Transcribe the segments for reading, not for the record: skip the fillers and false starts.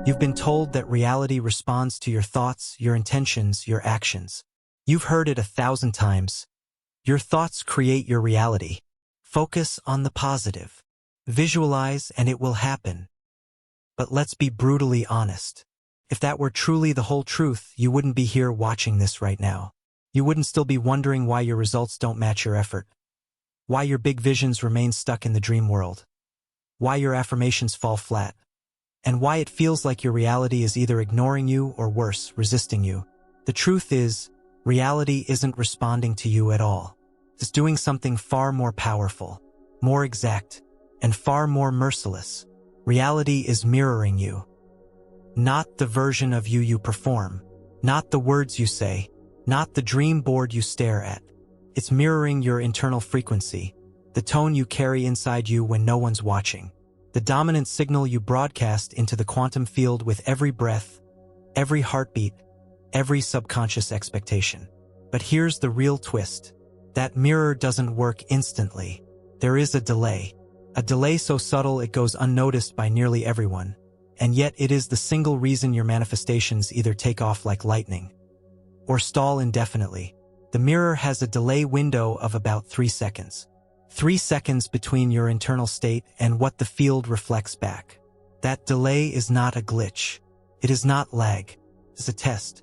You've been told that reality responds to your thoughts, your intentions, your actions. You've heard it 1,000 times. Your thoughts create your reality. Focus on the positive. Visualize and it will happen. But let's be brutally honest. If that were truly the whole truth, you wouldn't be here watching this right now. You wouldn't still be wondering why your results don't match your effort. Why your big visions remain stuck in the dream world. Why your affirmations fall flat. And why it feels like your reality is either ignoring you or worse, resisting you. The truth is, reality isn't responding to you at all. It's doing something far more powerful, more exact, and far more merciless. Reality is mirroring you. Not the version of you perform, not the words you say, not the dream board you stare at. It's mirroring your internal frequency, the tone you carry inside you when no one's watching, the dominant signal you broadcast into the quantum field with every breath, every heartbeat, every subconscious expectation. But here's the real twist. That mirror doesn't work instantly. There is a delay so subtle it goes unnoticed by nearly everyone. And yet it is the single reason your manifestations either take off like lightning or stall indefinitely. The mirror has a delay window of about 3 seconds. 3 seconds between your internal state and what the field reflects back. That delay is not a glitch. It is not lag. It's a test.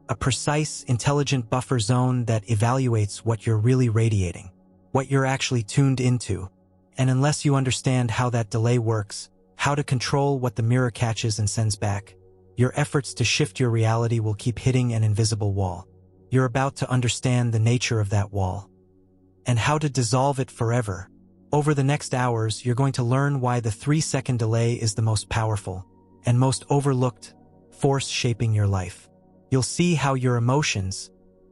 A precise, intelligent buffer zone that evaluates what you're really radiating, what you're actually tuned into. And unless you understand how that delay works, how to control what the mirror catches and sends back, your efforts to shift your reality will keep hitting an invisible wall. You're about to understand the nature of that wall and how to dissolve it forever. Over the next hours, you're going to learn why the 3-second delay is the most powerful and most overlooked force shaping your life. You'll see how your emotions,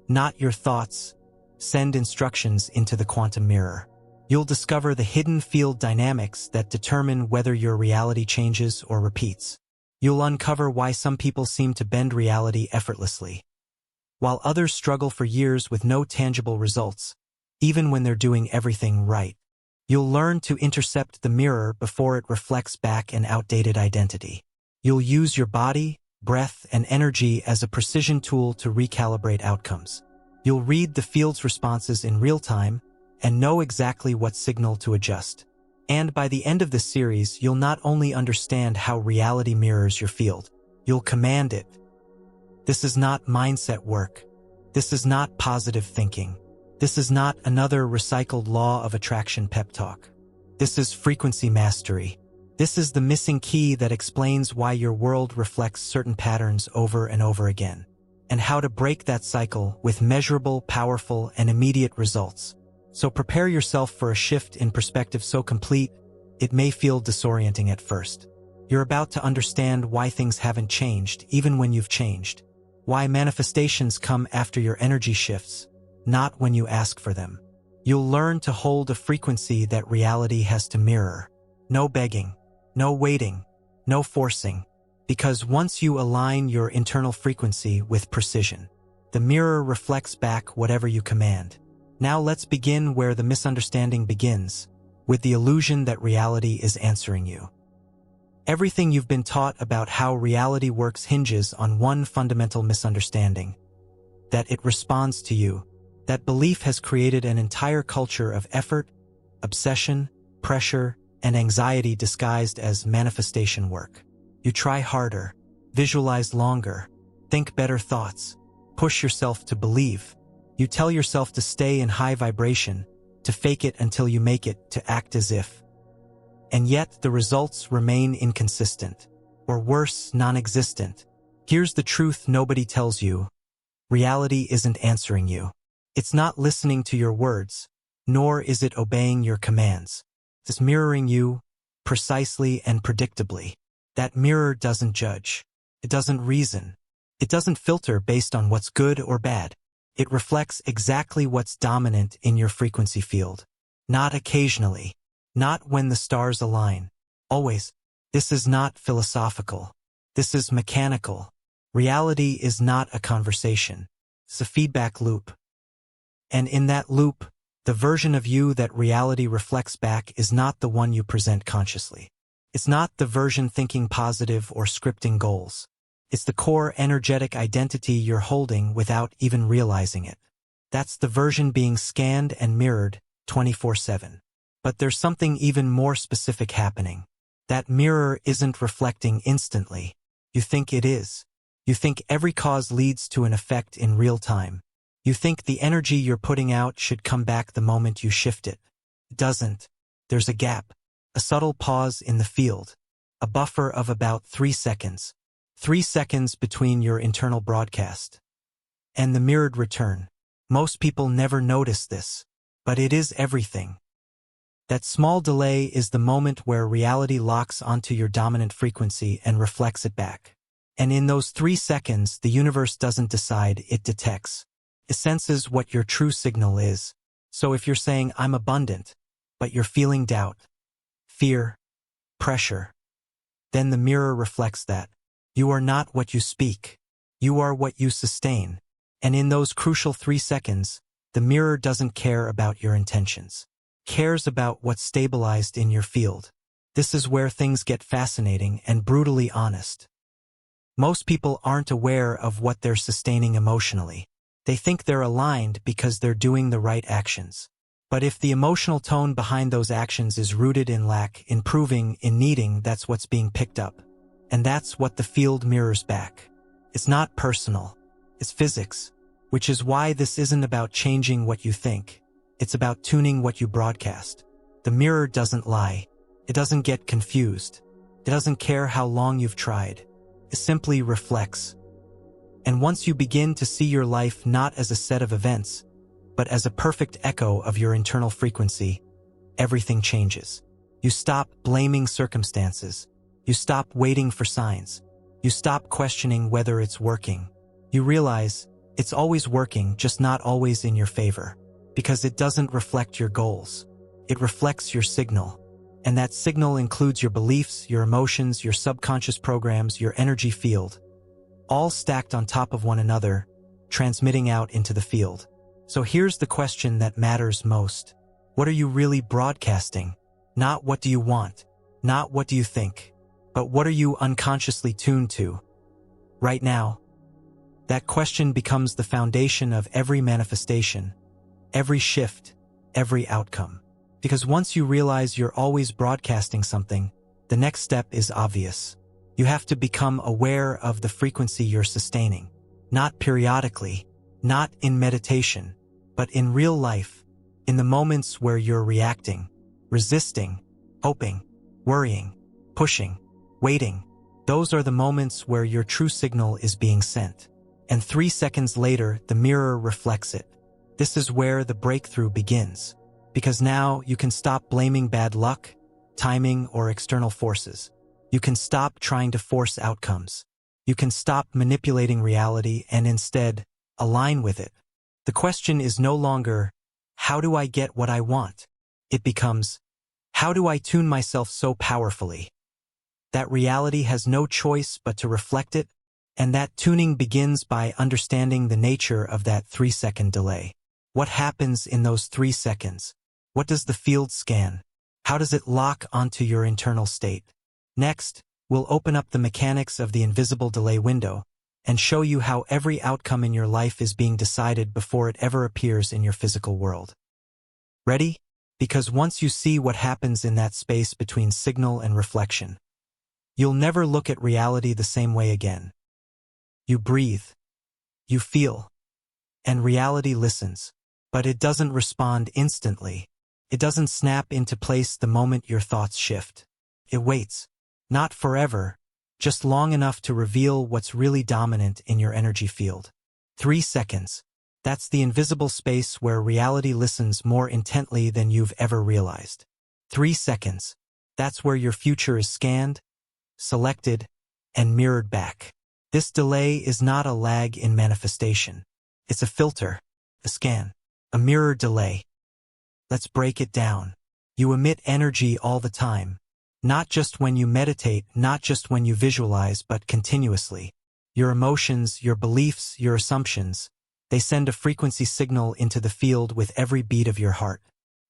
not your thoughts, send instructions into the quantum mirror. You'll discover the hidden field dynamics that determine whether your reality changes or repeats. You'll uncover why some people seem to bend reality effortlessly, while others struggle for years with no tangible results, even when they're doing everything right. You'll learn to intercept the mirror before it reflects back an outdated identity. You'll use your body, breath, and energy as a precision tool to recalibrate outcomes. You'll read the field's responses in real time and know exactly what signal to adjust. And by the end of this series, you'll not only understand how reality mirrors your field, you'll command it. This is not mindset work. This is not positive thinking. This is not another recycled law of attraction pep talk. This is frequency mastery. This is the missing key that explains why your world reflects certain patterns over and over again, and how to break that cycle with measurable, powerful, and immediate results. So prepare yourself for a shift in perspective so complete, it may feel disorienting at first. You're about to understand why things haven't changed, even when you've changed. Why manifestations come after your energy shifts, not when you ask for them. You'll learn to hold a frequency that reality has to mirror. No begging, no waiting, no forcing. Because once you align your internal frequency with precision, the mirror reflects back whatever you command. Now let's begin where the misunderstanding begins, with the illusion that reality is answering you. Everything you've been taught about how reality works hinges on one fundamental misunderstanding: that it responds to you. That belief has created an entire culture of effort, obsession, pressure, and anxiety disguised as manifestation work. You try harder, visualize longer, think better thoughts, push yourself to believe. You tell yourself to stay in high vibration, to fake it until you make it, to act as if. And yet the results remain inconsistent, or worse, non-existent. Here's the truth nobody tells you. Reality isn't answering you. It's not listening to your words, nor is it obeying your commands. It's mirroring you, precisely and predictably. That mirror doesn't judge. It doesn't reason. It doesn't filter based on what's good or bad. It reflects exactly what's dominant in your frequency field. Not occasionally. Not when the stars align. Always. This is not philosophical. This is mechanical. Reality is not a conversation. It's a feedback loop. And in that loop, the version of you that reality reflects back is not the one you present consciously. It's not the version thinking positive or scripting goals. It's the core energetic identity you're holding without even realizing it. That's the version being scanned and mirrored 24/7. But there's something even more specific happening. That mirror isn't reflecting instantly. You think it is. You think every cause leads to an effect in real time. You think the energy you're putting out should come back the moment you shift it. It doesn't. There's a gap, a subtle pause in the field, a buffer of about 3 seconds. 3 seconds between your internal broadcast and the mirrored return. Most people never notice this, but it is everything. That small delay is the moment where reality locks onto your dominant frequency and reflects it back. And in those 3 seconds, the universe doesn't decide, it detects. It senses what your true signal is. So if you're saying, I'm abundant, but you're feeling doubt, fear, pressure, then the mirror reflects that. You are not what you speak. You are what you sustain. And in those crucial 3 seconds, the mirror doesn't care about your intentions. It cares about what's stabilized in your field. This is where things get fascinating and brutally honest. Most people aren't aware of what they're sustaining emotionally. They think they're aligned because they're doing the right actions. But if the emotional tone behind those actions is rooted in lack, in proving, in needing, that's what's being picked up. And that's what the field mirrors back. It's not personal. It's physics, which is why this isn't about changing what you think. It's about tuning what you broadcast. The mirror doesn't lie. It doesn't get confused. It doesn't care how long you've tried. It simply reflects. And once you begin to see your life not as a set of events, but as a perfect echo of your internal frequency, everything changes. You stop blaming circumstances. You stop waiting for signs. You stop questioning whether it's working. You realize it's always working, just not always in your favor. Because it doesn't reflect your goals. It reflects your signal. And that signal includes your beliefs, your emotions, your subconscious programs, your energy field. All stacked on top of one another, transmitting out into the field. So here's the question that matters most. What are you really broadcasting? Not what do you want, not what do you think, but what are you unconsciously tuned to right now? That question becomes the foundation of every manifestation, every shift, every outcome. Because once you realize you're always broadcasting something, the next step is obvious. You have to become aware of the frequency you're sustaining. Not periodically, not in meditation, but in real life, in the moments where you're reacting, resisting, hoping, worrying, pushing, waiting. Those are the moments where your true signal is being sent. And 3 seconds later, the mirror reflects it. This is where the breakthrough begins. Because now you can stop blaming bad luck, timing, or external forces. You can stop trying to force outcomes. You can stop manipulating reality and instead align with it. The question is no longer, how do I get what I want? It becomes, how do I tune myself so powerfully that reality has no choice but to reflect it? And that tuning begins by understanding the nature of that 3-second delay. What happens in those 3 seconds? What does the field scan? How does it lock onto your internal state? Next, we'll open up the mechanics of the invisible delay window and show you how every outcome in your life is being decided before it ever appears in your physical world. Ready? Because once you see what happens in that space between signal and reflection, you'll never look at reality the same way again. You breathe, you feel, and reality listens. But it doesn't respond instantly. It doesn't snap into place the moment your thoughts shift. It waits. Not forever, just long enough to reveal what's really dominant in your energy field. 3 seconds. That's the invisible space where reality listens more intently than you've ever realized. 3 seconds. That's where your future is scanned, selected, and mirrored back. This delay is not a lag in manifestation. It's a filter, a scan, a mirror delay. Let's break it down. You emit energy all the time. Not just when you meditate, not just when you visualize, but continuously. Your emotions, your beliefs, your assumptions, they send a frequency signal into the field with every beat of your heart.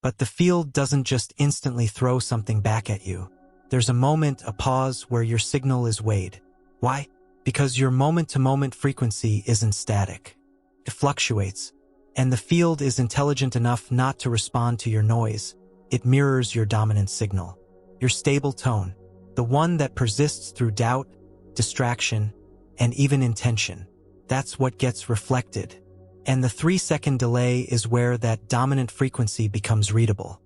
But the field doesn't just instantly throw something back at you. There's a moment, a pause, where your signal is weighed. Why? Because your moment-to-moment frequency isn't static. It fluctuates, and the field is intelligent enough not to respond to your noise. It mirrors your dominant signal, your stable tone, the one that persists through doubt, distraction, and even intention. That's what gets reflected. And the 3-second delay is where that dominant frequency becomes readable.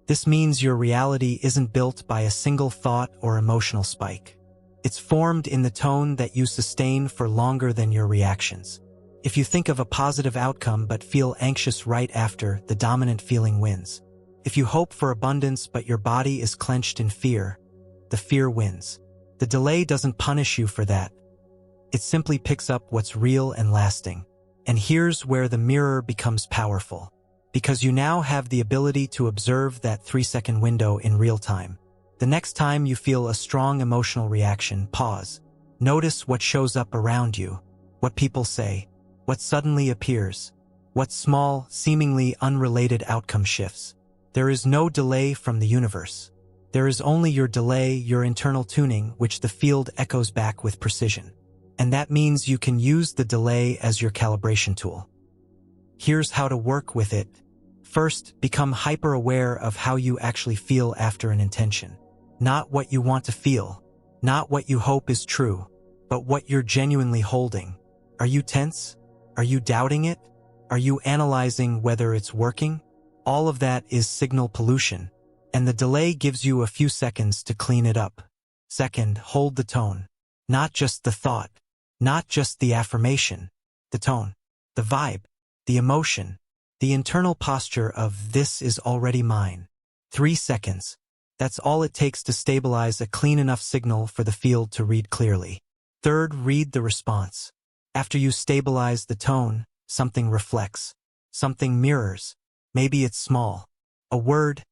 This means your reality isn't built by a single thought or emotional spike. It's formed in the tone that you sustain for longer than your reactions. If you think of a positive outcome but feel anxious right after, the dominant feeling wins. If you hope for abundance but your body is clenched in fear, the fear wins. The delay doesn't punish you for that. It simply picks up what's real and lasting. And here's where the mirror becomes powerful. Because you now have the ability to observe that 3-second window in real time. The next time you feel a strong emotional reaction, pause. Notice what shows up around you, what people say, what suddenly appears, what small, seemingly unrelated outcome shifts. There is no delay from the universe. There is only your delay, your internal tuning, which the field echoes back with precision. And that means you can use the delay as your calibration tool. Here's how to work with it. First, become hyper-aware of how you actually feel after an intention. Not what you want to feel, not what you hope is true, but what you're genuinely holding. Are you tense? Are you doubting it? Are you analyzing whether it's working? All of that is signal pollution, and the delay gives you a few seconds to clean it up. Second, hold the tone. Not just the thought, not just the affirmation, the tone, the vibe, the emotion, the internal posture of "this is already mine." 3 seconds. That's all it takes to stabilize a clean enough signal for the field to read clearly. Third, read the response. After you stabilize the tone, something reflects, something mirrors. Maybe it's small. A word,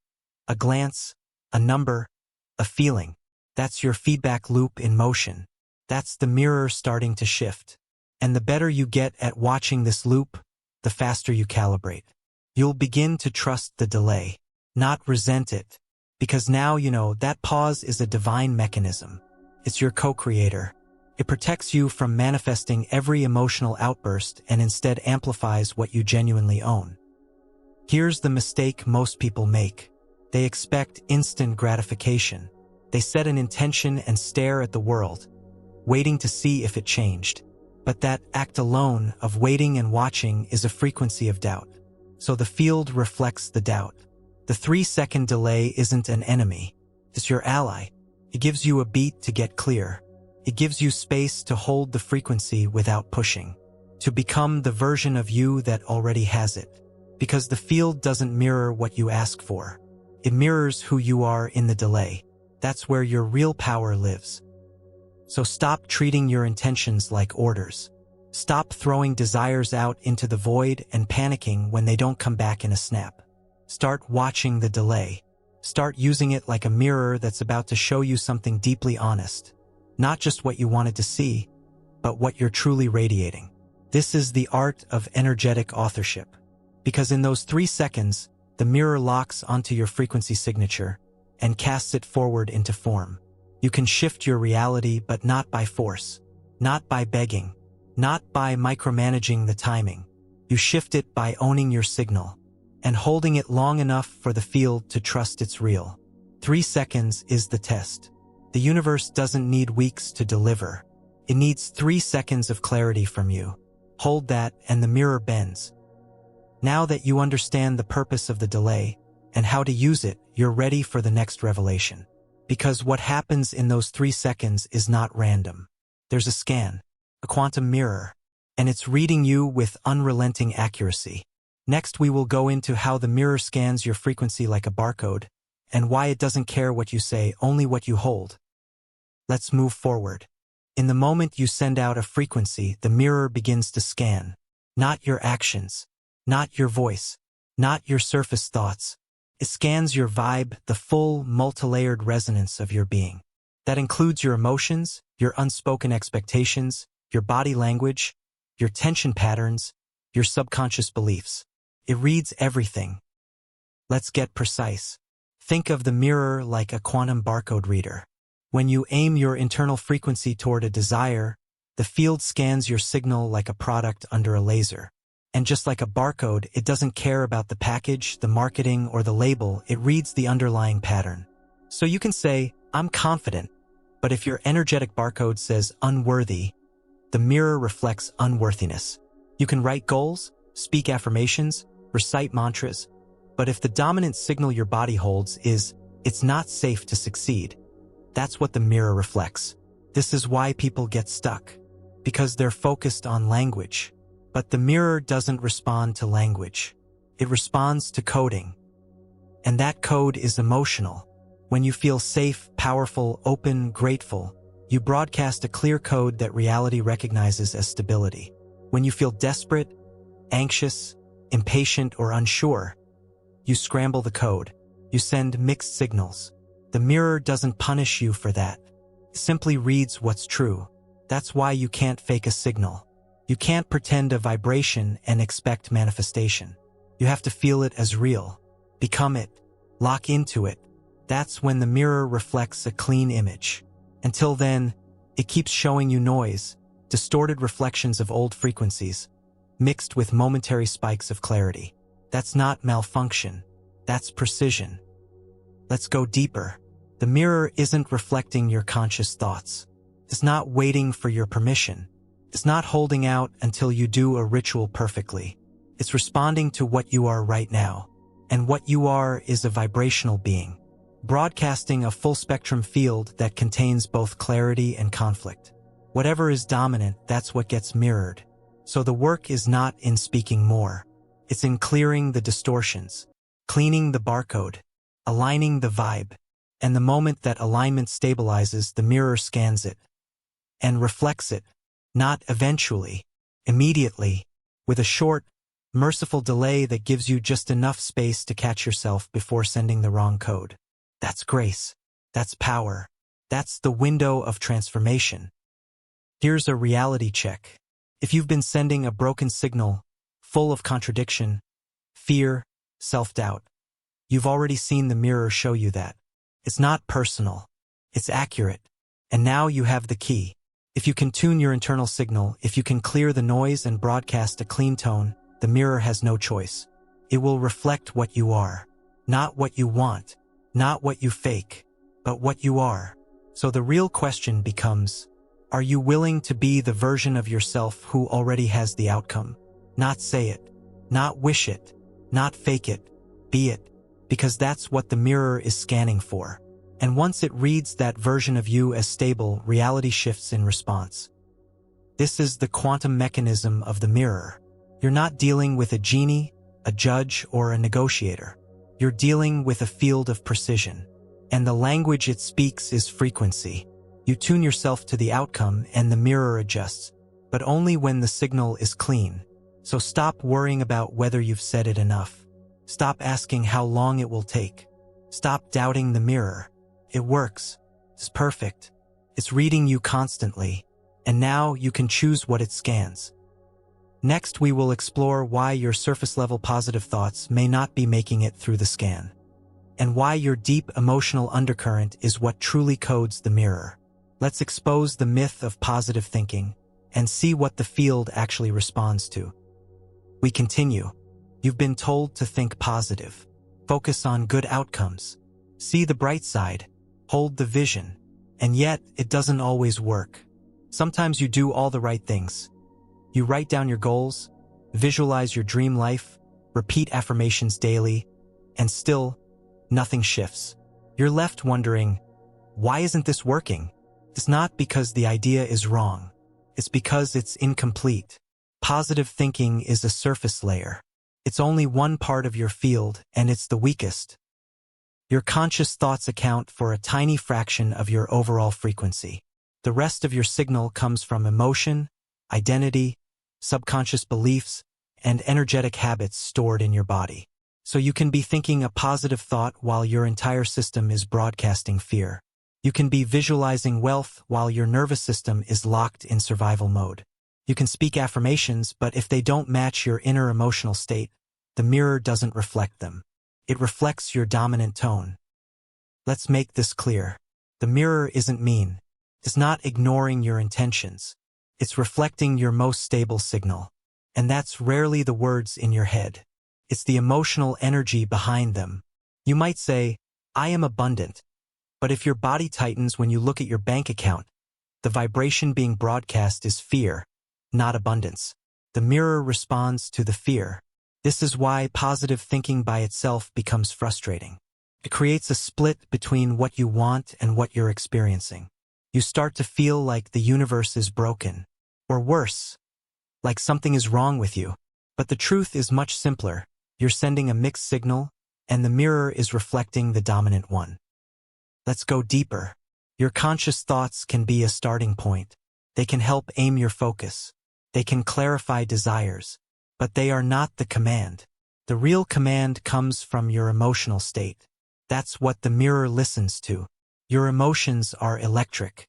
a glance, a number, a feeling. That's your feedback loop in motion. That's the mirror starting to shift. And the better you get at watching this loop, the faster you calibrate. You'll begin to trust the delay, not resent it. Because now you know that pause is a divine mechanism. It's your co-creator. It protects you from manifesting every emotional outburst and instead amplifies what you genuinely own. Here's the mistake most people make. They expect instant gratification. They set an intention and stare at the world, waiting to see if it changed. But that act alone of waiting and watching is a frequency of doubt. So the field reflects the doubt. The 3-second delay isn't an enemy. It's your ally. It gives you a beat to get clear. It gives you space to hold the frequency without pushing. To become the version of you that already has it. Because the field doesn't mirror what you ask for. It mirrors who you are in the delay. That's where your real power lives. So stop treating your intentions like orders. Stop throwing desires out into the void and panicking when they don't come back in a snap. Start watching the delay. Start using it like a mirror that's about to show you something deeply honest. Not just what you wanted to see, but what you're truly radiating. This is the art of energetic authorship. Because in those 3 seconds, the mirror locks onto your frequency signature and casts it forward into form. You can shift your reality, but not by force, not by begging, not by micromanaging the timing. You shift it by owning your signal and holding it long enough for the field to trust it's real. 3 seconds is the test. The universe doesn't need weeks to deliver. It needs 3 seconds of clarity from you. Hold that and the mirror bends. Now that you understand the purpose of the delay and how to use it, you're ready for the next revelation. Because what happens in those 3 seconds is not random. There's a scan, a quantum mirror, and it's reading you with unrelenting accuracy. Next, we will go into how the mirror scans your frequency like a barcode, and why it doesn't care what you say, only what you hold. Let's move forward. In the moment you send out a frequency, the mirror begins to scan. Not your actions, not your voice, not your surface thoughts. It scans your vibe, the full, multi-layered resonance of your being. That includes your emotions, your unspoken expectations, your body language, your tension patterns, your subconscious beliefs. It reads everything. Let's get precise. Think of the mirror like a quantum barcode reader. When you aim your internal frequency toward a desire, the field scans your signal like a product under a laser. And just like a barcode, it doesn't care about the package, the marketing, or the label, it reads the underlying pattern. So you can say, I'm confident, but if your energetic barcode says unworthy, the mirror reflects unworthiness. You can write goals, speak affirmations, recite mantras, but if the dominant signal your body holds is, it's not safe to succeed, that's what the mirror reflects. This is why people get stuck, because they're focused on language. But the mirror doesn't respond to language. It responds to coding. And that code is emotional. When you feel safe, powerful, open, grateful, you broadcast a clear code that reality recognizes as stability. When you feel desperate, anxious, impatient, or unsure, you scramble the code. You send mixed signals. The mirror doesn't punish you for that. It simply reads what's true. That's why you can't fake a signal. You can't pretend a vibration and expect manifestation. You have to feel it as real. Become it. Lock into it. That's when the mirror reflects a clean image. Until then, it keeps showing you noise, distorted reflections of old frequencies, mixed with momentary spikes of clarity. That's not malfunction. That's precision. Let's go deeper. The mirror isn't reflecting your conscious thoughts. It's not waiting for your permission. It's not holding out until you do a ritual perfectly. It's responding to what you are right now. And what you are is a vibrational being, broadcasting a full-spectrum field that contains both clarity and conflict. Whatever is dominant, that's what gets mirrored. So the work is not in speaking more. It's in clearing the distortions, cleaning the barcode, aligning the vibe. And the moment that alignment stabilizes, the mirror scans it and reflects it. Not eventually, immediately, with a short, merciful delay that gives you just enough space to catch yourself before sending the wrong code. That's grace. That's power. That's the window of transformation. Here's a reality check. If you've been sending a broken signal, full of contradiction, fear, self-doubt, you've already seen the mirror show you that. It's not personal. It's accurate. And now you have the key. If you can tune your internal signal, if you can clear the noise and broadcast a clean tone, the mirror has no choice. It will reflect what you are. Not what you want, not what you fake, but what you are. So the real question becomes, are you willing to be the version of yourself who already has the outcome? Not say it, not wish it, not fake it, be it, because that's what the mirror is scanning for. And once it reads that version of you as stable, reality shifts in response. This is the quantum mechanism of the mirror. You're not dealing with a genie, a judge, or a negotiator. You're dealing with a field of precision. And the language it speaks is frequency. You tune yourself to the outcome and the mirror adjusts, but only when the signal is clean. So stop worrying about whether you've said it enough. Stop asking how long it will take. Stop doubting the mirror. It works. It's perfect. It's reading you constantly. And now you can choose what it scans. Next, we will explore why your surface-level positive thoughts may not be making it through the scan, and why your deep emotional undercurrent is what truly codes the mirror. Let's expose the myth of positive thinking and see what the field actually responds to. We continue. You've been told to think positive. Focus on good outcomes. See the bright side. Hold the vision. And yet, it doesn't always work. Sometimes you do all the right things. You write down your goals, visualize your dream life, repeat affirmations daily, and still, nothing shifts. You're left wondering, why isn't this working? It's not because the idea is wrong. It's because it's incomplete. Positive thinking is a surface layer. It's only one part of your field, and it's the weakest. Your conscious thoughts account for a tiny fraction of your overall frequency. The rest of your signal comes from emotion, identity, subconscious beliefs, and energetic habits stored in your body. So you can be thinking a positive thought while your entire system is broadcasting fear. You can be visualizing wealth while your nervous system is locked in survival mode. You can speak affirmations, but if they don't match your inner emotional state, the mirror doesn't reflect them. It reflects your dominant tone. Let's make this clear. The mirror isn't mean. It's not ignoring your intentions. It's reflecting your most stable signal. And that's rarely the words in your head. It's the emotional energy behind them. You might say, I am abundant. But if your body tightens when you look at your bank account, the vibration being broadcast is fear, not abundance. The mirror responds to the fear. This is why positive thinking by itself becomes frustrating. It creates a split between what you want and what you're experiencing. You start to feel like the universe is broken. Or worse, like something is wrong with you. But the truth is much simpler. You're sending a mixed signal, and the mirror is reflecting the dominant one. Let's go deeper. Your conscious thoughts can be a starting point. They can help aim your focus. They can clarify desires. But they are not the command. The real command comes from your emotional state. That's what the mirror listens to. Your emotions are electric.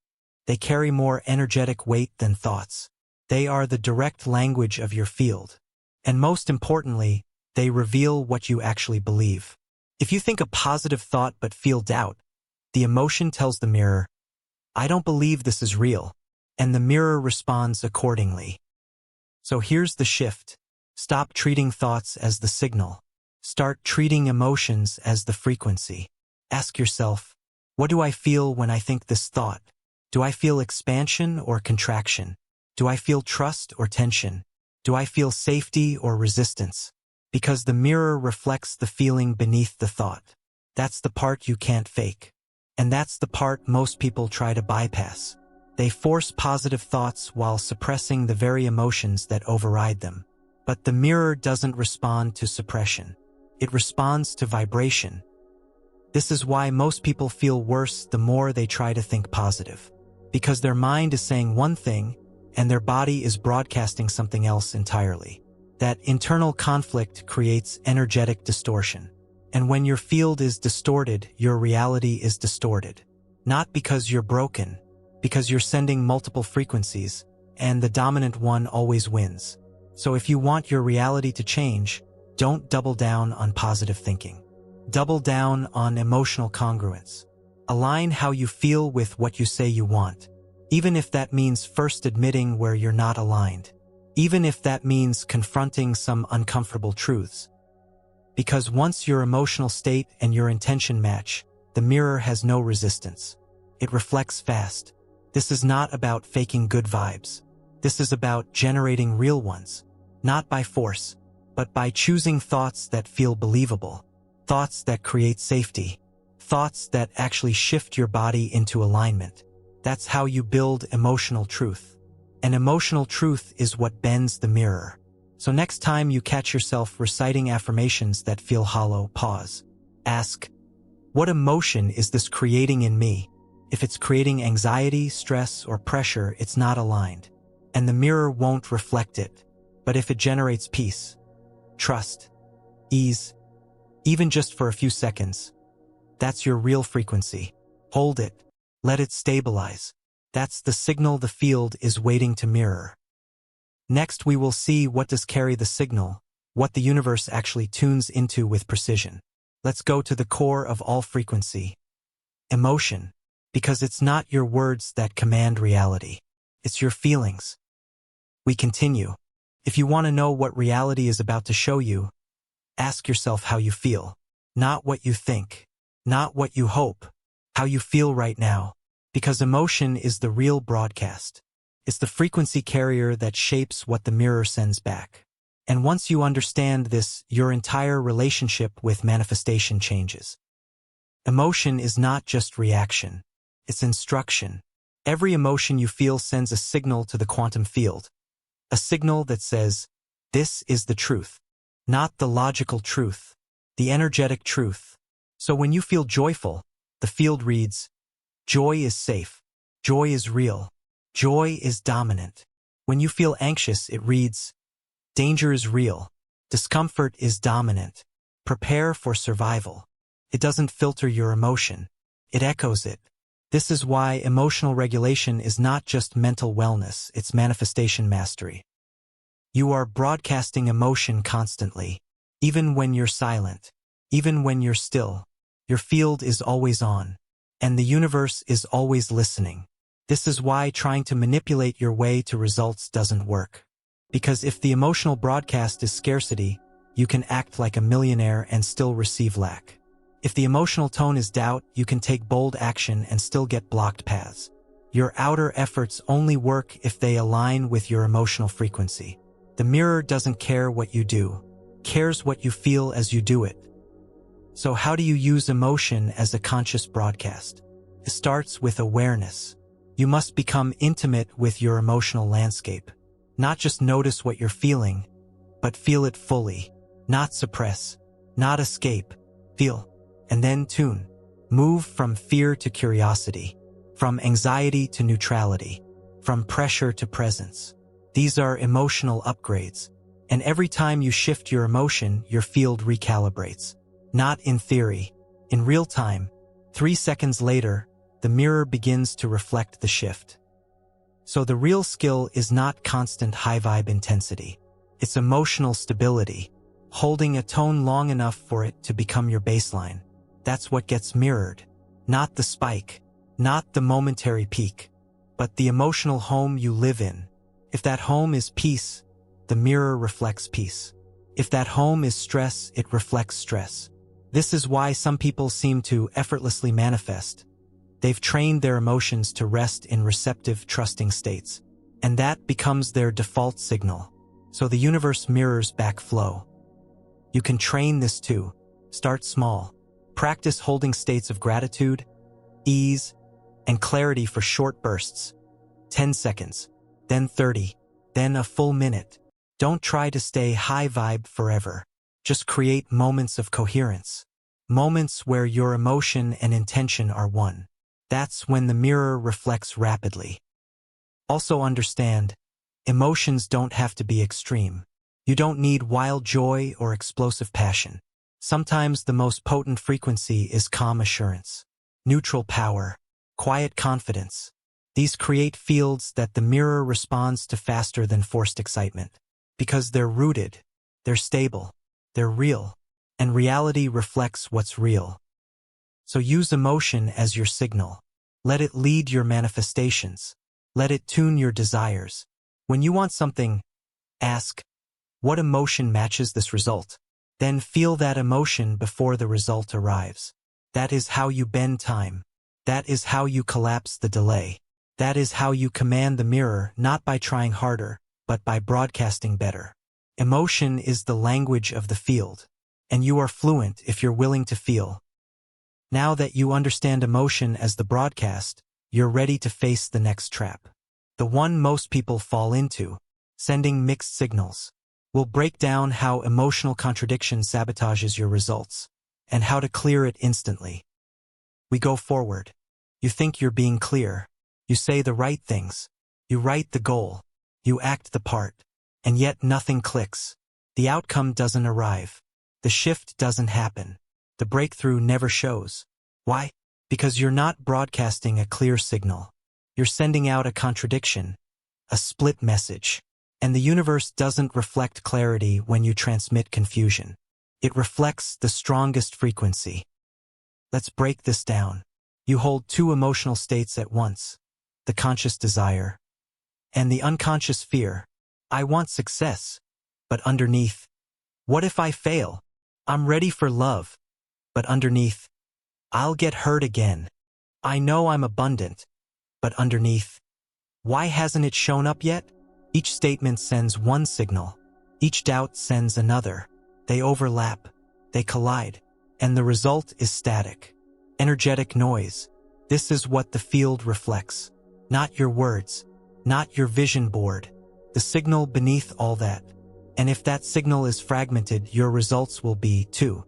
They carry more energetic weight than thoughts. They are the direct language of your field. And most importantly, they reveal what you actually believe. If you think a positive thought but feel doubt, the emotion tells the mirror, I don't believe this is real. And the mirror responds accordingly. So here's the shift. Stop treating thoughts as the signal. Start treating emotions as the frequency. Ask yourself, what do I feel when I think this thought? Do I feel expansion or contraction? Do I feel trust or tension? Do I feel safety or resistance? Because the mirror reflects the feeling beneath the thought. That's the part you can't fake. And that's the part most people try to bypass. They force positive thoughts while suppressing the very emotions that override them. But the mirror doesn't respond to suppression. It responds to vibration. This is why most people feel worse the more they try to think positive. Because their mind is saying one thing, and their body is broadcasting something else entirely. That internal conflict creates energetic distortion. And when your field is distorted, your reality is distorted. Not because you're broken, because you're sending multiple frequencies, and the dominant one always wins. So if you want your reality to change, don't double down on positive thinking. Double down on emotional congruence. Align how you feel with what you say you want, even if that means first admitting where you're not aligned, even if that means confronting some uncomfortable truths. Because once your emotional state and your intention match, the mirror has no resistance. It reflects fast. This is not about faking good vibes. This is about generating real ones, not by force, but by choosing thoughts that feel believable. Thoughts that create safety. Thoughts that actually shift your body into alignment. That's how you build emotional truth. And emotional truth is what bends the mirror. So next time you catch yourself reciting affirmations that feel hollow, pause. Ask, what emotion is this creating in me? If it's creating anxiety, stress, or pressure, it's not aligned. And the mirror won't reflect it. But if it generates peace, trust, ease, even just for a few seconds, that's your real frequency. Hold it. Let it stabilize. That's the signal the field is waiting to mirror. Next, we will see what does carry the signal, what the universe actually tunes into with precision. Let's go to the core of all frequency. Emotion. Because it's not your words that command reality. It's your feelings. We continue. If you want to know what reality is about to show you, ask yourself how you feel. Not what you think. Not what you hope. How you feel right now. Because emotion is the real broadcast. It's the frequency carrier that shapes what the mirror sends back. And once you understand this, your entire relationship with manifestation changes. Emotion is not just reaction. It's instruction. Every emotion you feel sends a signal to the quantum field. A signal that says, this is the truth. Not the logical truth. The energetic truth. So when you feel joyful, the field reads, joy is safe. Joy is real. Joy is dominant. When you feel anxious, it reads, danger is real. Discomfort is dominant. Prepare for survival. It doesn't filter your emotion. It echoes it. This is why emotional regulation is not just mental wellness, it's manifestation mastery. You are broadcasting emotion constantly, even when you're silent, even when you're still. Your field is always on. And the universe is always listening. This is why trying to manipulate your way to results doesn't work. Because if the emotional broadcast is scarcity, you can act like a millionaire and still receive lack. If the emotional tone is doubt, you can take bold action and still get blocked paths. Your outer efforts only work if they align with your emotional frequency. The mirror doesn't care what you do, cares what you feel as you do it. So how do you use emotion as a conscious broadcast? It starts with awareness. You must become intimate with your emotional landscape. Not just notice what you're feeling, but feel it fully. Not suppress, not escape. Feel, and then tune. Move from fear to curiosity, from anxiety to neutrality, from pressure to presence. These are emotional upgrades, and every time you shift your emotion, your field recalibrates. Not in theory. In real time, 3 seconds later, the mirror begins to reflect the shift. So the real skill is not constant high-vibe intensity. It's emotional stability, holding a tone long enough for it to become your baseline. That's what gets mirrored. Not the spike, not the momentary peak, but the emotional home you live in. If that home is peace, the mirror reflects peace. If that home is stress, it reflects stress. This is why some people seem to effortlessly manifest. They've trained their emotions to rest in receptive, trusting states, and that becomes their default signal. So the universe mirrors back flow. You can train this too. Start small. Practice holding states of gratitude, ease, and clarity for short bursts. 10 seconds, then 30, then a full minute. Don't try to stay high vibe forever. Just create moments of coherence. Moments where your emotion and intention are one. That's when the mirror reflects rapidly. Also understand, emotions don't have to be extreme. You don't need wild joy or explosive passion. Sometimes the most potent frequency is calm assurance, neutral power, quiet confidence. These create fields that the mirror responds to faster than forced excitement. Because they're rooted, they're stable, they're real, and reality reflects what's real. So use emotion as your signal. Let it lead your manifestations. Let it tune your desires. When you want something, ask, what emotion matches this result? Then feel that emotion before the result arrives. That is how you bend time. That is how you collapse the delay. That is how you command the mirror, not by trying harder, but by broadcasting better. Emotion is the language of the field, and you are fluent if you're willing to feel. Now that you understand emotion as the broadcast, you're ready to face the next trap. The one most people fall into, sending mixed signals. We'll break down how emotional contradiction sabotages your results, and how to clear it instantly. We go forward. You think you're being clear. You say the right things. You write the goal. You act the part. And yet nothing clicks. The outcome doesn't arrive. The shift doesn't happen. The breakthrough never shows. Why? Because you're not broadcasting a clear signal. You're sending out a contradiction, a split message. And the universe doesn't reflect clarity when you transmit confusion. It reflects the strongest frequency. Let's break this down. You hold two emotional states at once, the conscious desire and the unconscious fear. I want success, but underneath, what if I fail? I'm ready for love, but underneath, I'll get hurt again. I know I'm abundant, but underneath, why hasn't it shown up yet? Each statement sends one signal. Each doubt sends another. They overlap. They collide. And the result is static. Energetic noise. This is what the field reflects. Not your words. Not your vision board. The signal beneath all that. And if that signal is fragmented, your results will be too.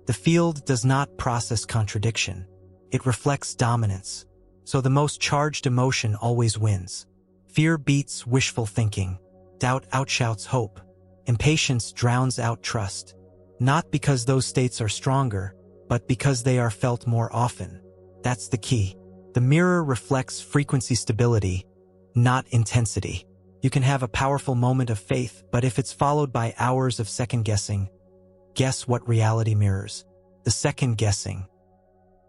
The field does not process contradiction. It reflects dominance. So the most charged emotion always wins. Fear beats wishful thinking. Doubt outshouts hope. Impatience drowns out trust. Not because those states are stronger, but because they are felt more often. That's the key. The mirror reflects frequency stability, not intensity. You can have a powerful moment of faith, but if it's followed by hours of second guessing, guess what reality mirrors? the second guessing.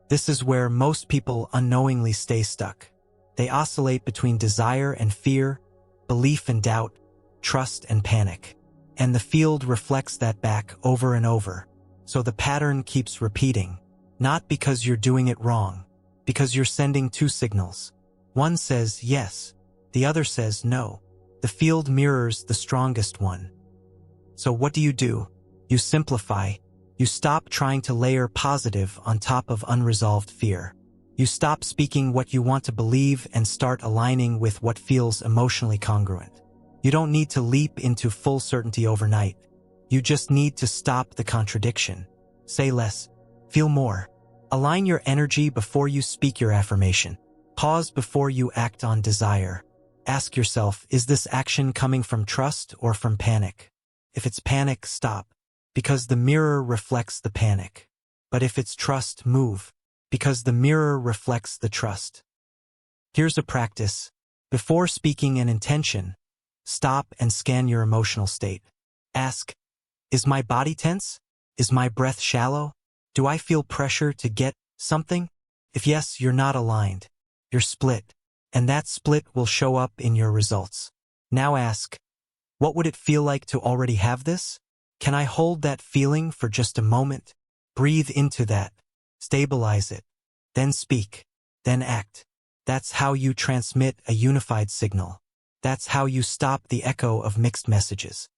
This is where most people unknowingly stay stuck. They oscillate between desire and fear, belief and doubt, trust and panic. And the field reflects that back over and over. So the pattern keeps repeating, not because you're doing it wrong, because you're sending two signals. One says yes, the other says no. The field mirrors the strongest one. So what do? You simplify. You stop trying to layer positive on top of unresolved fear. You stop speaking what you want to believe and start aligning with what feels emotionally congruent. You don't need to leap into full certainty overnight. You just need to stop the contradiction. Say less, feel more. Align your energy before you speak your affirmation. Pause before you act on desire. Ask yourself, is this action coming from trust or from panic? If it's panic, stop, because the mirror reflects the panic. But if it's trust, move, because the mirror reflects the trust. Here's a practice. Before speaking an intention, stop and scan your emotional state. Ask, is my body tense? Is my breath shallow? Do I feel pressure to get something? If yes, you're not aligned. You're split. And that split will show up in your results. Now ask, what would it feel like to already have this? Can I hold that feeling for just a moment? Breathe into that. Stabilize it. Then speak. Then act. That's how you transmit a unified signal. That's how you stop the echo of mixed messages.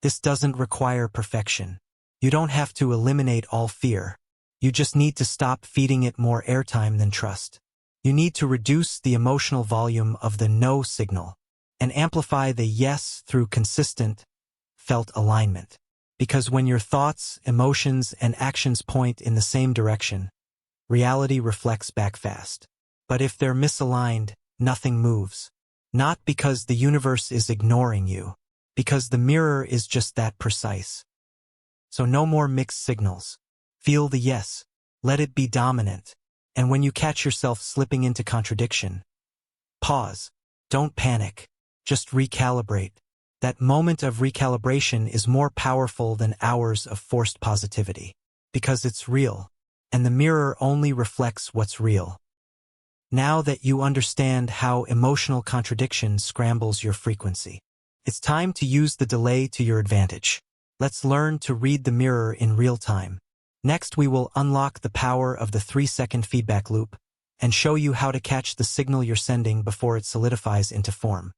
This doesn't require perfection. You don't have to eliminate all fear. You just need to stop feeding it more airtime than trust. You need to reduce the emotional volume of the no signal and amplify the yes through consistent, felt alignment. Because when your thoughts, emotions, and actions point in the same direction, reality reflects back fast. But if they're misaligned, nothing moves. Not because the universe is ignoring you, because the mirror is just that precise. So no more mixed signals. Feel the yes. Let it be dominant. And when you catch yourself slipping into contradiction, pause. Don't panic. Just recalibrate. That moment of recalibration is more powerful than hours of forced positivity. Because it's real. And the mirror only reflects what's real. Now that you understand how emotional contradiction scrambles your frequency, it's time to use the delay to your advantage. Let's learn to read the mirror in real time. Next, we will unlock the power of the 3-second feedback loop and show you how to catch the signal you're sending before it solidifies into form.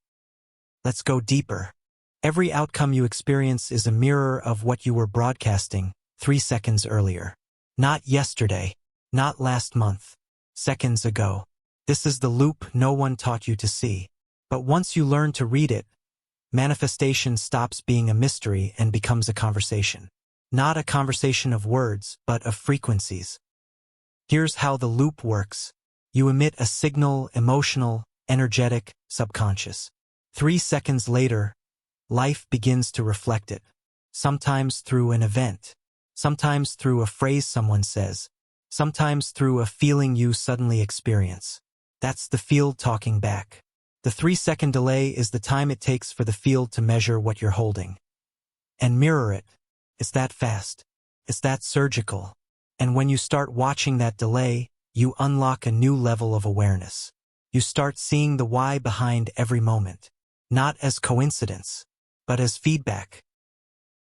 Let's go deeper. Every outcome you experience is a mirror of what you were broadcasting 3 seconds earlier. Not yesterday, not last month, seconds ago. This is the loop no one taught you to see. But once you learn to read it, manifestation stops being a mystery and becomes a conversation. Not a conversation of words, but of frequencies. Here's how the loop works. You emit a signal, emotional, energetic, subconscious. 3 seconds later, life begins to reflect it. Sometimes through an event. Sometimes through a phrase someone says. Sometimes through a feeling you suddenly experience. That's the field talking back. The 3-second delay is the time it takes for the field to measure what you're holding. And mirror it. It's that fast. It's that surgical. And when you start watching that delay, you unlock a new level of awareness. You start seeing the why behind every moment. Not as coincidence, but as feedback.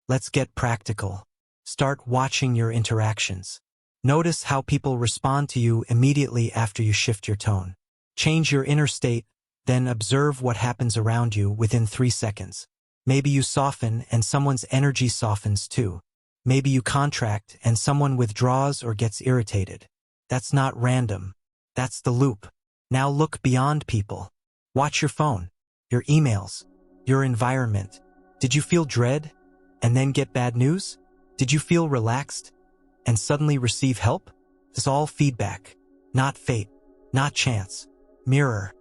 Let's get practical. Start watching your interactions. Notice how people respond to you immediately after you shift your tone. Change your inner state, then observe what happens around you within 3 seconds. Maybe you soften and someone's energy softens too. Maybe you contract and someone withdraws or gets irritated. That's not random. That's the loop. Now look beyond people. Watch your phone, your emails, your environment. Did you feel dread and then get bad news? Did you feel relaxed and suddenly receive help? It's all feedback, not fate, not chance. Mirror.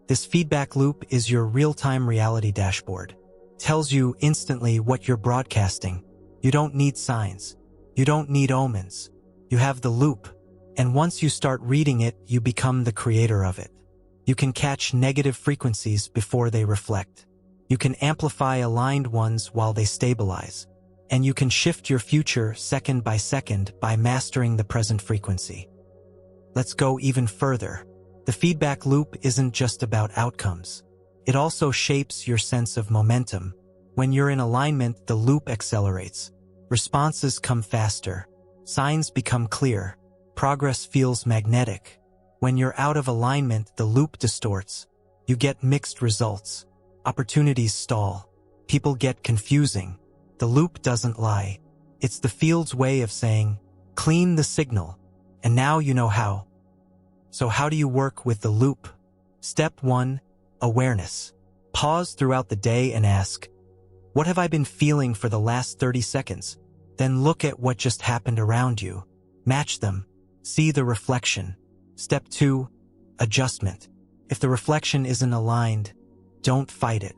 This feedback loop is your real-time reality dashboard. Tells you instantly what you're broadcasting. You don't need signs. You don't need omens. You have the loop. And once you start reading it, you become the creator of it. You can catch negative frequencies before they reflect. You can amplify aligned ones while they stabilize. and you can shift your future second by second by mastering the present frequency. Let's go even further. The feedback loop isn't just about outcomes. It also shapes your sense of momentum. When you're in alignment, the loop accelerates. Responses come faster. Signs become clear. Progress feels magnetic. When you're out of alignment, the loop distorts. You get mixed results. Opportunities stall. People get confusing. The loop doesn't lie. It's the field's way of saying, clean the signal. And now you know how. So how do you work with the loop? Step 1. Awareness. Pause throughout the day and ask, what have I been feeling for the last 30 seconds? Then look at what just happened around you. Match them. See the reflection. Step 2. Adjustment. If the reflection isn't aligned, don't fight it.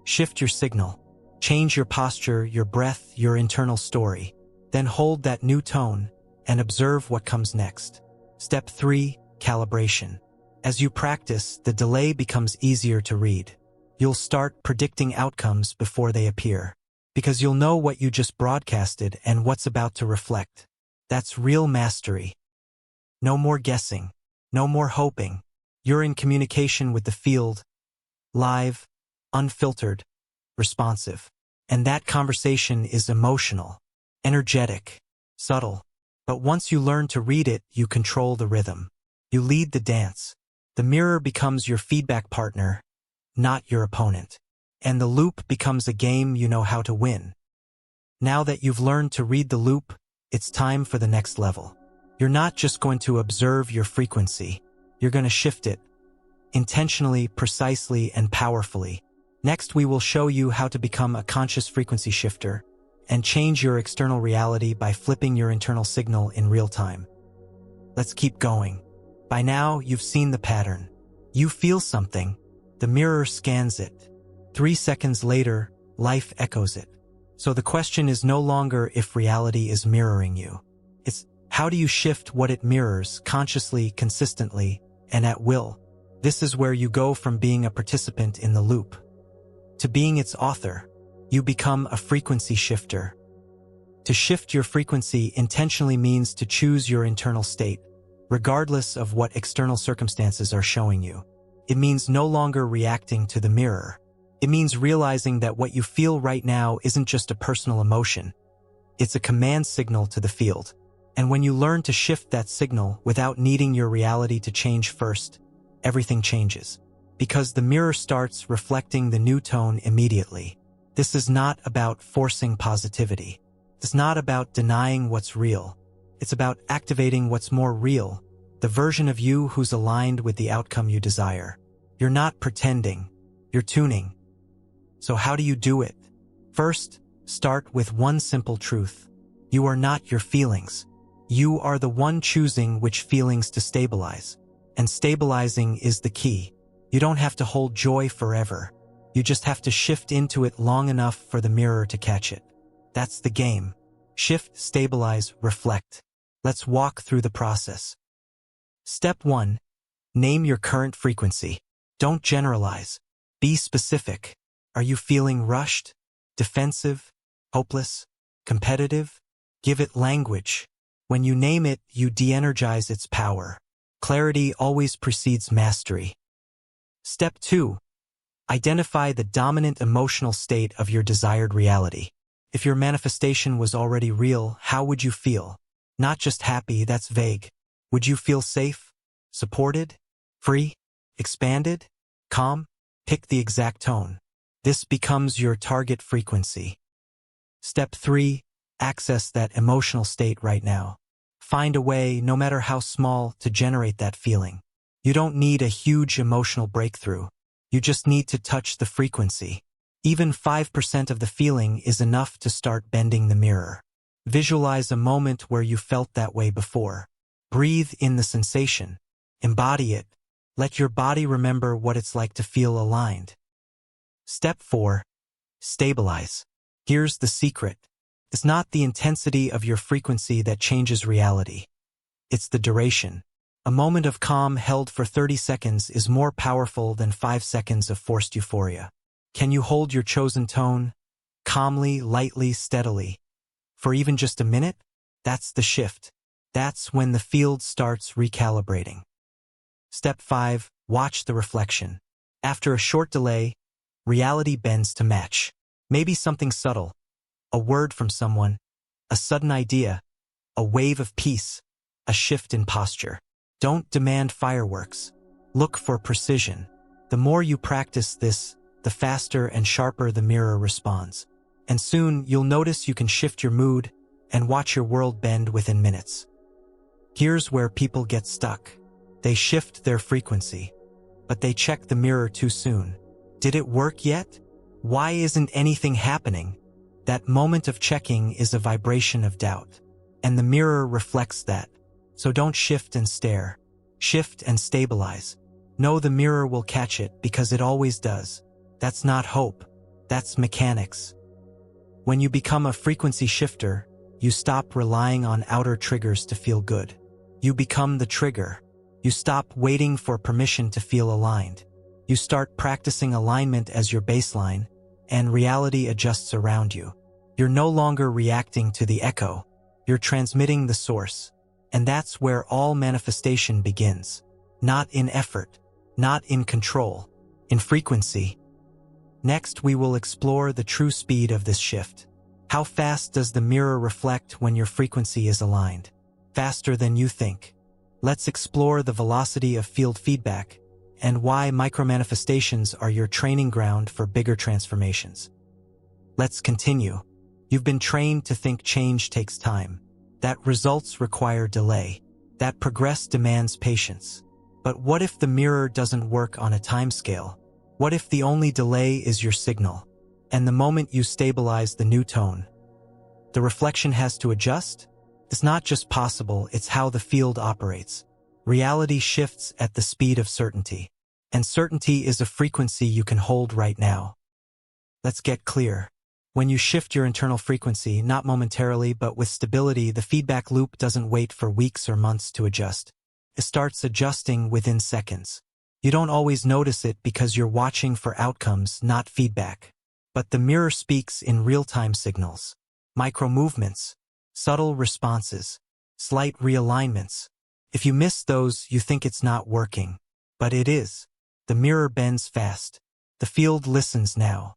Shift your signal. Change your posture, your breath, your internal story. Then hold that new tone and observe what comes next. Step 3. Calibration. As you practice, the delay becomes easier to read. You'll start predicting outcomes before they appear, because you'll know what you just broadcasted and what's about to reflect. That's real mastery. No more guessing. No more hoping. You're in communication with the field, live, unfiltered, responsive. And that conversation is emotional, energetic, subtle. But once you learn to read it, you control the rhythm. You lead the dance. The mirror becomes your feedback partner, not your opponent. And the loop becomes a game you know how to win. Now that you've learned to read the loop, it's time for the next level. You're not just going to observe your frequency. You're going to shift it. Intentionally, precisely, and powerfully. Next, we will show you how to become a conscious frequency shifter and change your external reality by flipping your internal signal in real time. Let's keep going. By now, you've seen the pattern. You feel something. The mirror scans it. 3 seconds later, life echoes it. So the question is no longer if reality is mirroring you. It's how do you shift what it mirrors consciously, consistently, and at will? This is where you go from being a participant in the loop to being its author. You become a frequency shifter. To shift your frequency intentionally means to choose your internal state, regardless of what external circumstances are showing you. It means no longer reacting to the mirror. It means realizing that what you feel right now isn't just a personal emotion. It's a command signal to the field. And when you learn to shift that signal without needing your reality to change first, everything changes. Because the mirror starts reflecting the new tone immediately. This is not about forcing positivity. It's not about denying what's real. It's about activating what's more real, the version of you who's aligned with the outcome you desire. You're not pretending, you're tuning. So how do you do it? First, start with one simple truth. You are not your feelings. You are the one choosing which feelings to stabilize. And stabilizing is the key. You don't have to hold joy forever. You just have to shift into it long enough for the mirror to catch it. That's the game. Shift, stabilize, reflect. Let's walk through the process. Step 1. Name your current frequency. Don't generalize. Be specific. Are you feeling rushed, defensive, hopeless, competitive? Give it language. When you name it, you de-energize its power. Clarity always precedes mastery. Step 2. Identify the dominant emotional state of your desired reality. If your manifestation was already real, how would you feel? Not just happy, that's vague. Would you feel safe, supported, free, expanded, calm? Pick the exact tone. This becomes your target frequency. Step 3. Access that emotional state right now. Find a way, no matter how small, to generate that feeling. You don't need a huge emotional breakthrough. You just need to touch the frequency. Even 5% of the feeling is enough to start bending the mirror. Visualize a moment where you felt that way before. Breathe in the sensation. Embody it. Let your body remember what it's like to feel aligned. Step 4. Stabilize. Here's the secret. It's not the intensity of your frequency that changes reality. It's the duration. A moment of calm held for 30 seconds is more powerful than 5 seconds of forced euphoria. Can you hold your chosen tone? Calmly, lightly, steadily. for even just a minute, that's the shift. That's when the field starts recalibrating. Step 5. Watch the reflection. After a short delay, reality bends to match. Maybe something subtle, a word from someone, a sudden idea, a wave of peace, a shift in posture. Don't demand fireworks. Look for precision. The more you practice this, the faster and sharper the mirror responds. And soon you'll notice you can shift your mood and watch your world bend within minutes. Here's where people get stuck. They shift their frequency, but they check the mirror too soon. Did it work yet? Why isn't anything happening? That moment of checking is a vibration of doubt, and the mirror reflects that. So don't shift and stare. Shift and stabilize. Know the mirror will catch it because it always does. That's not hope. That's mechanics. When you become a frequency shifter, you stop relying on outer triggers to feel good. You become the trigger. You stop waiting for permission to feel aligned. You start practicing alignment as your baseline, and reality adjusts around you. You're no longer reacting to the echo. You're transmitting the source. And that's where all manifestation begins. Not in effort, not in control, in frequency. Next, we will explore the true speed of this shift. How fast does the mirror reflect when your frequency is aligned? Faster than you think. Let's explore the velocity of field feedback and why micromanifestations are your training ground for bigger transformations. Let's continue. You've been trained to think change takes time, that results require delay, that progress demands patience. But what if the mirror doesn't work on a timescale? What if the only delay is your signal, and the moment you stabilize the new tone, the reflection has to adjust? It's not just possible, it's how the field operates. Reality shifts at the speed of certainty, and certainty is a frequency you can hold right now. Let's get clear. When you shift your internal frequency, not momentarily but with stability, the feedback loop doesn't wait for weeks or months to adjust. It starts adjusting within seconds. You don't always notice it because you're watching for outcomes, not feedback. But the mirror speaks in real-time signals. Micro-movements, subtle responses, slight realignments. If you miss those, you think it's not working. But it is. The mirror bends fast. The field listens now.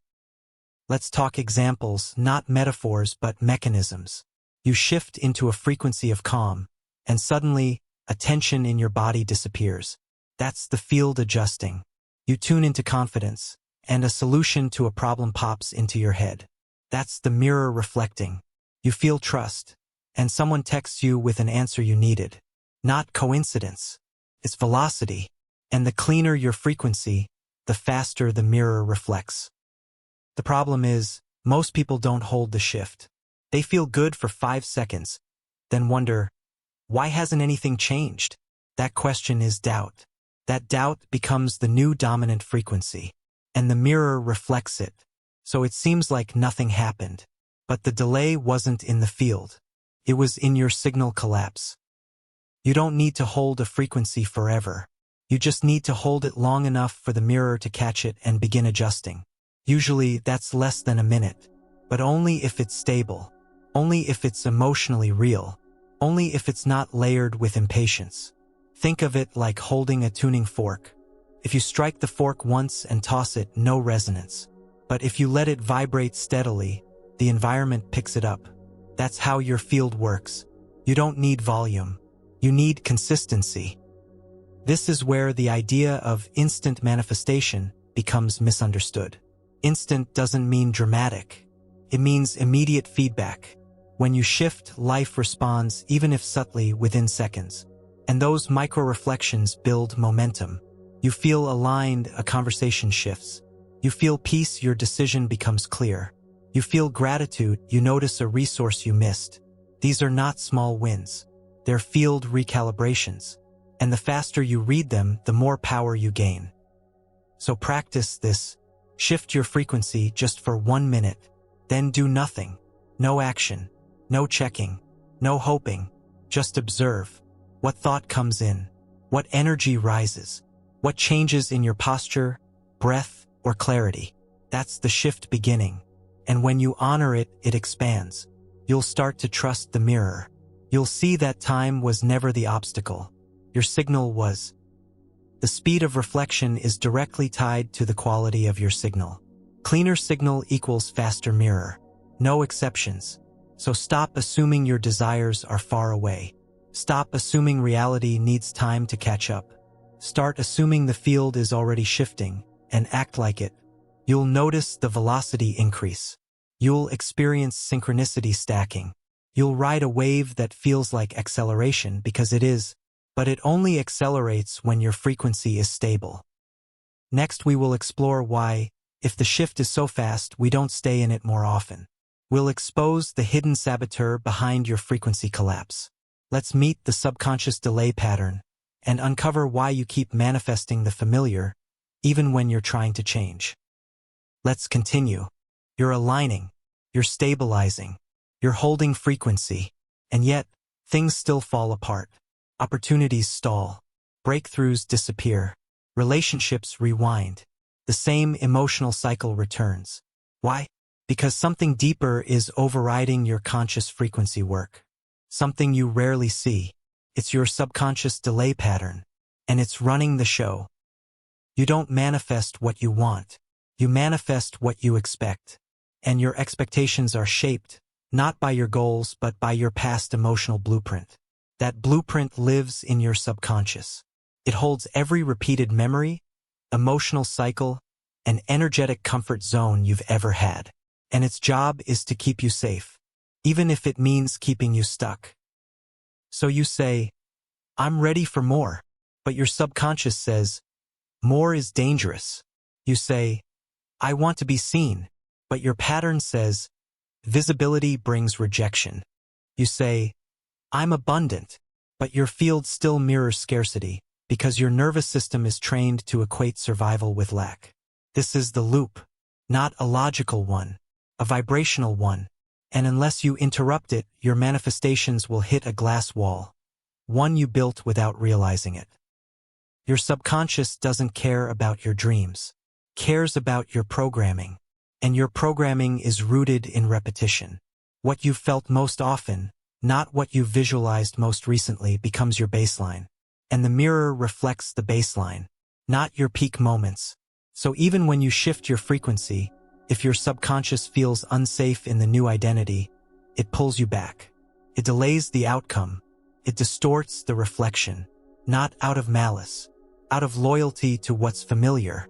Let's talk examples, not metaphors but mechanisms. You shift into a frequency of calm, and suddenly, a tension in your body disappears. That's the field adjusting. You tune into confidence, and a solution to a problem pops into your head. That's the mirror reflecting. You feel trust, and someone texts you with an answer you needed. Not coincidence. It's velocity. And the cleaner your frequency, the faster the mirror reflects. The problem is, most people don't hold the shift. They feel good for 5 seconds, then wonder, why hasn't anything changed? That question is doubt. That doubt becomes the new dominant frequency, and the mirror reflects it. So it seems like nothing happened. But the delay wasn't in the field. It was in your signal collapse. You don't need to hold a frequency forever. You just need to hold it long enough for the mirror to catch it and begin adjusting. Usually that's less than a minute, but only if it's stable, only if it's emotionally real, only if it's not layered with impatience. Think of it like holding a tuning fork. If you strike the fork once and toss it, no resonance. But if you let it vibrate steadily, the environment picks it up. That's how your field works. You don't need volume. You need consistency. This is where the idea of instant manifestation becomes misunderstood. Instant doesn't mean dramatic. It means immediate feedback. When you shift, life responds, even if subtly, within seconds. And those micro-reflections build momentum. You feel aligned, a conversation shifts. You feel peace, your decision becomes clear. You feel gratitude, you notice a resource you missed. These are not small wins. They're field recalibrations. And the faster you read them, the more power you gain. So practice this. Shift your frequency just for 1 minute. Then do nothing. No action. No checking. No hoping. Just observe. What thought comes in? What energy rises? What changes in your posture, breath, or clarity? That's the shift beginning. And when you honor it, it expands. You'll start to trust the mirror. You'll see that time was never the obstacle. Your signal was. The speed of reflection is directly tied to the quality of your signal. Cleaner signal equals faster mirror. No exceptions. So stop assuming your desires are far away. Stop assuming reality needs time to catch up. Start assuming the field is already shifting, and act like it. You'll notice the velocity increase. You'll experience synchronicity stacking. You'll ride a wave that feels like acceleration because it is, but it only accelerates when your frequency is stable. Next, we will explore why, if the shift is so fast, we don't stay in it more often. We'll expose the hidden saboteur behind your frequency collapse. Let's meet the subconscious delay pattern and uncover why you keep manifesting the familiar, even when you're trying to change. Let's continue. You're aligning, you're stabilizing, you're holding frequency, and yet, things still fall apart. Opportunities stall, breakthroughs disappear, relationships rewind. The same emotional cycle returns. Why? Because something deeper is overriding your conscious frequency work. Something you rarely see. It's your subconscious delay pattern, and it's running the show. You don't manifest what you want. You manifest what you expect. And your expectations are shaped, not by your goals, but by your past emotional blueprint. That blueprint lives in your subconscious. It holds every repeated memory, emotional cycle, and energetic comfort zone you've ever had. And its job is to keep you safe, even if it means keeping you stuck. So you say, I'm ready for more, but your subconscious says, more is dangerous. You say, I want to be seen, but your pattern says, visibility brings rejection. You say, I'm abundant, but your field still mirrors scarcity because your nervous system is trained to equate survival with lack. This is the loop, not a logical one, a vibrational one, and unless you interrupt it, your manifestations will hit a glass wall, one you built without realizing it. Your subconscious doesn't care about your dreams, cares about your programming, and your programming is rooted in repetition. What you've felt most often, not what you've visualized most recently, becomes your baseline, and the mirror reflects the baseline, not your peak moments. So even when you shift your frequency, if your subconscious feels unsafe in the new identity, it pulls you back. It delays the outcome. It distorts the reflection, not out of malice, out of loyalty to what's familiar.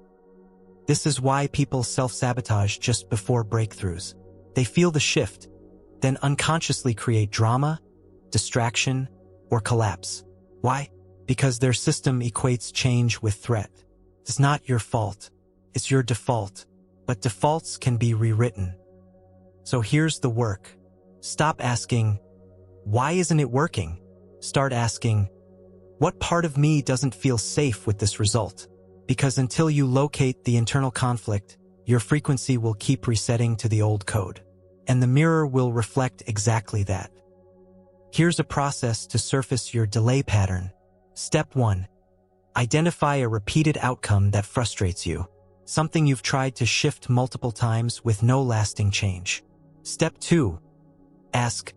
This is why people self-sabotage just before breakthroughs. They feel the shift, then unconsciously create drama, distraction, or collapse. Why? Because their system equates change with threat. It's not your fault. It's your default. But defaults can be rewritten. So here's the work. Stop asking, why isn't it working? Start asking, what part of me doesn't feel safe with this result? Because until you locate the internal conflict, your frequency will keep resetting to the old code. And the mirror will reflect exactly that. Here's a process to surface your delay pattern. Step 1. Identify a repeated outcome that frustrates you. Something you've tried to shift multiple times with no lasting change. Step 2. Ask,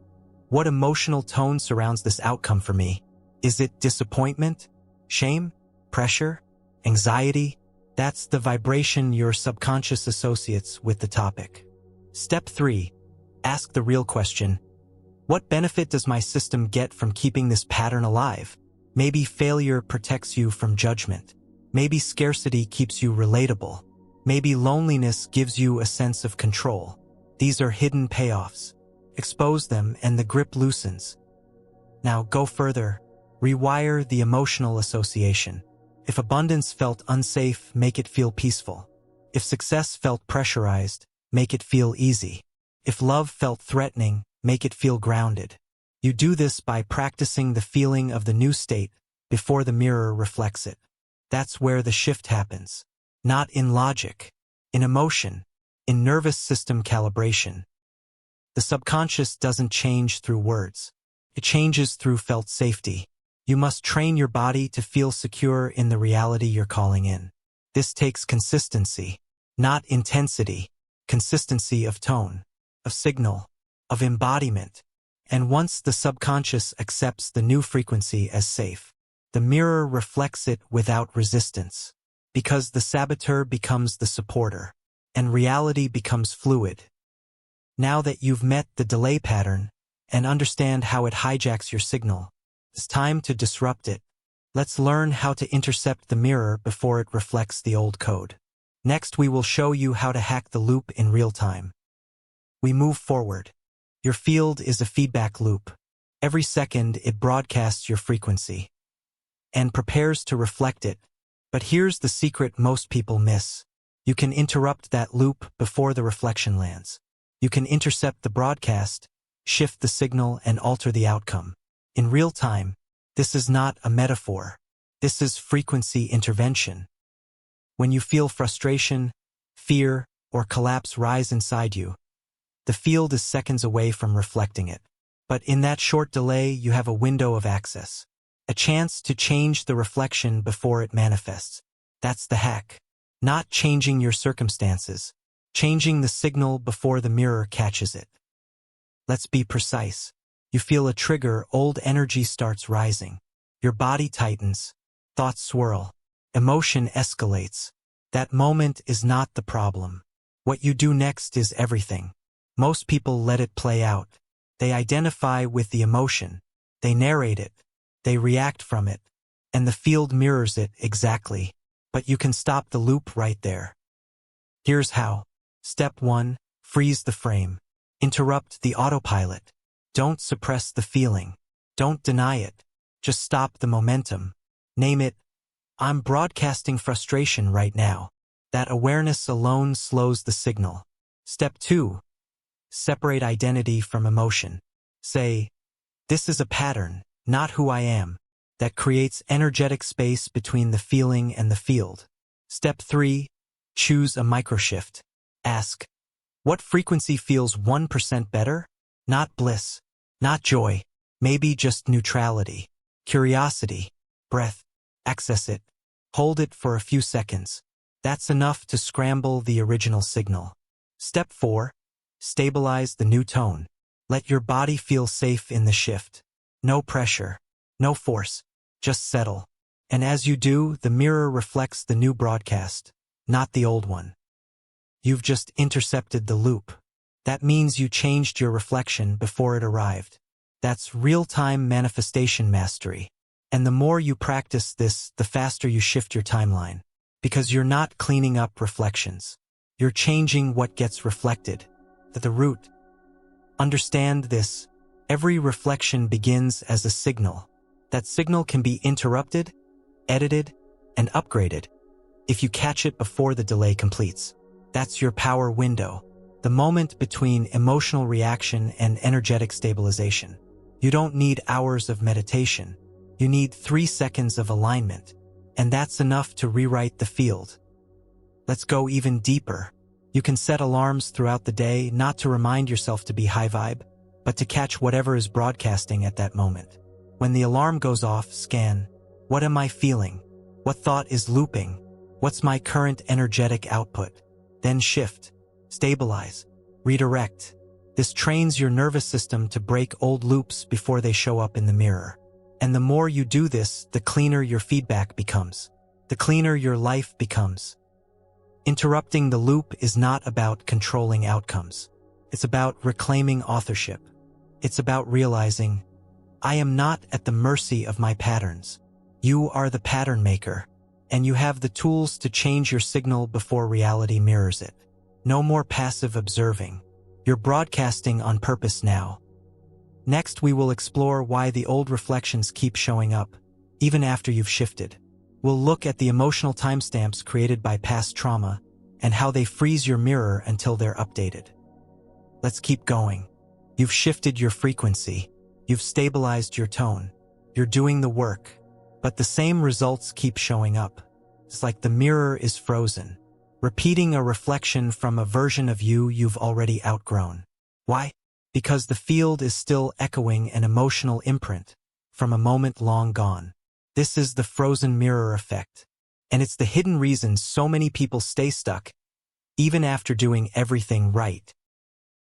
what emotional tone surrounds this outcome for me? Is it disappointment, shame, pressure, anxiety? That's the vibration your subconscious associates with the topic. Step 3. Ask the real question. What benefit does my system get from keeping this pattern alive? Maybe failure protects you from judgment. Maybe scarcity keeps you relatable. Maybe loneliness gives you a sense of control. These are hidden payoffs. Expose them and the grip loosens. Now go further. Rewire the emotional association. If abundance felt unsafe, make it feel peaceful. If success felt pressurized, make it feel easy. If love felt threatening, make it feel grounded. You do this by practicing the feeling of the new state before the mirror reflects it. That's where the shift happens. Not in logic, in emotion, in nervous system calibration. The subconscious doesn't change through words. It changes through felt safety. You must train your body to feel secure in the reality you're calling in. This takes consistency, not intensity. Consistency of tone, of signal, of embodiment. And once the subconscious accepts the new frequency as safe, the mirror reflects it without resistance, because the saboteur becomes the supporter, and reality becomes fluid. Now that you've met the delay pattern and understand how it hijacks your signal, it's time to disrupt it. Let's learn how to intercept the mirror before it reflects the old code. Next, we will show you how to hack the loop in real time. We move forward. Your field is a feedback loop. Every second, it broadcasts your frequency and prepares to reflect it. But here's the secret most people miss. You can interrupt that loop before the reflection lands. You can intercept the broadcast, shift the signal, and alter the outcome. In real time, this is not a metaphor. This is frequency intervention. When you feel frustration, fear, or collapse rise inside you, the field is seconds away from reflecting it. But in that short delay, you have a window of access, a chance to change the reflection before it manifests. That's the hack. Not changing your circumstances, changing the signal before the mirror catches it. Let's be precise. You feel a trigger, old energy starts rising. Your body tightens, thoughts swirl, emotion escalates. That moment is not the problem. What you do next is everything. Most people let it play out. They identify with the emotion. They narrate it. They react from it. And the field mirrors it exactly. But you can stop the loop right there. Here's how. Step 1. Freeze the frame. Interrupt the autopilot. Don't suppress the feeling. Don't deny it. Just stop the momentum. Name it. I'm broadcasting frustration right now. That awareness alone slows the signal. Step 2. Separate identity from emotion. Say, this is a pattern, not who I am. That creates energetic space between the feeling and the field. Step 3. Choose a microshift. Ask, what frequency feels 1% better? Not bliss, not joy, maybe just neutrality, curiosity, breath. Access it. Hold it for a few seconds. That's enough to scramble the original signal. Step 4. Stabilize the new tone. Let your body feel safe in the shift. No pressure, no force, just settle. And as you do, the mirror reflects the new broadcast, not the old one. You've just intercepted the loop. That means you changed your reflection before it arrived. That's real-time manifestation mastery. And the more you practice this, the faster you shift your timeline. Because you're not cleaning up reflections. You're changing what gets reflected. At the root. Understand this. Every reflection begins as a signal. That signal can be interrupted, edited, and upgraded if you catch it before the delay completes. That's your power window, the moment between emotional reaction and energetic stabilization. You don't need hours of meditation. You need 3 seconds of alignment, and that's enough to rewrite the field. Let's go even deeper. You can set alarms throughout the day, not to remind yourself to be high vibe, but to catch whatever is broadcasting at that moment. When the alarm goes off, scan. What am I feeling? What thought is looping? What's my current energetic output? Then shift, stabilize, redirect. This trains your nervous system to break old loops before they show up in the mirror. And the more you do this, the cleaner your feedback becomes. The cleaner your life becomes. Interrupting the loop is not about controlling outcomes. It's about reclaiming authorship. It's about realizing, I am not at the mercy of my patterns. You are the pattern maker, and you have the tools to change your signal before reality mirrors it. No more passive observing. You're broadcasting on purpose now. Next, we will explore why the old reflections keep showing up, even after you've shifted. We'll look at the emotional timestamps created by past trauma and how they freeze your mirror until they're updated. Let's keep going. You've shifted your frequency. You've stabilized your tone. You're doing the work. But the same results keep showing up. It's like the mirror is frozen, repeating a reflection from a version of you you've already outgrown. Why? Because the field is still echoing an emotional imprint from a moment long gone. This is the frozen mirror effect. And it's the hidden reason so many people stay stuck, even after doing everything right.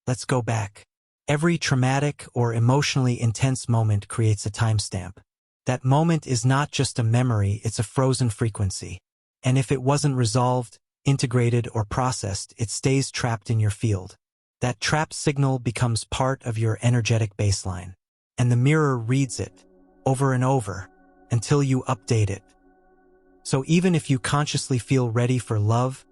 Let's go back. Every traumatic or emotionally intense moment creates a timestamp. That moment is not just a memory, it's a frozen frequency. And if it wasn't resolved, integrated, or processed, it stays trapped in your field. That trapped signal becomes part of your energetic baseline. And the mirror reads it, over and over, until you update it. So even if you consciously feel ready for love,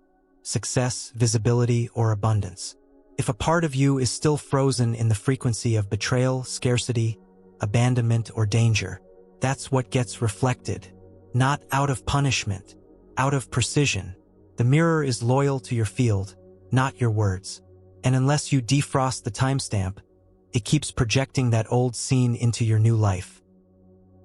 success, visibility, or abundance, if a part of you is still frozen in the frequency of betrayal, scarcity, abandonment, or danger, that's what gets reflected. Not out of punishment, out of precision. The mirror is loyal to your field, not your words. And unless you defrost the timestamp, it keeps projecting that old scene into your new life.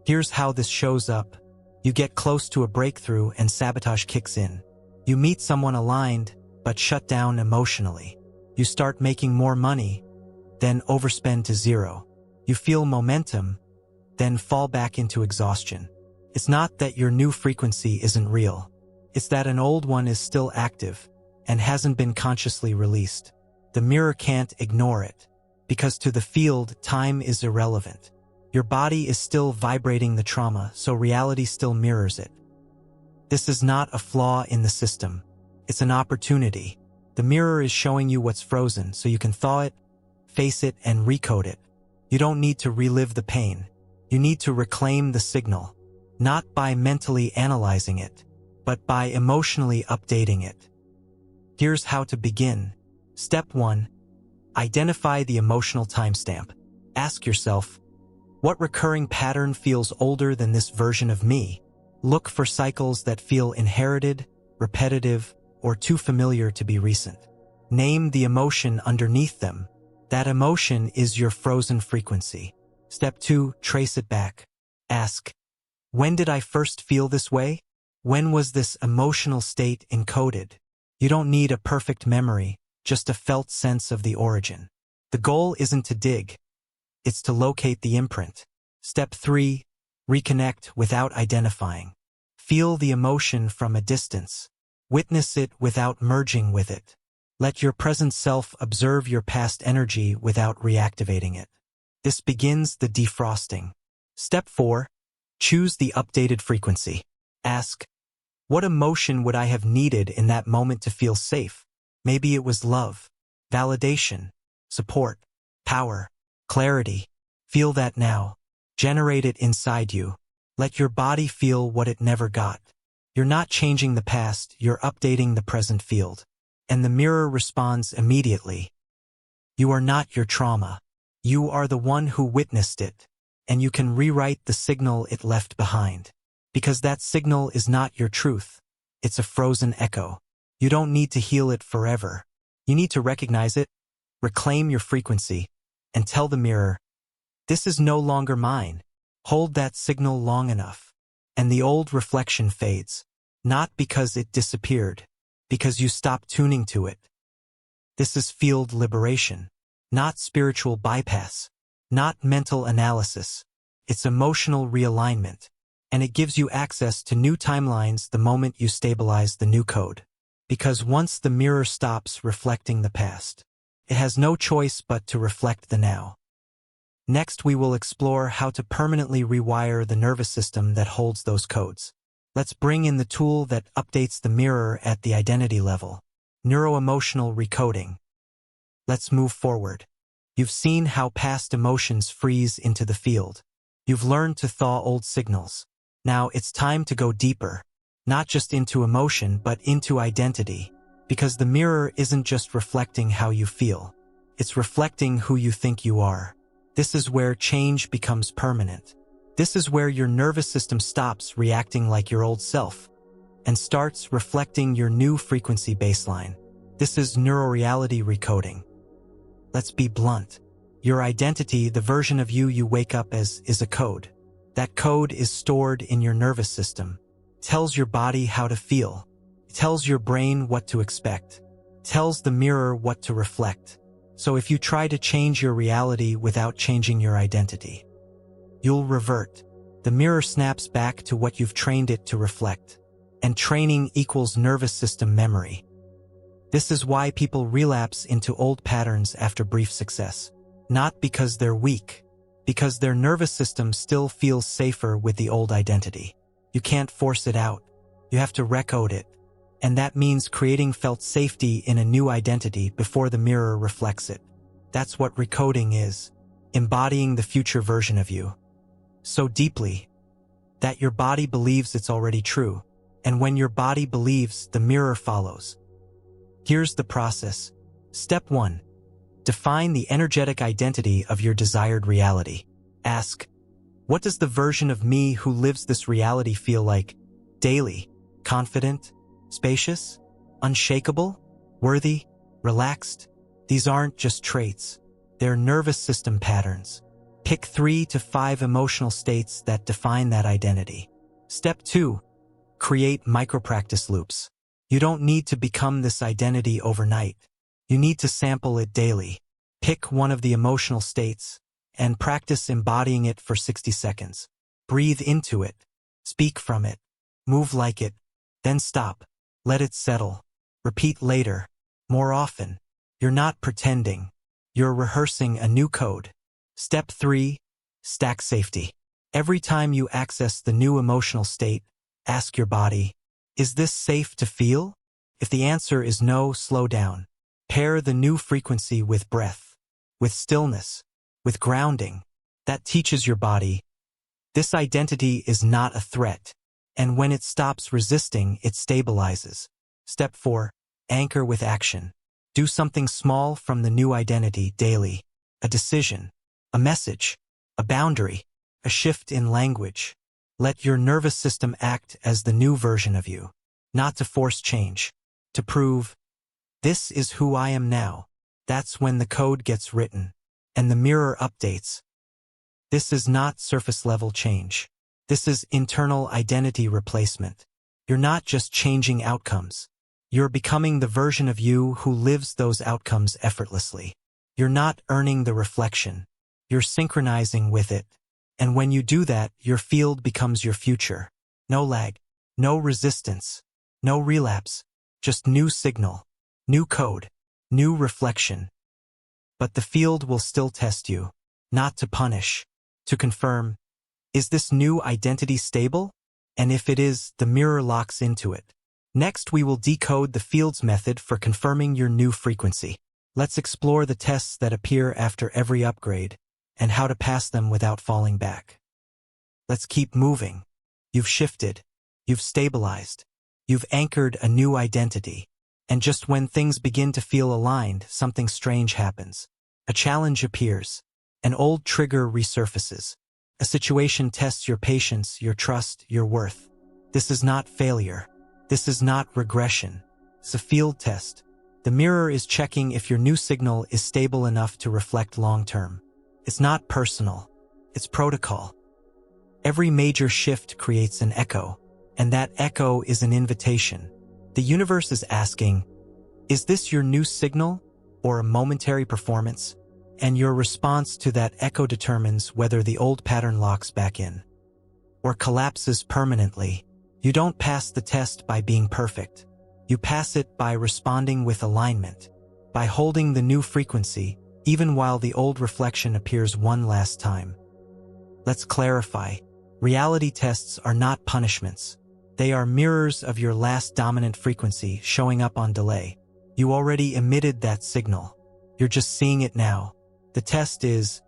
Here's how this shows up. You get close to a breakthrough and sabotage kicks in. You meet someone aligned, but shut down emotionally. You start making more money, then overspend to zero. You feel momentum, then fall back into exhaustion. It's not that your new frequency isn't real. It's that an old one is still active and hasn't been consciously released. The mirror can't ignore it, because to the field, time is irrelevant. Your body is still vibrating the trauma, so reality still mirrors it. This is not a flaw in the system. It's an opportunity. The mirror is showing you what's frozen so you can thaw it, face it, and recode it. You don't need to relive the pain. You need to reclaim the signal, not by mentally analyzing it, but by emotionally updating it. Here's how to begin. Step 1. Identify the emotional timestamp. Ask yourself, what recurring pattern feels older than this version of me? Look for cycles that feel inherited, repetitive, or too familiar to be recent. Name the emotion underneath them. That emotion is your frozen frequency. Step 2. Trace it back. Ask, when did I first feel this way? When was this emotional state encoded? You don't need a perfect memory, just a felt sense of the origin. The goal isn't to dig. It's to locate the imprint. Step 3. Reconnect without identifying. Feel the emotion from a distance. Witness it without merging with it. Let your present self observe your past energy without reactivating it. This begins the defrosting. Step 4. Choose the updated frequency. Ask, what emotion would I have needed in that moment to feel safe? Maybe it was love, validation, support, power, clarity. Feel that now. Generate it inside you. Let your body feel what it never got. You're not changing the past, you're updating the present field. And the mirror responds immediately. You are not your trauma. You are the one who witnessed it, and you can rewrite the signal it left behind. Because that signal is not your truth. It's a frozen echo. You don't need to heal it forever. You need to recognize it, reclaim your frequency, and tell the mirror, this is no longer mine. Hold that signal long enough, and the old reflection fades. Not because it disappeared, because you stopped tuning to it. This is field liberation, not spiritual bypass, not mental analysis. It's emotional realignment, and it gives you access to new timelines the moment you stabilize the new code. Because once the mirror stops reflecting the past, it has no choice but to reflect the now. Next, we will explore how to permanently rewire the nervous system that holds those codes. Let's bring in the tool that updates the mirror at the identity level. Neuro-emotional recoding. Let's move forward. You've seen how past emotions freeze into the field. You've learned to thaw old signals. Now it's time to go deeper. Not just into emotion, but into identity. Because the mirror isn't just reflecting how you feel. It's reflecting who you think you are. This is where change becomes permanent. This is where your nervous system stops reacting like your old self and starts reflecting your new frequency baseline. This is neuroreality recoding. Let's be blunt. Your identity, the version of you wake up as, is a code. That code is stored in your nervous system. It tells your body how to feel. It tells your brain what to expect. It tells the mirror what to reflect. So if you try to change your reality without changing your identity, you'll revert. The mirror snaps back to what you've trained it to reflect. And training equals nervous system memory. This is why people relapse into old patterns after brief success. Not because they're weak, because their nervous system still feels safer with the old identity. You can't force it out. You have to recode it. And that means creating felt safety in a new identity before the mirror reflects it. That's what recoding is, embodying the future version of you. So deeply that your body believes it's already true. And when your body believes, the mirror follows. Here's the process. Step 1. Define the energetic identity of your desired reality. Ask, what does the version of me who lives this reality feel like? Daily, confident, spacious, unshakable, worthy, relaxed? These aren't just traits. They're nervous system patterns. Pick 3 to 5 emotional states that define that identity. Step 2. Create micropractice loops. You don't need to become this identity overnight. You need to sample it daily. Pick one of the emotional states and practice embodying it for 60 seconds. Breathe into it. Speak from it. Move like it. Then stop. Let it settle. Repeat later. More often. You're not pretending. You're rehearsing a new code. Step 3. Stack safety. Every time you access the new emotional state, ask your body, is this safe to feel? If the answer is no, slow down. Pair the new frequency with breath, with stillness, with grounding. That teaches your body, this identity is not a threat. And when it stops resisting, it stabilizes. Step 4. Anchor with action. Do something small from the new identity daily. A decision, a message, a boundary, a shift in language. Let your nervous system act as the new version of you, not to force change, to prove, this is who I am now. That's when the code gets written, and the mirror updates. This is not surface-level change. This is internal identity replacement. You're not just changing outcomes. You're becoming the version of you who lives those outcomes effortlessly. You're not earning the reflection. You're synchronizing with it. And when you do that, your field becomes your future. No lag, no resistance, no relapse, just new signal, new code, new reflection. But the field will still test you, not to punish, to confirm, is this new identity stable? And if it is, the mirror locks into it. Next, we will decode the field's method for confirming your new frequency. Let's explore the tests that appear after every upgrade, and how to pass them without falling back. Let's keep moving. You've shifted. You've stabilized. You've anchored a new identity. And just when things begin to feel aligned, something strange happens. A challenge appears. An old trigger resurfaces. A situation tests your patience, your trust, your worth. This is not failure. This is not regression. It's a field test. The mirror is checking if your new signal is stable enough to reflect long-term. It's not personal. It's protocol. Every major shift creates an echo, and that echo is an invitation. The universe is asking, is this your new signal or a momentary performance? And your response to that echo determines whether the old pattern locks back in or collapses permanently. You don't pass the test by being perfect. You pass it by responding with alignment, by holding the new frequency, even while the old reflection appears one last time. Let's clarify. Reality tests are not punishments. They are mirrors of your last dominant frequency showing up on delay. You already emitted that signal. You're just seeing it now. The test is,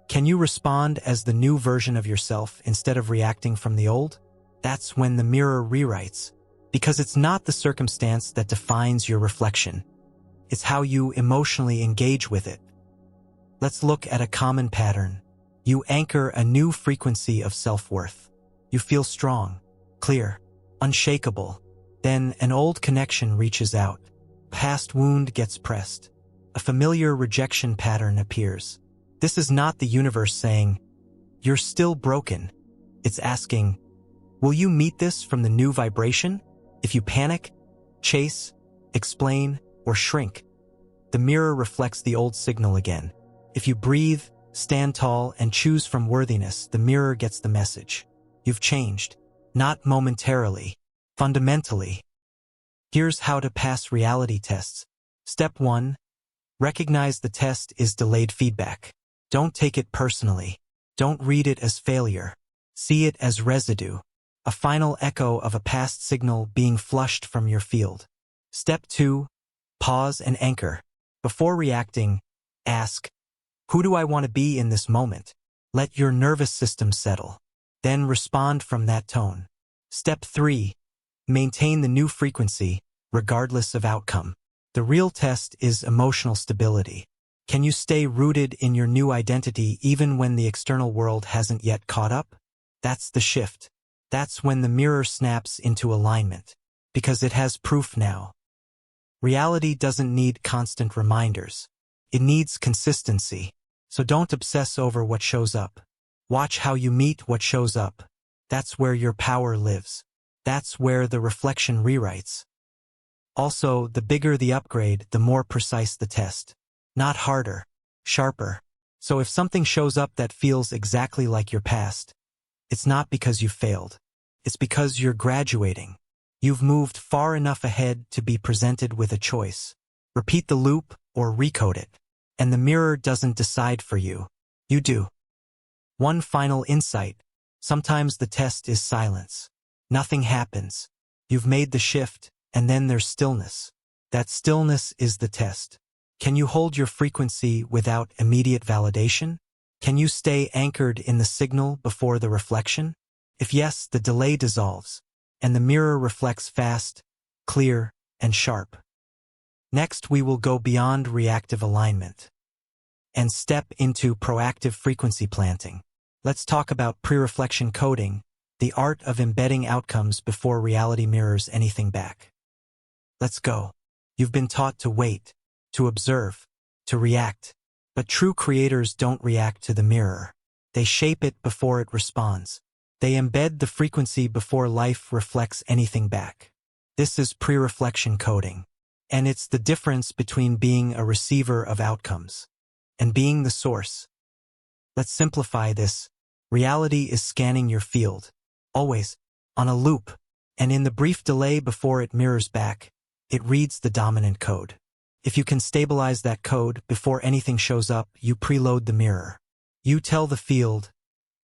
can you respond as the new version of yourself instead of reacting from the old? That's when the mirror rewrites, because it's not the circumstance that defines your reflection. It's how you emotionally engage with it. Let's look at a common pattern. You anchor a new frequency of self-worth. You feel strong, clear, unshakable. Then an old connection reaches out. Past wound gets pressed. A familiar rejection pattern appears. This is not the universe saying, you're still broken. It's asking, will you meet this from the new vibration? If you panic, chase, explain, or shrink, the mirror reflects the old signal again. If you breathe, stand tall, and choose from worthiness, the mirror gets the message. You've changed, not momentarily, fundamentally. Here's how to pass reality tests. Step 1. Recognize the test is delayed feedback. Don't take it personally. Don't read it as failure. See it as residue, a final echo of a past signal being flushed from your field. Step 2. Pause and anchor. Before reacting, ask, who do I want to be in this moment? Let your nervous system settle. Then respond from that tone. Step 3. Maintain the new frequency, regardless of outcome. The real test is emotional stability. Can you stay rooted in your new identity even when the external world hasn't yet caught up? That's the shift. That's when the mirror snaps into alignment. Because it has proof now. Reality doesn't need constant reminders. It needs consistency. So don't obsess over what shows up. Watch how you meet what shows up. That's where your power lives. That's where the reflection rewrites. Also, the bigger the upgrade, the more precise the test. Not harder, sharper. So if something shows up that feels exactly like your past, it's not because you failed. It's because you're graduating. You've moved far enough ahead to be presented with a choice. Repeat the loop or recode it. And the mirror doesn't decide for you. You do. One final insight. Sometimes the test is silence. Nothing happens. You've made the shift, and then there's stillness. That stillness is the test. Can you hold your frequency without immediate validation? Can you stay anchored in the signal before the reflection? If yes, the delay dissolves, and the mirror reflects fast, clear, and sharp. Next, we will go beyond reactive alignment and step into proactive frequency planting. Let's talk about pre-reflection coding, the art of embedding outcomes before reality mirrors anything back. Let's go. You've been taught to wait, to observe, to react. But true creators don't react to the mirror. They shape it before it responds. They embed the frequency before life reflects anything back. This is pre-reflection coding. And it's the difference between being a receiver of outcomes and being the source. Let's simplify this. Reality is scanning your field, always, on a loop, and in the brief delay before it mirrors back, it reads the dominant code. If you can stabilize that code before anything shows up, you preload the mirror. You tell the field,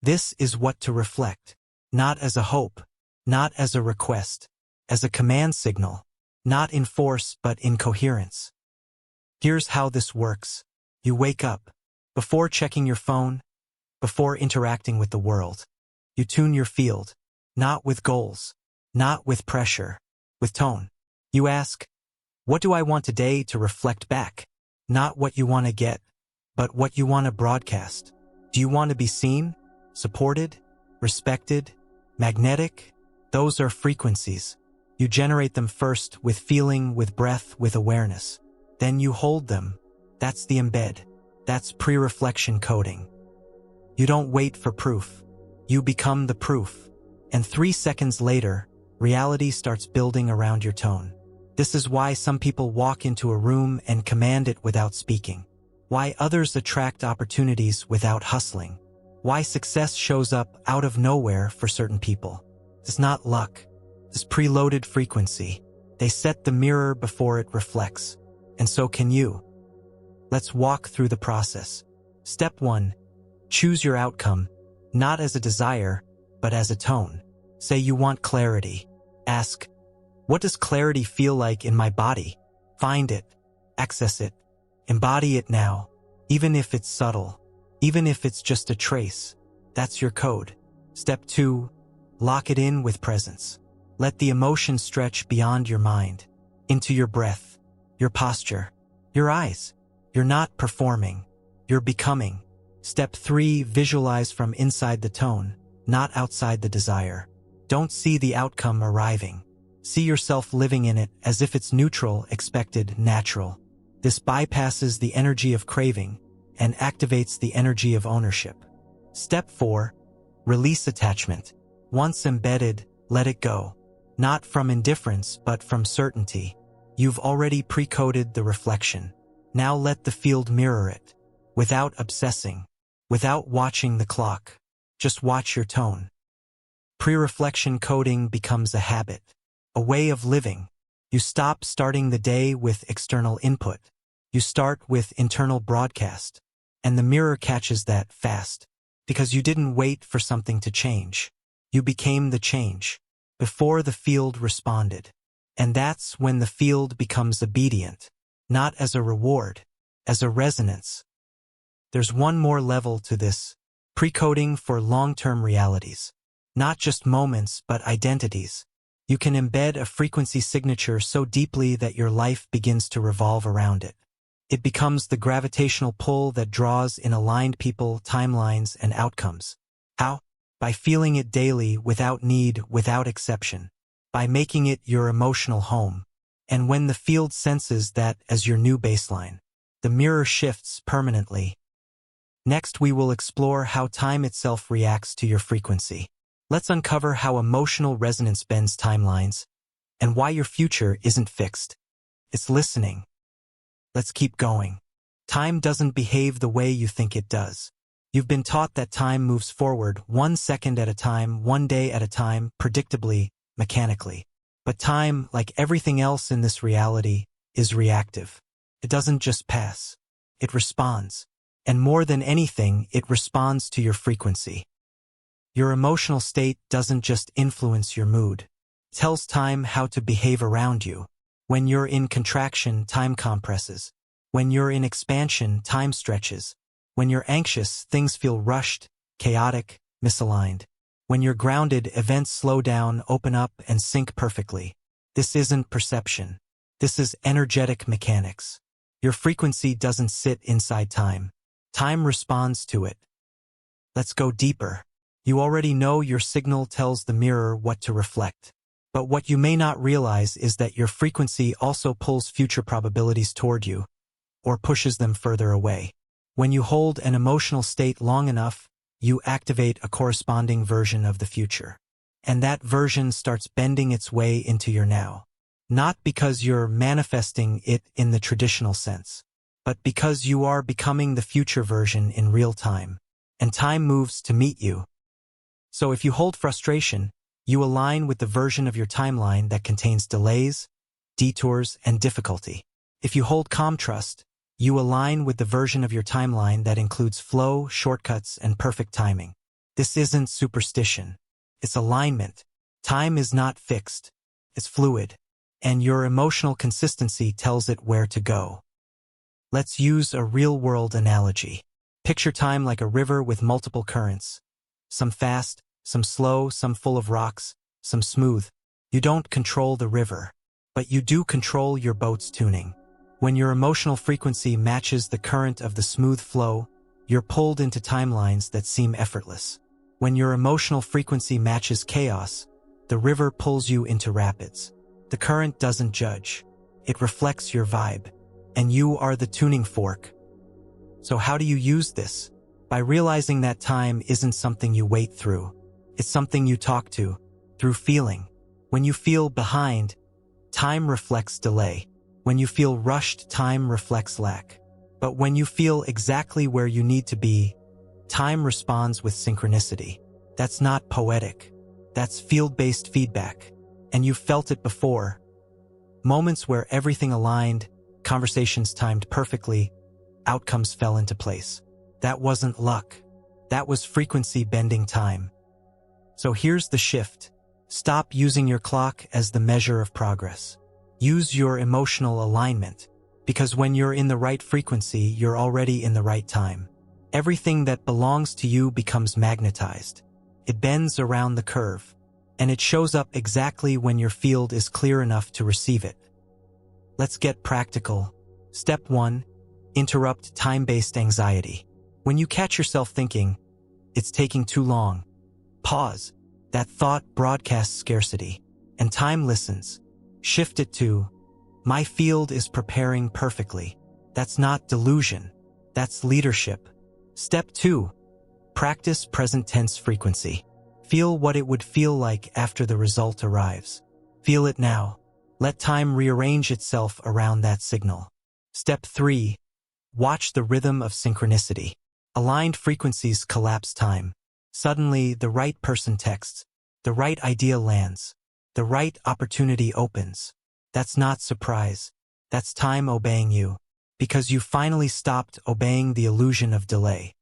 this is what to reflect, not as a hope, not as a request, as a command signal, not in force but in coherence. Here's how this works. You wake up. Before checking your phone, before interacting with the world, you tune your field, not with goals, not with pressure, with tone. You ask, what do I want today to reflect back? Not what you want to get, but what you want to broadcast. Do you want to be seen, supported, respected, magnetic? Those are frequencies. You generate them first with feeling, with breath, with awareness. Then you hold them. That's the embed. That's pre-reflection coding. You don't wait for proof. You become the proof. And 3 seconds later, reality starts building around your tone. This is why some people walk into a room and command it without speaking. Why others attract opportunities without hustling. Why success shows up out of nowhere for certain people. It's not luck. It's preloaded frequency. They set the mirror before it reflects. And so can you. Let's walk through the process. Step 1. Choose your outcome, not as a desire, but as a tone. Say you want clarity. Ask, what does clarity feel like in my body? Find it. Access it. Embody it now. Even if it's subtle. Even if it's just a trace. That's your code. Step 2. Lock it in with presence. Let the emotion stretch beyond your mind. Into your breath. Your posture. Your eyes. You're not performing. You're becoming. Step 3. Visualize from inside the tone, not outside the desire. Don't see the outcome arriving. See yourself living in it as if it's neutral, expected, natural. This bypasses the energy of craving and activates the energy of ownership. Step 4. Release attachment. Once embedded, let it go. Not from indifference, but from certainty. You've already pre-coded the reflection. Now let the field mirror it. Without obsessing. Without watching the clock. Just watch your tone. Pre-reflection coding becomes a habit. A way of living. You stop starting the day with external input. You start with internal broadcast. And the mirror catches that fast, because you didn't wait for something to change. You became the change, before the field responded. And that's when the field becomes obedient, not as a reward, as a resonance. There's one more level to this, precoding for long-term realities. Not just moments, but identities. You can embed a frequency signature so deeply that your life begins to revolve around it. It becomes the gravitational pull that draws in aligned people, timelines, and outcomes. How? By feeling it daily, without need, without exception. By making it your emotional home. And when the field senses that as your new baseline, the mirror shifts permanently. Next, we will explore how time itself reacts to your frequency. Let's uncover how emotional resonance bends timelines, and why your future isn't fixed. It's listening. Let's keep going. Time doesn't behave the way you think it does. You've been taught that time moves forward 1 second at a time, 1 day at a time, predictably, mechanically. But time, like everything else in this reality, is reactive. It doesn't just pass. It responds. And more than anything, it responds to your frequency. Your emotional state doesn't just influence your mood. It tells time how to behave around you. When you're in contraction, time compresses. When you're in expansion, time stretches. When you're anxious, things feel rushed, chaotic, misaligned. When you're grounded, events slow down, open up, and sync perfectly. This isn't perception. This is energetic mechanics. Your frequency doesn't sit inside time. Time responds to it. Let's go deeper. You already know your signal tells the mirror what to reflect. But what you may not realize is that your frequency also pulls future probabilities toward you, or pushes them further away. When you hold an emotional state long enough, you activate a corresponding version of the future. And that version starts bending its way into your now. Not because you're manifesting it in the traditional sense, but because you are becoming the future version in real time. And time moves to meet you. So if you hold frustration, you align with the version of your timeline that contains delays, detours, and difficulty. If you hold calm trust, you align with the version of your timeline that includes flow, shortcuts, and perfect timing. This isn't superstition. It's alignment. Time is not fixed. It's fluid. And your emotional consistency tells it where to go. Let's use a real-world analogy. Picture time like a river with multiple currents. Some fast, some slow, some full of rocks, some smooth. You don't control the river, but you do control your boat's tuning. When your emotional frequency matches the current of the smooth flow, you're pulled into timelines that seem effortless. When your emotional frequency matches chaos, the river pulls you into rapids. The current doesn't judge. It reflects your vibe, and you are the tuning fork. So how do you use this? By realizing that time isn't something you wait through. It's something you talk to, through feeling. When you feel behind, time reflects delay. When you feel rushed, time reflects lack. But when you feel exactly where you need to be, time responds with synchronicity. That's not poetic. That's field-based feedback. And you've felt it before. Moments where everything aligned, conversations timed perfectly, outcomes fell into place. That wasn't luck. That was frequency bending time. So here's the shift. Stop using your clock as the measure of progress. Use your emotional alignment, because when you're in the right frequency, you're already in the right time. Everything that belongs to you becomes magnetized. It bends around the curve, and it shows up exactly when your field is clear enough to receive it. Let's get practical. Step 1. Interrupt time-based anxiety. When you catch yourself thinking, it's taking too long, pause. That thought broadcasts scarcity, and time listens. Shift it to, my field is preparing perfectly. That's not delusion. That's leadership. Step 2. Practice present tense frequency. Feel what it would feel like after the result arrives. Feel it now. Let time rearrange itself around that signal. Step 3. Watch the rhythm of synchronicity. Aligned frequencies collapse time. Suddenly, the right person texts. The right idea lands. The right opportunity opens. That's not surprise. That's time obeying you. because you finally stopped obeying the illusion of delay.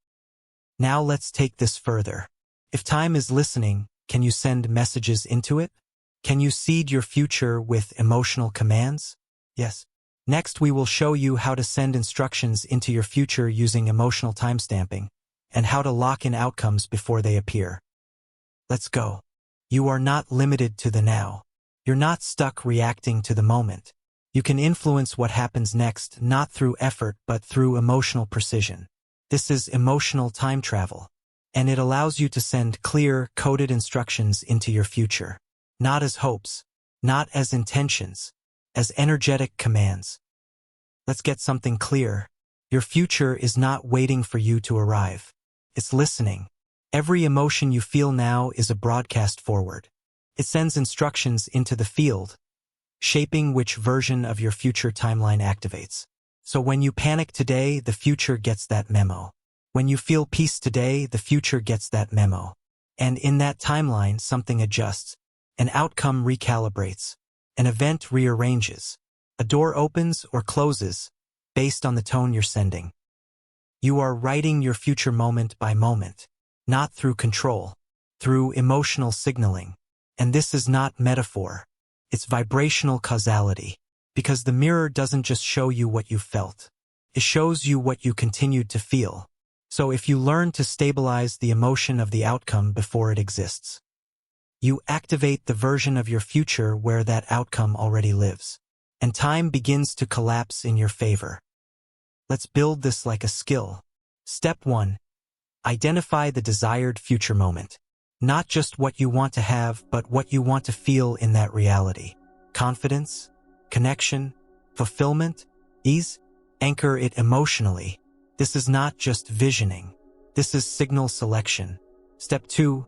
Now let's take this further. If time is listening, can you send messages into it? Can you seed your future with emotional commands? Yes. Next, we will show you how to send instructions into your future using emotional timestamping, and how to lock in outcomes before they appear. Let's go. You are not limited to the now. You're not stuck reacting to the moment. You can influence what happens next not through effort but through emotional precision. This is emotional time travel, and it allows you to send clear, coded instructions into your future. Not as hopes, not as intentions, as energetic commands. Let's get something clear. Your future is not waiting for you to arrive. It's listening. Every emotion you feel now is a broadcast forward. It sends instructions into the field, shaping which version of your future timeline activates. So when you panic today, the future gets that memo. When you feel peace today, the future gets that memo. And in that timeline, something adjusts. An outcome recalibrates. An event rearranges. A door opens or closes based on the tone you're sending. You are writing your future moment by moment, not through control, through emotional signaling. And this is not metaphor. It's vibrational causality, because the mirror doesn't just show you what you felt. It shows you what you continued to feel. So if you learn to stabilize the emotion of the outcome before it exists, you activate the version of your future where that outcome already lives, and time begins to collapse in your favor. Let's build this like a skill. Step 1. Identify the desired future moment. Not just what you want to have, but what you want to feel in that reality. Confidence, connection, fulfillment, ease. Anchor it emotionally. This is not just visioning. This is signal selection. Step 2.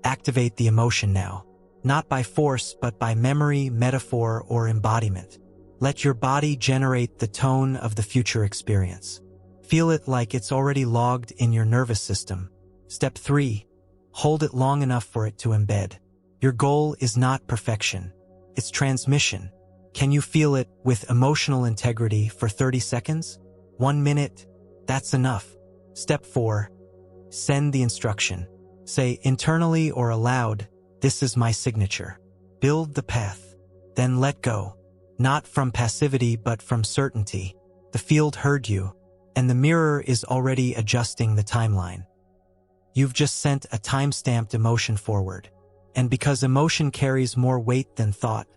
Activate the emotion now. Not by force, but by memory, metaphor, or embodiment. Let your body generate the tone of the future experience. Feel it like it's already logged in your nervous system. Step 3. Hold it long enough for it to embed. Your goal is not perfection. It's transmission. Can you feel it with emotional integrity for 30 seconds? 1 minute? That's enough. Step 4. Send the instruction. Say internally or aloud, "This is my signature." Build the path. Then let go. Not from passivity but from certainty. The field heard you, and the mirror is already adjusting the timeline. You've just sent a time-stamped emotion forward. And because emotion carries more weight than thought,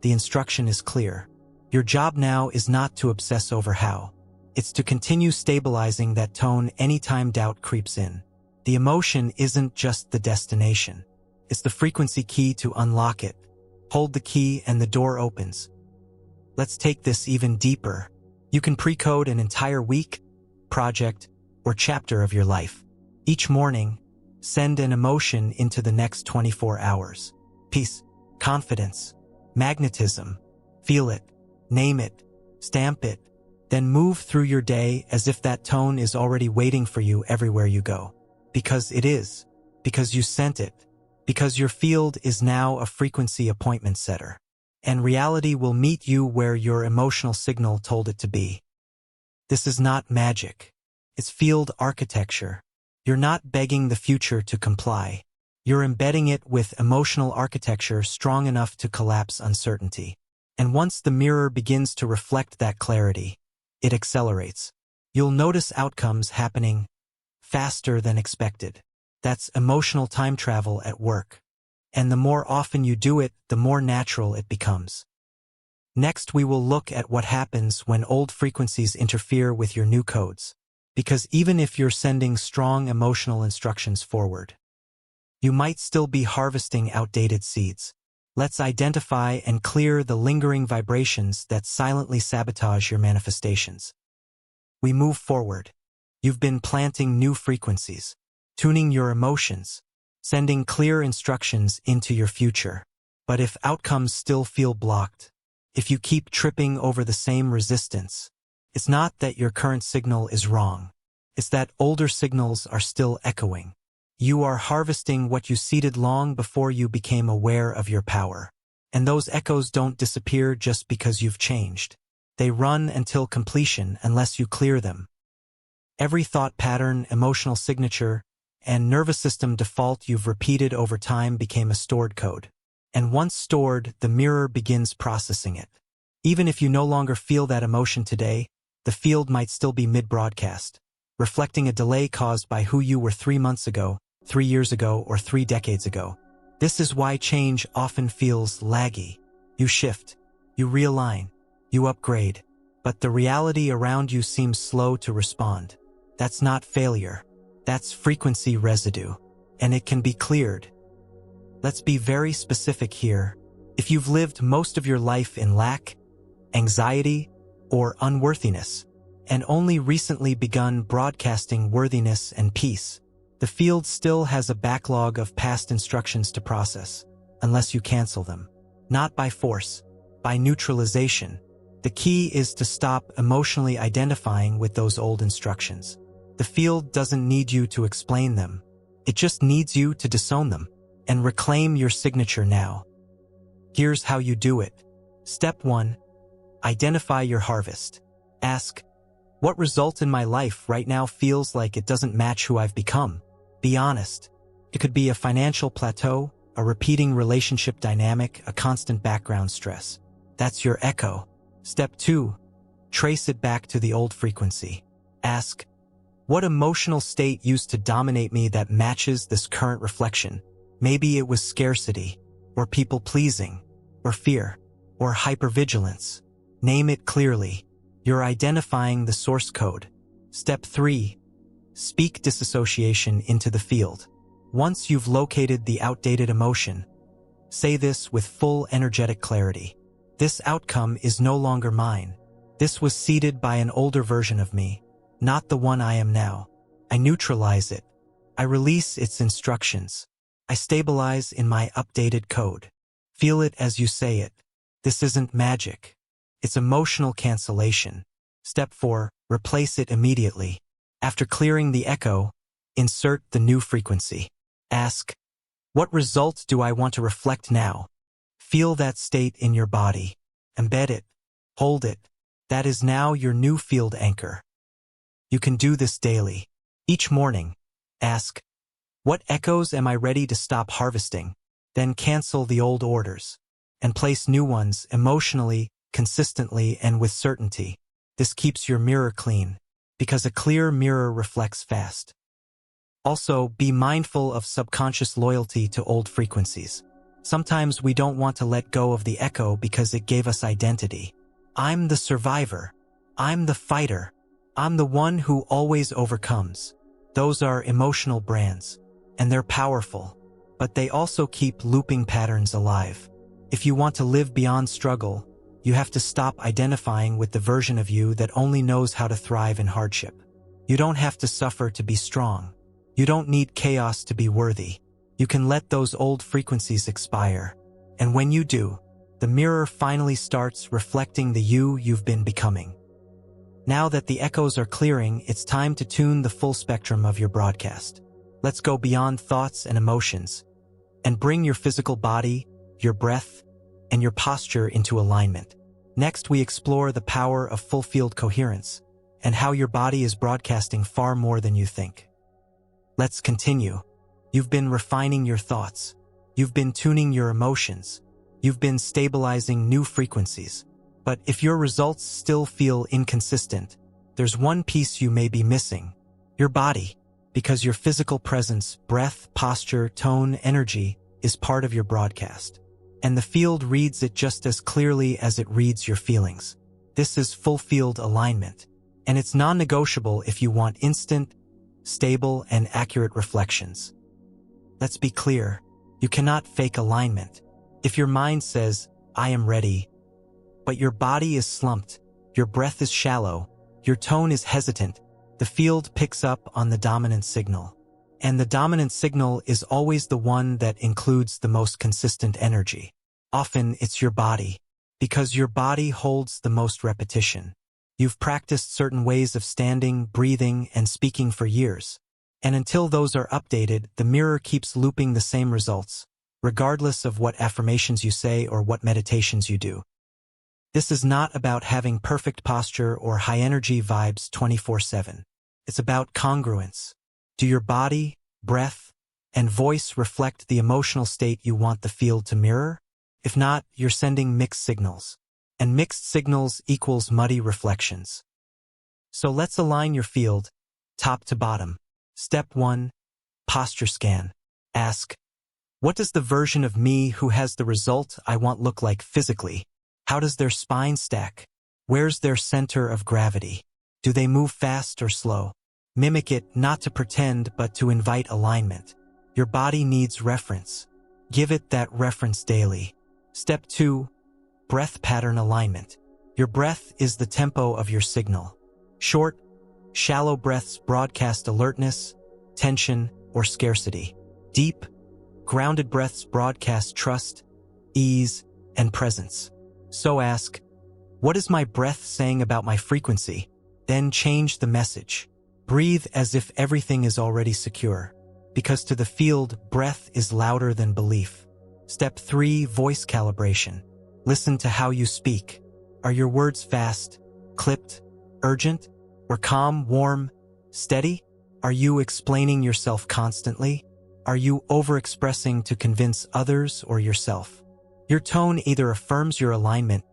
the instruction is clear. Your job now is not to obsess over how. It's to continue stabilizing that tone anytime doubt creeps in. The emotion isn't just the destination. It's the frequency key to unlock it. Hold the key and the door opens. Let's take this even deeper. You can pre-code an entire week, project, or chapter of your life. Each morning, send an emotion into the next 24 hours. Peace, confidence, magnetism. Feel it, name it, stamp it, then move through your day as if that tone is already waiting for you everywhere you go. Because it is. Because you sent it. Because your field is now a frequency appointment setter. And reality will meet you where your emotional signal told it to be. This is not magic. It's field architecture. You're not begging the future to comply. You're embedding it with emotional architecture strong enough to collapse uncertainty. And once the mirror begins to reflect that clarity, it accelerates. You'll notice outcomes happening faster than expected. That's emotional time travel at work. And the more often you do it, the more natural it becomes. Next, we will look at what happens when old frequencies interfere with your new codes. Because even if you're sending strong emotional instructions forward, you might still be harvesting outdated seeds. Let's identify and clear the lingering vibrations that silently sabotage your manifestations. We move forward. You've been planting new frequencies, tuning your emotions, sending clear instructions into your future. But if outcomes still feel blocked, if you keep tripping over the same resistance, it's not that your current signal is wrong. It's that older signals are still echoing. You are harvesting what you seeded long before you became aware of your power. And those echoes don't disappear just because you've changed. They run until completion unless you clear them. Every thought pattern, emotional signature, and nervous system default you've repeated over time became a stored code. And once stored, the mirror begins processing it. Even if you no longer feel that emotion today, the field might still be mid-broadcast, reflecting a delay caused by who you were 3 months ago, 3 years ago, or 3 decades ago. This is why change often feels laggy. You shift, you realign, you upgrade, but the reality around you seems slow to respond. That's not failure. That's frequency residue, and it can be cleared. Let's be very specific here. If you've lived most of your life in lack, anxiety, or unworthiness, and only recently begun broadcasting worthiness and peace, the field still has a backlog of past instructions to process, unless you cancel them. Not by force, by neutralization. The key is to stop emotionally identifying with those old instructions. The field doesn't need you to explain them. It just needs you to disown them and reclaim your signature now. Here's how you do it. Step 1. Identify your harvest. Ask, what result in my life right now feels like it doesn't match who I've become? Be honest. It could be a financial plateau, a repeating relationship dynamic, a constant background stress. That's your echo. Step 2. Trace it back to the old frequency. Ask, what emotional state used to dominate me that matches this current reflection? Maybe it was scarcity, or people-pleasing, or fear, or hypervigilance. Name it clearly. You're identifying the source code. Step 3. Speak disassociation into the field. Once you've located the outdated emotion, say this with full energetic clarity. This outcome is no longer mine. This was seeded by an older version of me, not the one I am now. I neutralize it. I release its instructions. I stabilize in my updated code. Feel it as you say it. This isn't magic. It's emotional cancellation. Step 4. Replace it immediately. After clearing the echo, insert the new frequency. Ask, what result do I want to reflect now? Feel that state in your body. Embed it. Hold it. That is now your new field anchor. You can do this daily. Each morning, ask, what echoes am I ready to stop harvesting? Then cancel the old orders and place new ones emotionally, consistently, and with certainty. This keeps your mirror clean, because a clear mirror reflects fast. Also, be mindful of subconscious loyalty to old frequencies. Sometimes we don't want to let go of the echo because it gave us identity. I'm the survivor. I'm the fighter. I'm the one who always overcomes. Those are emotional brands, and they're powerful, but they also keep looping patterns alive. If you want to live beyond struggle, you have to stop identifying with the version of you that only knows how to thrive in hardship. You don't have to suffer to be strong. You don't need chaos to be worthy. You can let those old frequencies expire. And when you do, the mirror finally starts reflecting the you you've been becoming. Now that the echoes are clearing, it's time to tune the full spectrum of your broadcast. Let's go beyond thoughts and emotions and bring your physical body, your breath, and your posture into alignment. Next, we explore the power of full field coherence and how your body is broadcasting far more than you think. Let's continue. You've been refining your thoughts. You've been tuning your emotions. You've been stabilizing new frequencies. But if your results still feel inconsistent, there's one piece you may be missing: your body. Because your physical presence, breath, posture, tone, energy is part of your broadcast. And the field reads it just as clearly as it reads your feelings. This is full field alignment. And it's non-negotiable if you want instant, stable, and accurate reflections. Let's be clear. You cannot fake alignment. If your mind says, I am ready, but your body is slumped, your breath is shallow, your tone is hesitant, the field picks up on the dominant signal. And the dominant signal is always the one that includes the most consistent energy. Often it's your body, because your body holds the most repetition. You've practiced certain ways of standing, breathing, and speaking for years. And until those are updated, the mirror keeps looping the same results, regardless of what affirmations you say or what meditations you do. This is not about having perfect posture or high-energy vibes 24/7. It's about congruence. Do your body, breath, and voice reflect the emotional state you want the field to mirror? If not, you're sending mixed signals. And mixed signals equals muddy reflections. So let's align your field, top to bottom. Step 1. Posture scan. Ask, what does the version of me who has the result I want look like physically? How does their spine stack? Where's their center of gravity? Do they move fast or slow? Mimic it not to pretend but to invite alignment. Your body needs reference. Give it that reference daily. Step 2. Breath pattern alignment. Your breath is the tempo of your signal. Short, shallow breaths broadcast alertness, tension, or scarcity. Deep, grounded breaths broadcast trust, ease, and presence. So ask, what is my breath saying about my frequency? Then change the message. Breathe as if everything is already secure. Because to the field, breath is louder than belief. Step 3. Voice calibration. Listen to how you speak. Are your words fast, clipped, urgent, or calm, warm, steady? Are you explaining yourself constantly? Are you overexpressing to convince others or yourself? Your tone either affirms your alignment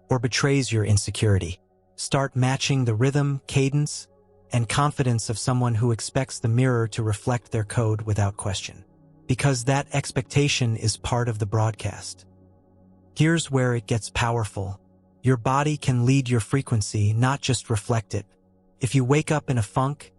or betrays your insecurity. Start matching the rhythm, cadence, and confidence of someone who expects the mirror to reflect their code without question. Because that expectation is part of the broadcast. Here's where it gets powerful. Your body can lead your frequency, not just reflect it. If you wake up in a funk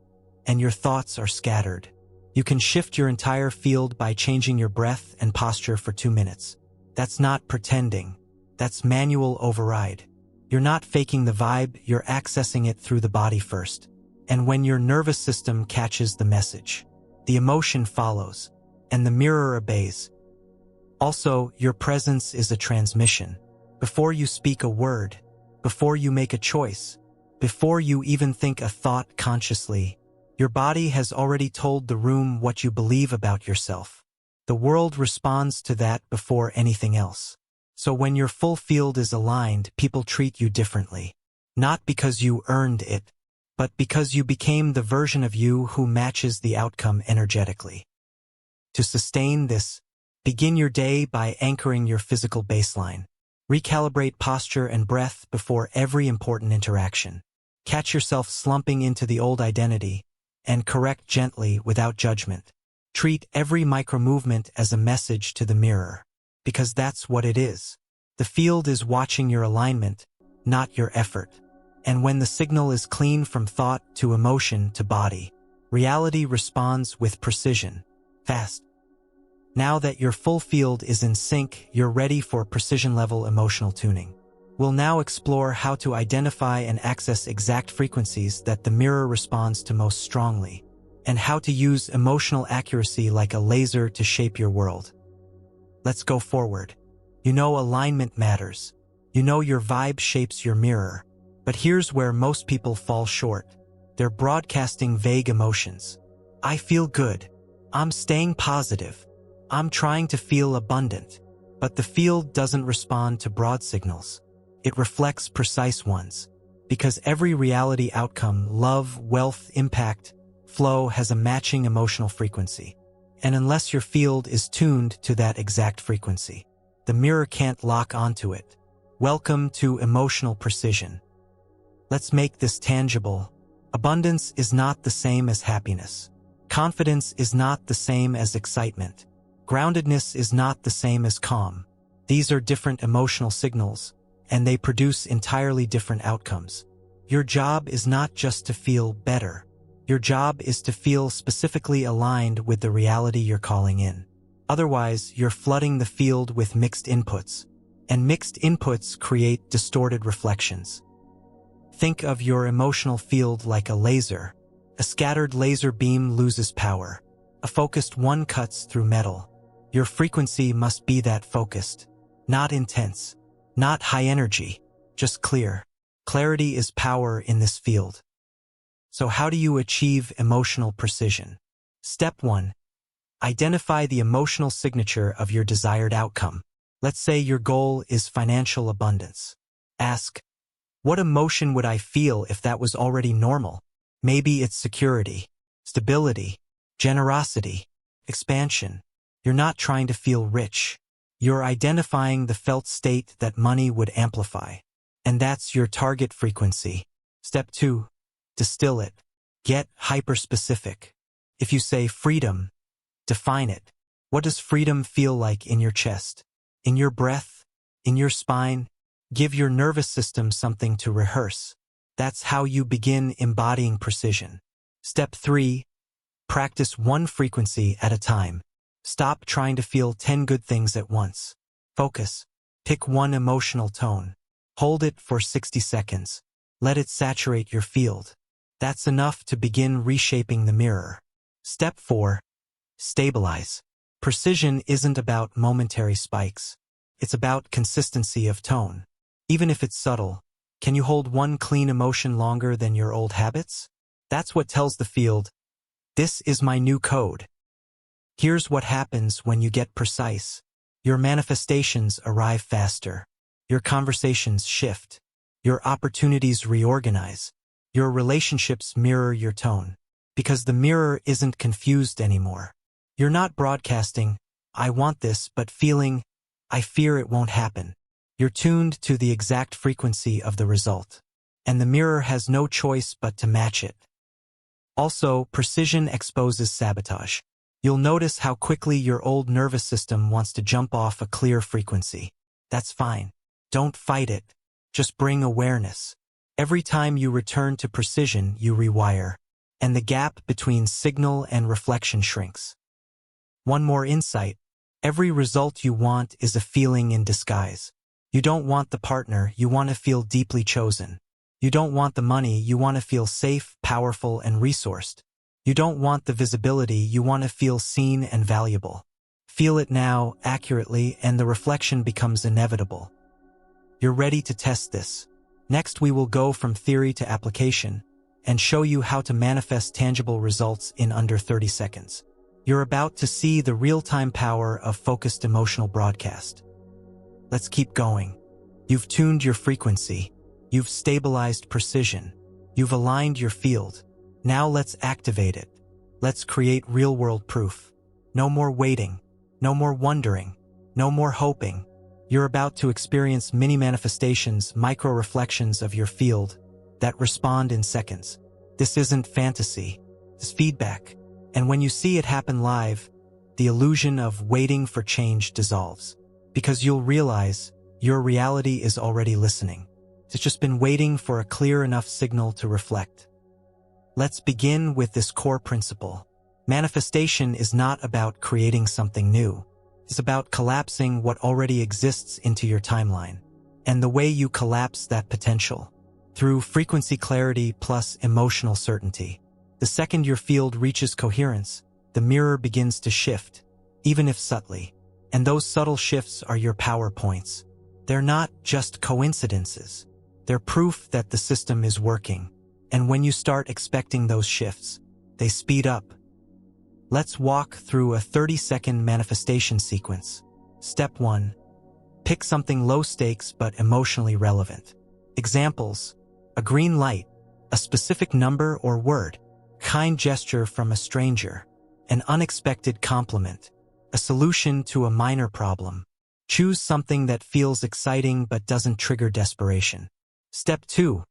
and your thoughts are scattered, you can shift your entire field by changing your breath and posture for 2 minutes. That's not pretending. That's manual override. You're not faking the vibe, you're accessing it through the body first. And when your nervous system catches the message, the emotion follows, and the mirror obeys. Also, your presence is a transmission. Before you speak a word, before you make a choice, before you even think a thought consciously, your body has already told the room what you believe about yourself. The world responds to that before anything else. So when your full field is aligned, people treat you differently. Not because you earned it, but because you became the version of you who matches the outcome energetically. To sustain this, begin your day by anchoring your physical baseline. Recalibrate posture and breath before every important interaction. Catch yourself slumping into the old identity, and correct gently without judgment. Treat every micro-movement as a message to the mirror, because that's what it is. The field is watching your alignment, not your effort. And when the signal is clean from thought to emotion to body, reality responds with precision, fast. Now that your full field is in sync, you're ready for precision-level emotional tuning. We'll now explore how to identify and access exact frequencies that the mirror responds to most strongly, and how to use emotional accuracy like a laser to shape your world. Let's go forward. You know alignment matters. You know your vibe shapes your mirror. But here's where most people fall short. They're broadcasting vague emotions. I feel good. I'm staying positive. I'm trying to feel abundant. But the field doesn't respond to broad signals. It reflects precise ones. Because every reality outcome, love, wealth, impact, flow has a matching emotional frequency. And unless your field is tuned to that exact frequency, the mirror can't lock onto it. Welcome to emotional precision. Let's make this tangible. Abundance is not the same as happiness. Confidence is not the same as excitement. Groundedness is not the same as calm. These are different emotional signals, and they produce entirely different outcomes. Your job is not just to feel better. Your job is to feel specifically aligned with the reality you're calling in. Otherwise, you're flooding the field with mixed inputs, and mixed inputs create distorted reflections. Think of your emotional field like a laser. A scattered laser beam loses power. A focused one cuts through metal. Your frequency must be that focused. Not intense. Not high energy. Just clear. Clarity is power in this field. So how do you achieve emotional precision? Step 1. Identify the emotional signature of your desired outcome. Let's say your goal is financial abundance. Ask, what emotion would I feel if that was already normal? Maybe it's security, stability, generosity, expansion. You're not trying to feel rich. You're identifying the felt state that money would amplify. And that's your target frequency. Step 2. Distill it. Get hyper-specific. If you say freedom, define it. What does freedom feel like in your chest? In your breath? In your spine? Give your nervous system something to rehearse. That's how you begin embodying precision. Step 3. Practice one frequency at a time. Stop trying to feel 10 good things at once. Focus. Pick one emotional tone. Hold it for 60 seconds. Let it saturate your field. That's enough to begin reshaping the mirror. Step 4. Stabilize. Precision isn't about momentary spikes. It's about consistency of tone. Even if it's subtle, can you hold one clean emotion longer than your old habits? That's what tells the field, this is my new code. Here's what happens when you get precise. Your manifestations arrive faster. Your conversations shift. Your opportunities reorganize. Your relationships mirror your tone. Because the mirror isn't confused anymore. You're not broadcasting, I want this, but feeling, I fear it won't happen. You're tuned to the exact frequency of the result. And the mirror has no choice but to match it. Also, precision exposes sabotage. You'll notice how quickly your old nervous system wants to jump off a clear frequency. That's fine. Don't fight it. Just bring awareness. Every time you return to precision, you rewire. And the gap between signal and reflection shrinks. One more insight. Every result you want is a feeling in disguise. You don't want the partner, you want to feel deeply chosen. You don't want the money, you want to feel safe, powerful, and resourced. You don't want the visibility, you want to feel seen and valuable. Feel it now, accurately, and the reflection becomes inevitable. You're ready to test this. Next, we will go from theory to application and show you how to manifest tangible results in under 30 seconds. You're about to see the real-time power of focused emotional broadcast. Let's keep going. You've tuned your frequency. You've stabilized precision. You've aligned your field. Now let's activate it. Let's create real-world proof. No more waiting. No more wondering. No more hoping. You're about to experience mini manifestations, micro-reflections of your field that respond in seconds. This isn't fantasy. It's feedback. And when you see it happen live, the illusion of waiting for change dissolves. Because you'll realize your reality is already listening. It's just been waiting for a clear enough signal to reflect. Let's begin with this core principle. Manifestation is not about creating something new. It's about collapsing what already exists into your timeline. And the way you collapse that potential. Through frequency clarity plus emotional certainty. The second your field reaches coherence, the mirror begins to shift, even if subtly. And those subtle shifts are your power points. They're not just coincidences. They're proof that the system is working. And when you start expecting those shifts, they speed up. Let's walk through a 30-second manifestation sequence. Step 1. Pick something low stakes but emotionally relevant. Examples: a green light, a specific number or word, kind gesture from a stranger, an unexpected compliment, a solution to a minor problem. Choose something that feels exciting but doesn't trigger desperation. Step 2.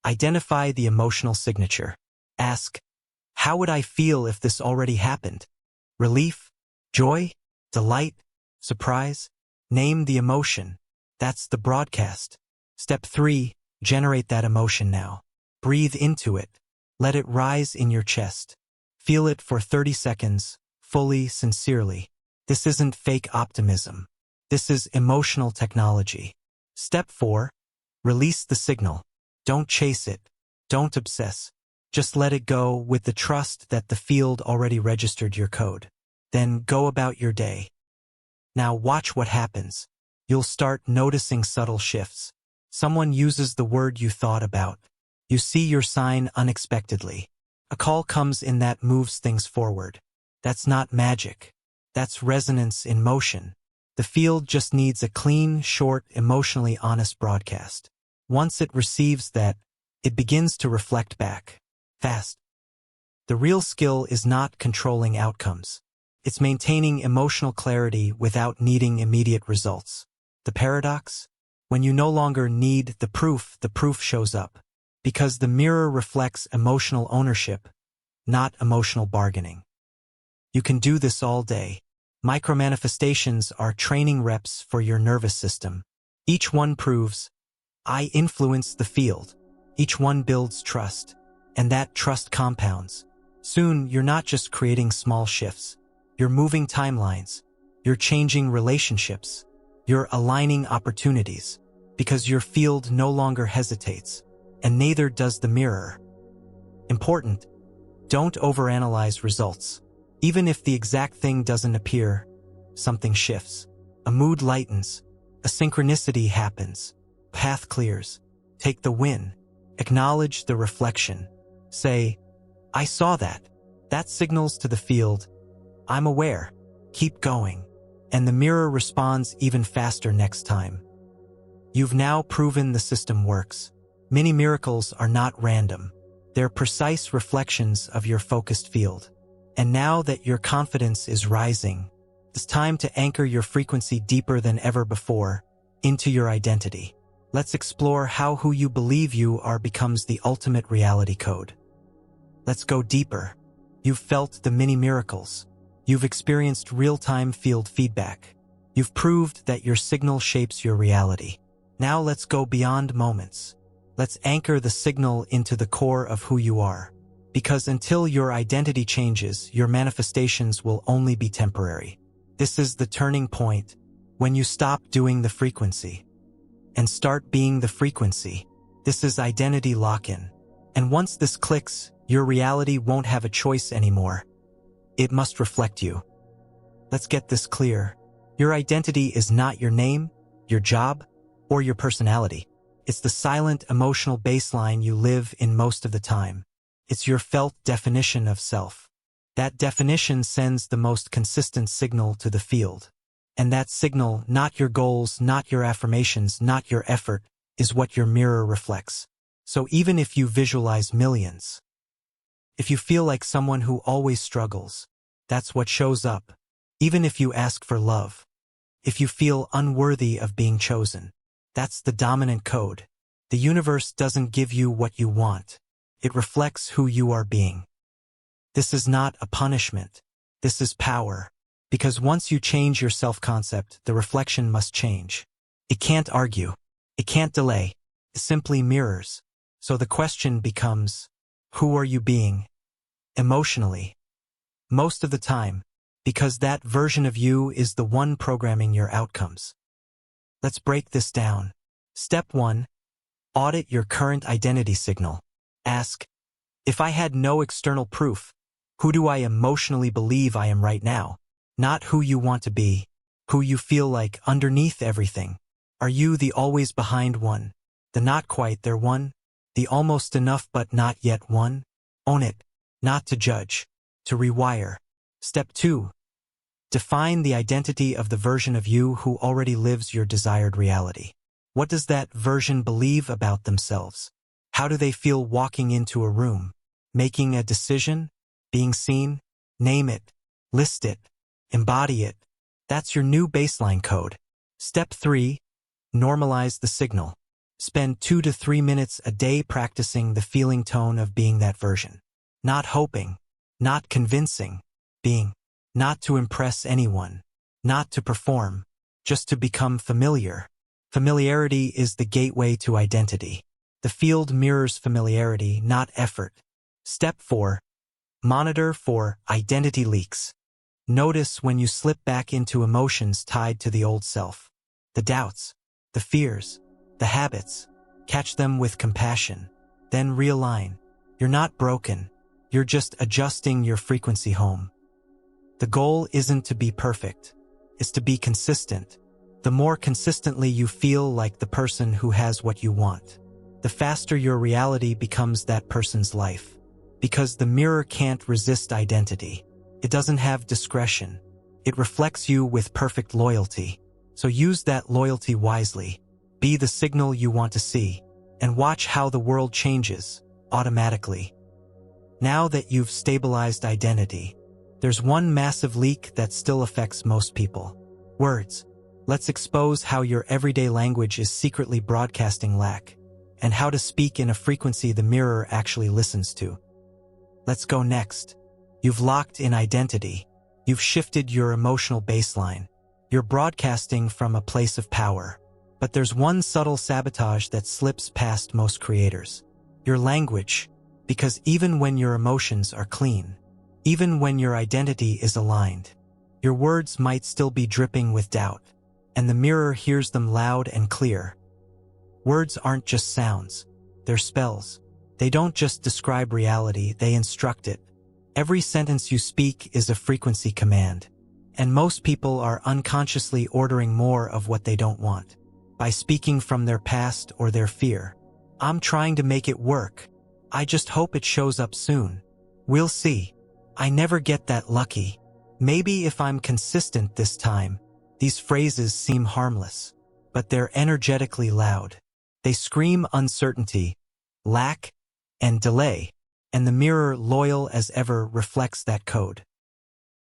Identify the emotional signature. Ask, how would I feel if this already happened? Relief? Joy? Delight? Surprise? Name the emotion. That's the broadcast. Step 3. Generate that emotion now. Breathe into it. Let it rise in your chest. Feel it for 30 seconds, fully, sincerely. This isn't fake optimism. This is emotional technology. Step 4. Release the signal. Don't chase it. Don't obsess. Just let it go with the trust that the field already registered your code. Then go about your day. Now watch what happens. You'll start noticing subtle shifts. Someone uses the word you thought about. You see your sign unexpectedly. A call comes in that moves things forward. That's not magic. That's resonance in motion. The field just needs a clean, short, emotionally honest broadcast. Once it receives that, it begins to reflect back. Fast. The real skill is not controlling outcomes. It's maintaining emotional clarity without needing immediate results. The paradox? When you no longer need the proof shows up. Because the mirror reflects emotional ownership, not emotional bargaining. You can do this all day. Micromanifestations are training reps for your nervous system. Each one proves, I influence the field. Each one builds trust. And that trust compounds. Soon, you're not just creating small shifts. You're moving timelines. You're changing relationships. You're aligning opportunities. Because your field no longer hesitates. And neither does the mirror. Important. Don't overanalyze results. Even if the exact thing doesn't appear, something shifts. A mood lightens. A synchronicity happens. Path clears. Take the win. Acknowledge the reflection. Say, I saw that. That signals to the field, I'm aware. Keep going. And the mirror responds even faster next time. You've now proven the system works. Many miracles are not random. They're precise reflections of your focused field. And now that your confidence is rising, it's time to anchor your frequency deeper than ever before, into your identity. Let's explore how who you believe you are becomes the ultimate reality code. Let's go deeper. You've felt the mini miracles. You've experienced real-time field feedback. You've proved that your signal shapes your reality. Now let's go beyond moments. Let's anchor the signal into the core of who you are. Because until your identity changes, your manifestations will only be temporary. This is the turning point, when you stop doing the frequency and start being the frequency. This is identity lock-in. And once this clicks, your reality won't have a choice anymore. It must reflect you. Let's get this clear. Your identity is not your name, your job, or your personality. It's the silent emotional baseline you live in most of the time. It's your felt definition of self. That definition sends the most consistent signal to the field. And that signal, not your goals, not your affirmations, not your effort, is what your mirror reflects. So even if you visualize millions, if you feel like someone who always struggles, that's what shows up. Even if you ask for love, if you feel unworthy of being chosen, that's the dominant code. The universe doesn't give you what you want. It reflects who you are being. This is not a punishment. This is power. Because once you change your self-concept, the reflection must change. It can't argue. It can't delay. It simply mirrors. So the question becomes, who are you being? Emotionally. Most of the time, because that version of you is the one programming your outcomes. Let's break this down. Step 1. Audit your current identity signal. Ask, if I had no external proof, who do I emotionally believe I am right now? Not who you want to be, who you feel like underneath everything. Are you the always behind one? The not quite there one? The almost enough but not yet one? Own it. Not to judge. To rewire. Step 2. Define the identity of the version of you who already lives your desired reality. What does that version believe about themselves? How do they feel walking into a room? Making a decision? Being seen? Name it. List it. Embody it. That's your new baseline code. Step 3. Normalize the signal. Spend 2 to 3 minutes a day practicing the feeling tone of being that version. Not hoping. Not convincing. Being. Not to impress anyone. Not to perform. Just to become familiar. Familiarity is the gateway to identity. The field mirrors familiarity, not effort. Step 4. Monitor for identity leaks. Notice when you slip back into emotions tied to the old self. The doubts, the fears, the habits. Catch them with compassion. Then realign. You're not broken. You're just adjusting your frequency home. The goal isn't to be perfect. It's to be consistent. The more consistently you feel like the person who has what you want, the faster your reality becomes that person's life. Because the mirror can't resist identity. It doesn't have discretion. It reflects you with perfect loyalty. So use that loyalty wisely. Be the signal you want to see. and watch how the world changes, automatically. Now that you've stabilized identity, there's one massive leak that still affects most people. Words. Let's expose how your everyday language is secretly broadcasting lack, and how to speak in a frequency the mirror actually listens to. Let's go next. You've locked in identity. You've shifted your emotional baseline. You're broadcasting from a place of power. But there's one subtle sabotage that slips past most creators. Your language. Because even when your emotions are clean, even when your identity is aligned, your words might still be dripping with doubt, and the mirror hears them loud and clear. Words aren't just sounds, they're spells. They don't just describe reality, they instruct it. Every sentence you speak is a frequency command, and most people are unconsciously ordering more of what they don't want. By speaking from their past or their fear. I'm trying to make it work. I just hope it shows up soon. We'll see. I never get that lucky. Maybe if I'm consistent this time. These phrases seem harmless, but they're energetically loud. They scream uncertainty, lack, and delay, and the mirror, loyal as ever, reflects that code.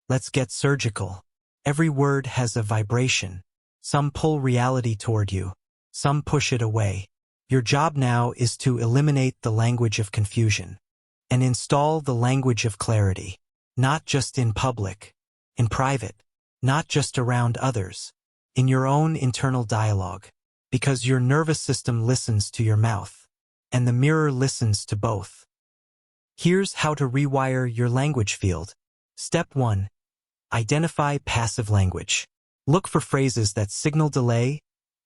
Let's get surgical. Every word has a vibration. Some pull reality toward you. Some push it away. Your job now is to eliminate the language of confusion and install the language of clarity, not just in public, in private, not just around others, in your own internal dialogue, because your nervous system listens to your mouth, and the mirror listens to both. Here's how to rewire your language field. Step 1. Identify passive language. Look for phrases that signal delay,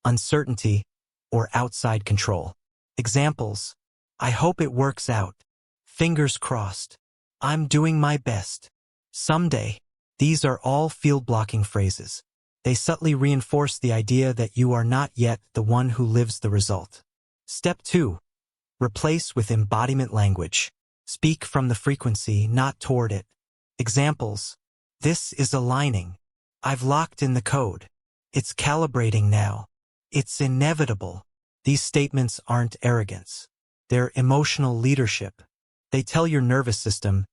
uncertainty, or outside control. Examples. I hope it works out. Fingers crossed. I'm doing my best. Someday. These are all field-blocking phrases. They subtly reinforce the idea that you are not yet the one who lives the result. Step 2. Replace with embodiment language. Speak from the frequency, not toward it. Examples. This is aligning. I've locked in the code. It's calibrating now. It's inevitable. These statements aren't arrogance. They're emotional leadership. They tell your nervous system,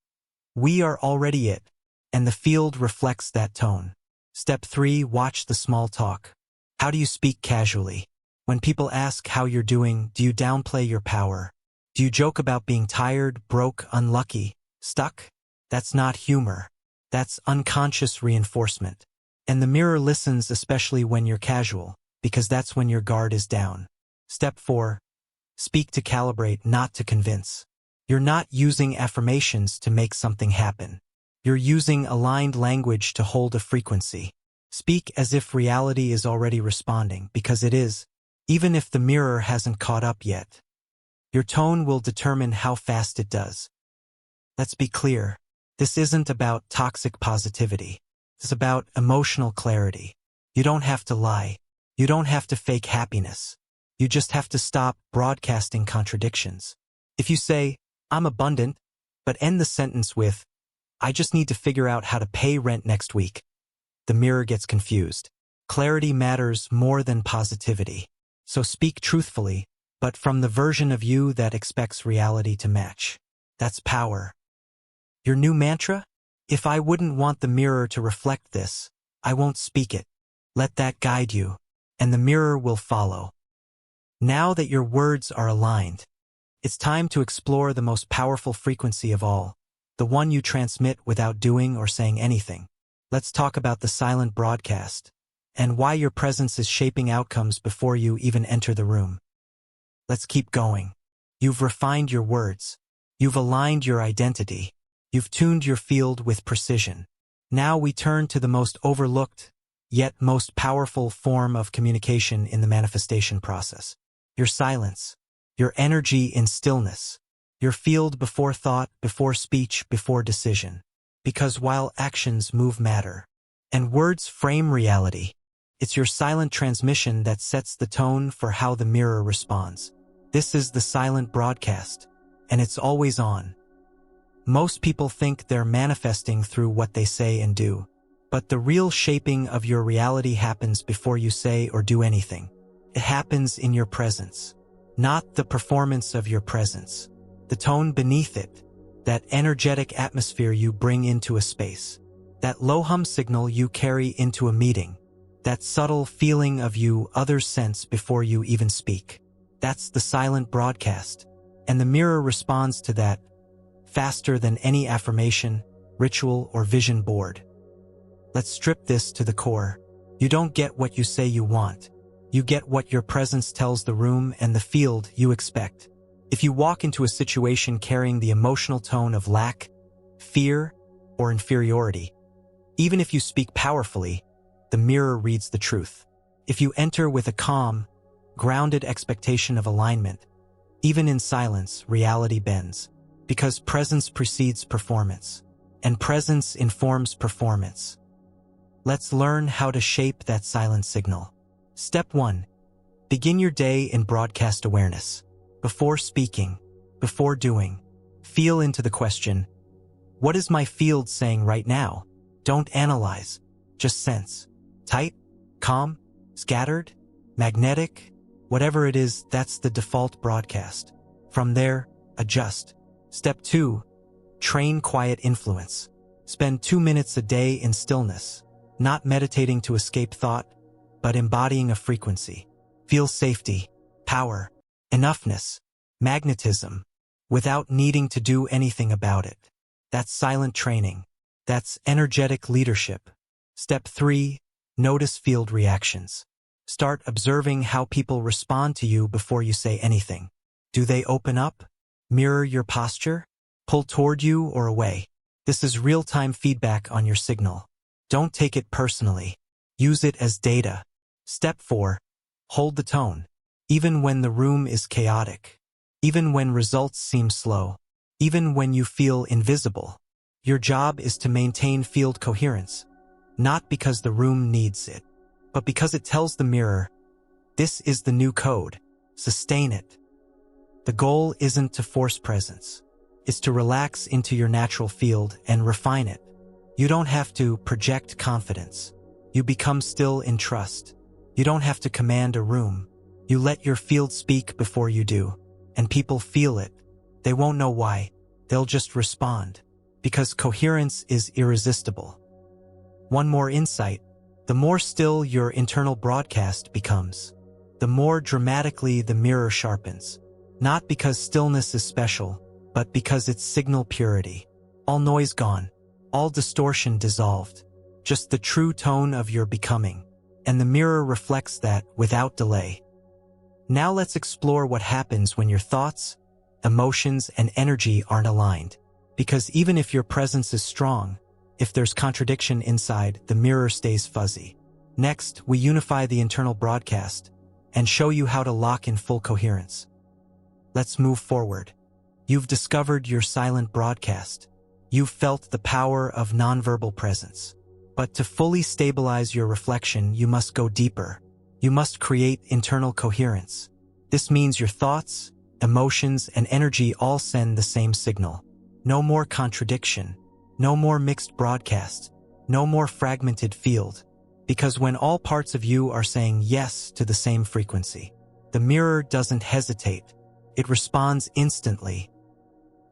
we are already it, and the field reflects that tone. Step 3. Watch the small talk. How do you speak casually? When people ask how you're doing, do you downplay your power? Do you joke about being tired, broke, unlucky, stuck? That's not humor. That's unconscious reinforcement. And the mirror listens, especially when you're casual, because that's when your guard is down. Step 4. Speak to calibrate, not to convince. You're not using affirmations to make something happen. You're using aligned language to hold a frequency. Speak as if reality is already responding, because it is, even if the mirror hasn't caught up yet. Your tone will determine how fast it does. Let's be clear. This isn't about toxic positivity. It's about emotional clarity. You don't have to lie. You don't have to fake happiness. You just have to stop broadcasting contradictions. If you say, I'm abundant, but end the sentence with, I just need to figure out how to pay rent next week, the mirror gets confused. Clarity matters more than positivity. So speak truthfully, but from the version of you that expects reality to match. That's power. Your new mantra? If I wouldn't want the mirror to reflect this, I won't speak it. Let that guide you, and the mirror will follow. Now that your words are aligned, it's time to explore the most powerful frequency of all, the one you transmit without doing or saying anything. Let's talk about the silent broadcast, and why your presence is shaping outcomes before you even enter the room. Let's keep going. You've refined your words. You've aligned your identity. You've tuned your field with precision. Now we turn to the most overlooked, yet most powerful form of communication in the manifestation process. Your silence. Your energy in stillness. Your field before thought, before speech, before decision. Because while actions move matter, and words frame reality, it's your silent transmission that sets the tone for how the mirror responds. This is the silent broadcast, and it's always on. Most people think they're manifesting through what they say and do, but the real shaping of your reality happens before you say or do anything. It happens in your presence. not the performance of your presence. The tone beneath it, that energetic atmosphere you bring into a space, that low-hum signal you carry into a meeting, that subtle feeling of you others sense before you even speak. That's the silent broadcast, and the mirror responds to that faster than any affirmation, ritual, or vision board. Let's strip this to the core. You don't get what you say you want. You get what your presence tells the room and the field you expect. If you walk into a situation carrying the emotional tone of lack, fear, or inferiority, even if you speak powerfully, the mirror reads the truth. If you enter with a calm, grounded expectation of alignment, even in silence, reality bends. Because presence precedes performance, and presence informs performance. Let's learn how to shape that silent signal. Step 1. Begin your day in broadcast awareness. Before speaking, before doing, feel into the question, what is my field saying right now? Don't analyze, just sense. Tight, calm, scattered, magnetic, whatever it is, that's the default broadcast. From there, adjust. Step 2. Train quiet influence. Spend 2 minutes a day in stillness, not meditating to escape thought, but embodying a frequency. Feel safety, power, enoughness, magnetism, without needing to do anything about it. That's silent training. That's energetic leadership. Step 3. Notice field reactions. Start observing how people respond to you before you say anything. Do they open up? Mirror your posture? Pull toward you or away? This is real-time feedback on your signal. Don't take it personally. Use it as data. Step 4. Hold the tone. Even when the room is chaotic. Even when results seem slow. Even when you feel invisible. Your job is to maintain field coherence. Not because the room needs it, but because it tells the mirror, this is the new code. Sustain it. The goal isn't to force presence. It's to relax into your natural field and refine it. You don't have to project confidence. You become still in trust. You don't have to command a room. You let your field speak before you do, and people feel it. They won't know why. They'll just respond, because coherence is irresistible. One more insight: the more still your internal broadcast becomes, the more dramatically the mirror sharpens. Not because stillness is special, but because it's signal purity. All noise gone, all distortion dissolved, just the true tone of your becoming, and the mirror reflects that without delay. Now let's explore what happens when your thoughts, emotions, and energy aren't aligned. Because even if your presence is strong, if there's contradiction inside, the mirror stays fuzzy. Next, we unify the internal broadcast and show you how to lock in full coherence. Let's move forward. You've discovered your silent broadcast. You've felt the power of nonverbal presence. But to fully stabilize your reflection, you must go deeper. You must create internal coherence. This means your thoughts, emotions, and energy all send the same signal. No more contradiction. No more mixed broadcast. No more fragmented field. Because when all parts of you are saying yes to the same frequency, the mirror doesn't hesitate. It responds instantly.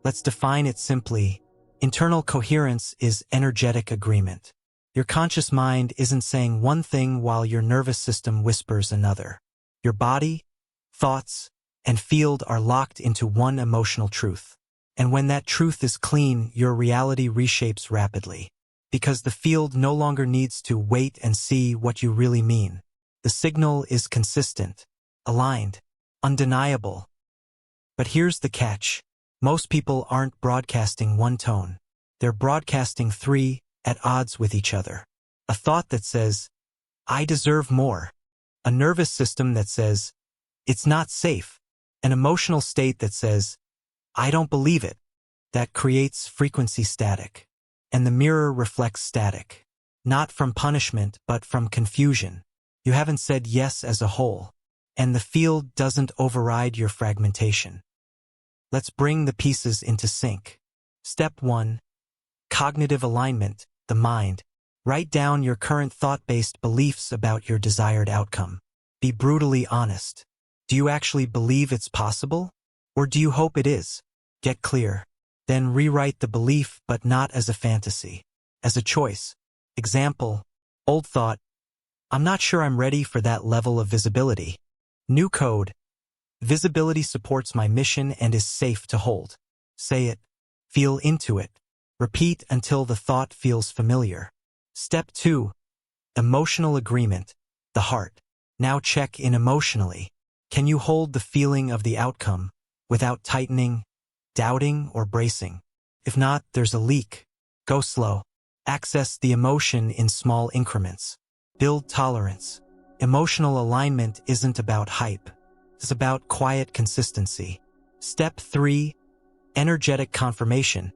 Let's define it simply. Internal coherence is energetic agreement. Your conscious mind isn't saying one thing while your nervous system whispers another. Your body, thoughts, and field are locked into one emotional truth. And when that truth is clean, your reality reshapes rapidly. Because the field no longer needs to wait and see what you really mean. The signal is consistent, aligned, undeniable. But here's the catch. Most people aren't broadcasting one tone. They're broadcasting 3 at odds with each other. A thought that says, I deserve more. A nervous system that says, it's not safe. An emotional state that says, I don't believe it. That creates frequency static. And the mirror reflects static. Not from punishment, but from confusion. You haven't said yes as a whole. And the field doesn't override your fragmentation. Let's bring the pieces into sync. Step 1. Cognitive alignment, the mind. Write down your current thought-based beliefs about your desired outcome. Be brutally honest. Do you actually believe it's possible? Or do you hope it is? Get clear. Then rewrite the belief, but not as a fantasy, as a choice. Example, old thought, I'm not sure I'm ready for that level of visibility. New code, visibility supports my mission and is safe to hold. Say it. Feel into it. Repeat until the thought feels familiar. Step 2. Emotional agreement, the heart. Now check in emotionally. Can you hold the feeling of the outcome without tightening, doubting, or bracing? If not, there's a leak. Go slow. Access the emotion in small increments. Build tolerance. Emotional alignment isn't about hype. It's about quiet consistency. Step 3. Energetic confirmation,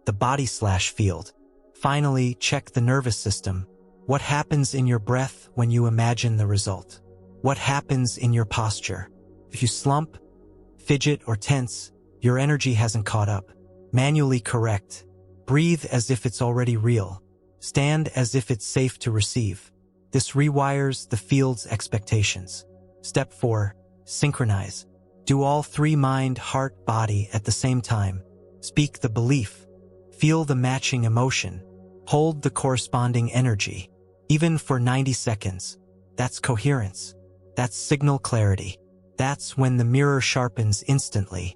the body/field. Finally, check the nervous system. What happens in your breath when you imagine the result? What happens in your posture? If you slump, fidget, or tense, your energy hasn't caught up. Manually correct. Breathe as if it's already real. Stand as if it's safe to receive. This rewires the field's expectations. Step 4. Synchronize. Do all 3 mind, heart, body at the same time. Speak the belief. Feel the matching emotion. Hold the corresponding energy. Even for 90 seconds. That's coherence. That's signal clarity. That's when the mirror sharpens instantly.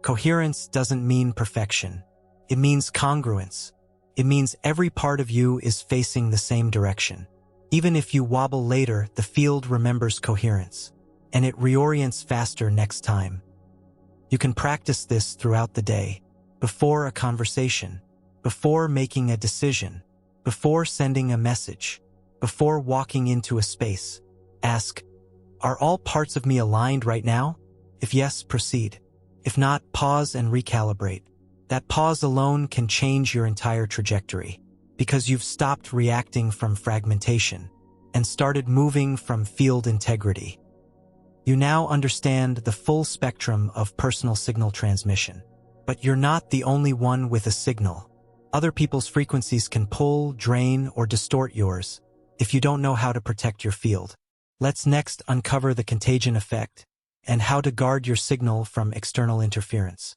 Coherence doesn't mean perfection. It means congruence. It means every part of you is facing the same direction. Even if you wobble later, the field remembers coherence, and it reorients faster next time. You can practice this throughout the day, before a conversation, before making a decision, before sending a message, before walking into a space. Ask, are all parts of me aligned right now? If yes, proceed. If not, pause and recalibrate. That pause alone can change your entire trajectory, because you've stopped reacting from fragmentation and started moving from field integrity. You now understand the full spectrum of personal signal transmission. But you're not the only one with a signal. Other people's frequencies can pull, drain, or distort yours if you don't know how to protect your field. Let's next uncover the contagion effect and how to guard your signal from external interference.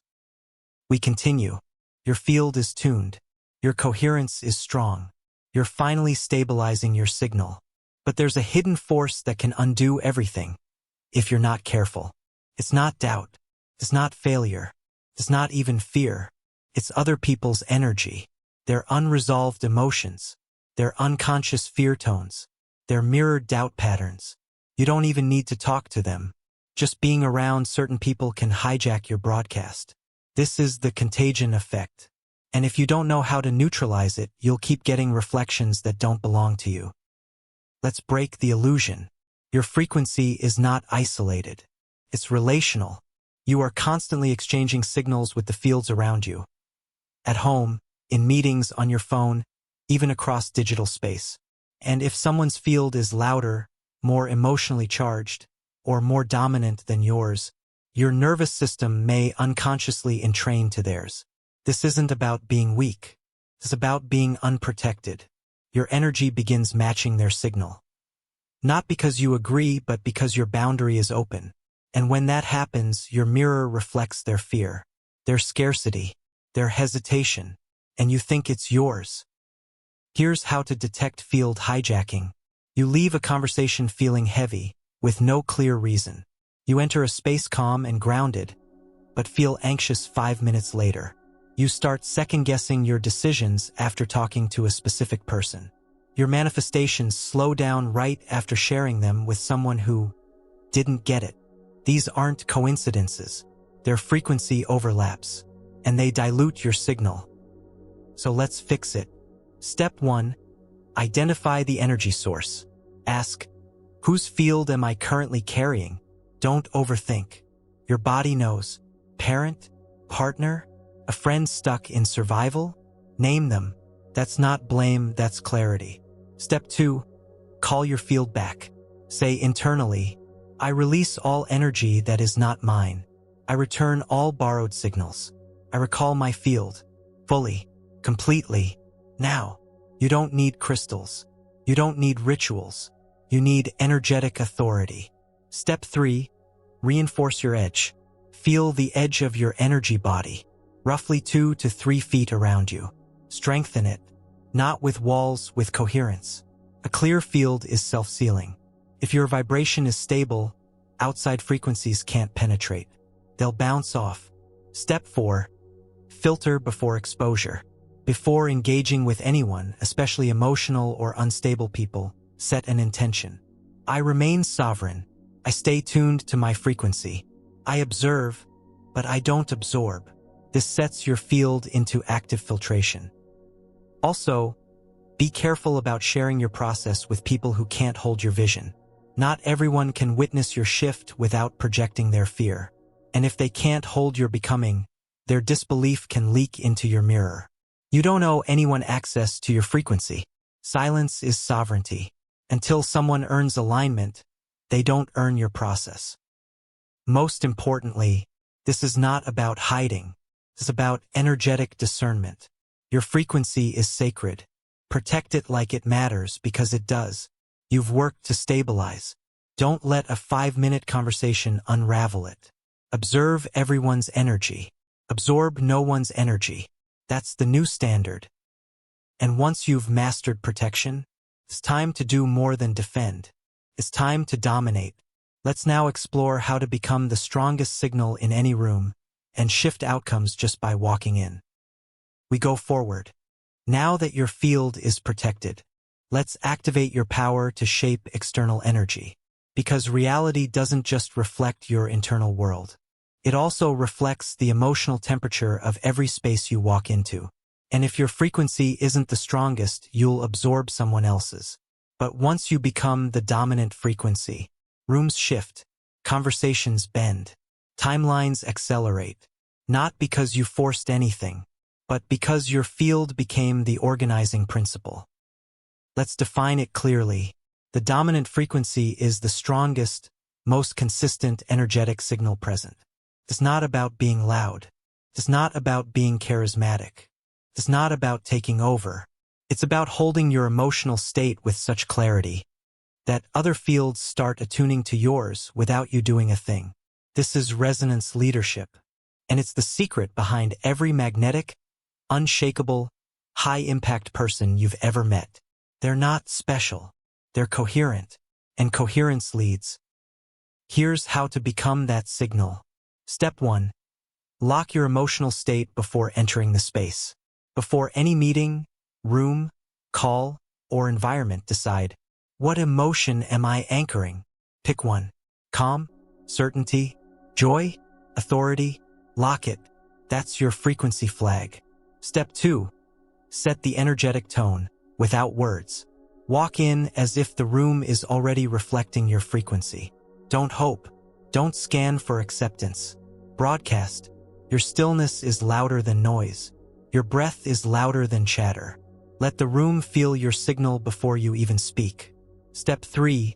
We continue. Your field is tuned. Your coherence is strong. You're finally stabilizing your signal. But there's a hidden force that can undo everything if you're not careful. It's not doubt. It's not failure. It's not even fear. It's other people's energy, their unresolved emotions, their unconscious fear tones, their mirrored doubt patterns. You don't even need to talk to them. Just being around certain people can hijack your broadcast. This is the contagion effect. And if you don't know how to neutralize it, you'll keep getting reflections that don't belong to you. Let's break the illusion. Your frequency is not isolated. It's relational. You are constantly exchanging signals with the fields around you. At home, in meetings, on your phone, even across digital space. And if someone's field is louder, more emotionally charged, or more dominant than yours, your nervous system may unconsciously entrain to theirs. This isn't about being weak. It's about being unprotected. Your energy begins matching their signal. Not because you agree, but because your boundary is open. And when that happens, your mirror reflects their fear, their scarcity, their hesitation, and you think it's yours. Here's how to detect field hijacking. You leave a conversation feeling heavy, with no clear reason. You enter a space calm and grounded, but feel anxious 5 minutes later. You start second-guessing your decisions after talking to a specific person. Your manifestations slow down right after sharing them with someone who didn't get it. These aren't coincidences. Their frequency overlaps, and they dilute your signal. So let's fix it. Step 1. Identify the energy source. Ask, whose field am I currently carrying? Don't overthink. Your body knows. Parent? Partner? A friend stuck in survival? Name them. That's not blame, that's clarity. Step 2. Call your field back. Say internally, I release all energy that is not mine. I return all borrowed signals. I recall my field. Fully. Completely. Now. You don't need crystals. You don't need rituals. You need energetic authority. Step 3. Reinforce your edge. Feel the edge of your energy body, roughly 2 to 3 feet around you. Strengthen it, not with walls, with coherence. A clear field is self-sealing. If your vibration is stable, outside frequencies can't penetrate. They'll bounce off. Step 4. Filter before exposure. Before engaging with anyone, especially emotional or unstable people, set an intention. I remain sovereign. I stay tuned to my frequency. I observe, but I don't absorb. This sets your field into active filtration. Also, be careful about sharing your process with people who can't hold your vision. Not everyone can witness your shift without projecting their fear. And if they can't hold your becoming, their disbelief can leak into your mirror. You don't owe anyone access to your frequency. Silence is sovereignty. Until someone earns alignment, they don't earn your process. Most importantly, this is not about hiding. It's about energetic discernment. Your frequency is sacred. Protect it like it matters, because it does. You've worked to stabilize. Don't let a 5-minute conversation unravel it. Observe everyone's energy. Absorb no one's energy. That's the new standard. And once you've mastered protection, it's time to do more than defend. It's time to dominate. Let's now explore how to become the strongest signal in any room and shift outcomes just by walking in. We go forward. Now that your field is protected, let's activate your power to shape external energy. Because reality doesn't just reflect your internal world. It also reflects the emotional temperature of every space you walk into. And if your frequency isn't the strongest, you'll absorb someone else's. But once you become the dominant frequency, rooms shift, conversations bend, timelines accelerate. Not because you forced anything, but because your field became the organizing principle. Let's define it clearly. The dominant frequency is the strongest, most consistent energetic signal present. It's not about being loud. It's not about being charismatic. It's not about taking over. It's about holding your emotional state with such clarity that other fields start attuning to yours without you doing a thing. This is resonance leadership, and it's the secret behind every magnetic, unshakable, high-impact person you've ever met. They're not special. They're coherent, and coherence leads. Here's how to become that signal. Step 1. Lock your emotional state before entering the space. Before any meeting, room, call, or environment, decide, what emotion am I anchoring? Pick one. Calm, certainty, joy, authority. Lock it. That's your frequency flag. Step 2. Set the energetic tone, without words. Walk in as if the room is already reflecting your frequency. Don't hope. Don't scan for acceptance. Broadcast. Your stillness is louder than noise. Your breath is louder than chatter. Let the room feel your signal before you even speak. Step 3.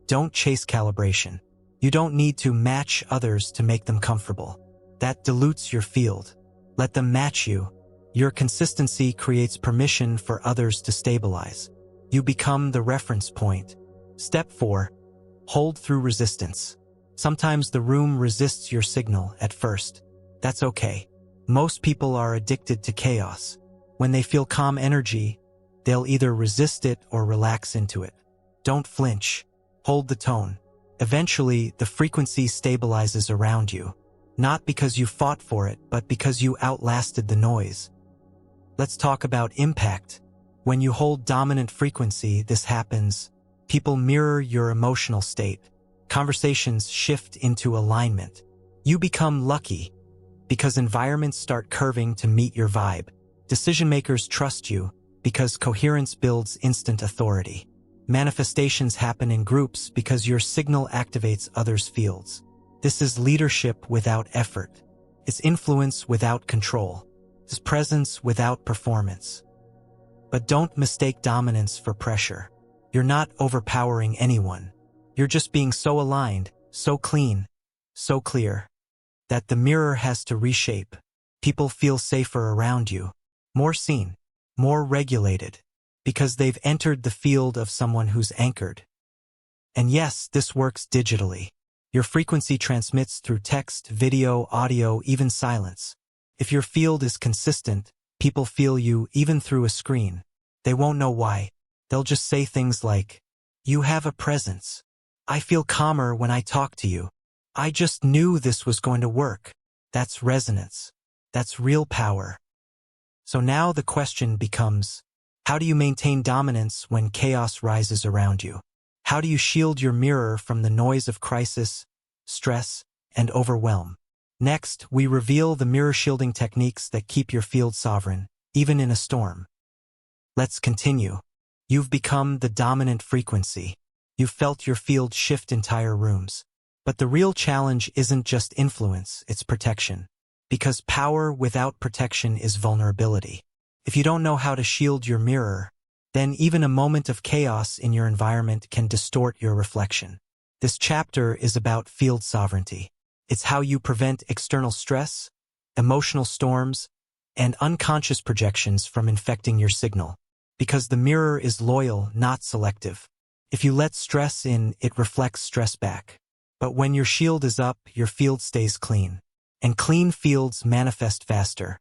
Don't chase calibration. You don't need to match others to make them comfortable. That dilutes your field. Let them match you. Your consistency creates permission for others to stabilize. You become the reference point. Step 4. Hold through resistance. Sometimes the room resists your signal at first. That's okay. Most people are addicted to chaos. When they feel calm energy, they'll either resist it or relax into it. Don't flinch. Hold the tone. Eventually, the frequency stabilizes around you. Not because you fought for it, but because you outlasted the noise. Let's talk about impact. When you hold dominant frequency, this happens. People mirror your emotional state. Conversations shift into alignment. You become lucky because environments start curving to meet your vibe. Decision makers trust you because coherence builds instant authority. Manifestations happen in groups because your signal activates others' fields. This is leadership without effort. It's influence without control. It's presence without performance. But don't mistake dominance for pressure. You're not overpowering anyone. You're just being so aligned, so clean, so clear, that the mirror has to reshape. People feel safer around you, more seen, more regulated, because they've entered the field of someone who's anchored. And yes, this works digitally. Your frequency transmits through text, video, audio, even silence. If your field is consistent, people feel you even through a screen. They won't know why. They'll just say things like, "You have a presence. I feel calmer when I talk to you. I just knew this was going to work." That's resonance. That's real power. So now the question becomes, how do you maintain dominance when chaos rises around you? How do you shield your mirror from the noise of crisis, stress, and overwhelm? Next, we reveal the mirror shielding techniques that keep your field sovereign, even in a storm. Let's continue. You've become the dominant frequency. You've felt your field shift entire rooms. But the real challenge isn't just influence, it's protection. Because power without protection is vulnerability. If you don't know how to shield your mirror, then even a moment of chaos in your environment can distort your reflection. This chapter is about field sovereignty. It's how you prevent external stress, emotional storms, and unconscious projections from infecting your signal. Because the mirror is loyal, not selective. If you let stress in, it reflects stress back. But when your shield is up, your field stays clean. And clean fields manifest faster.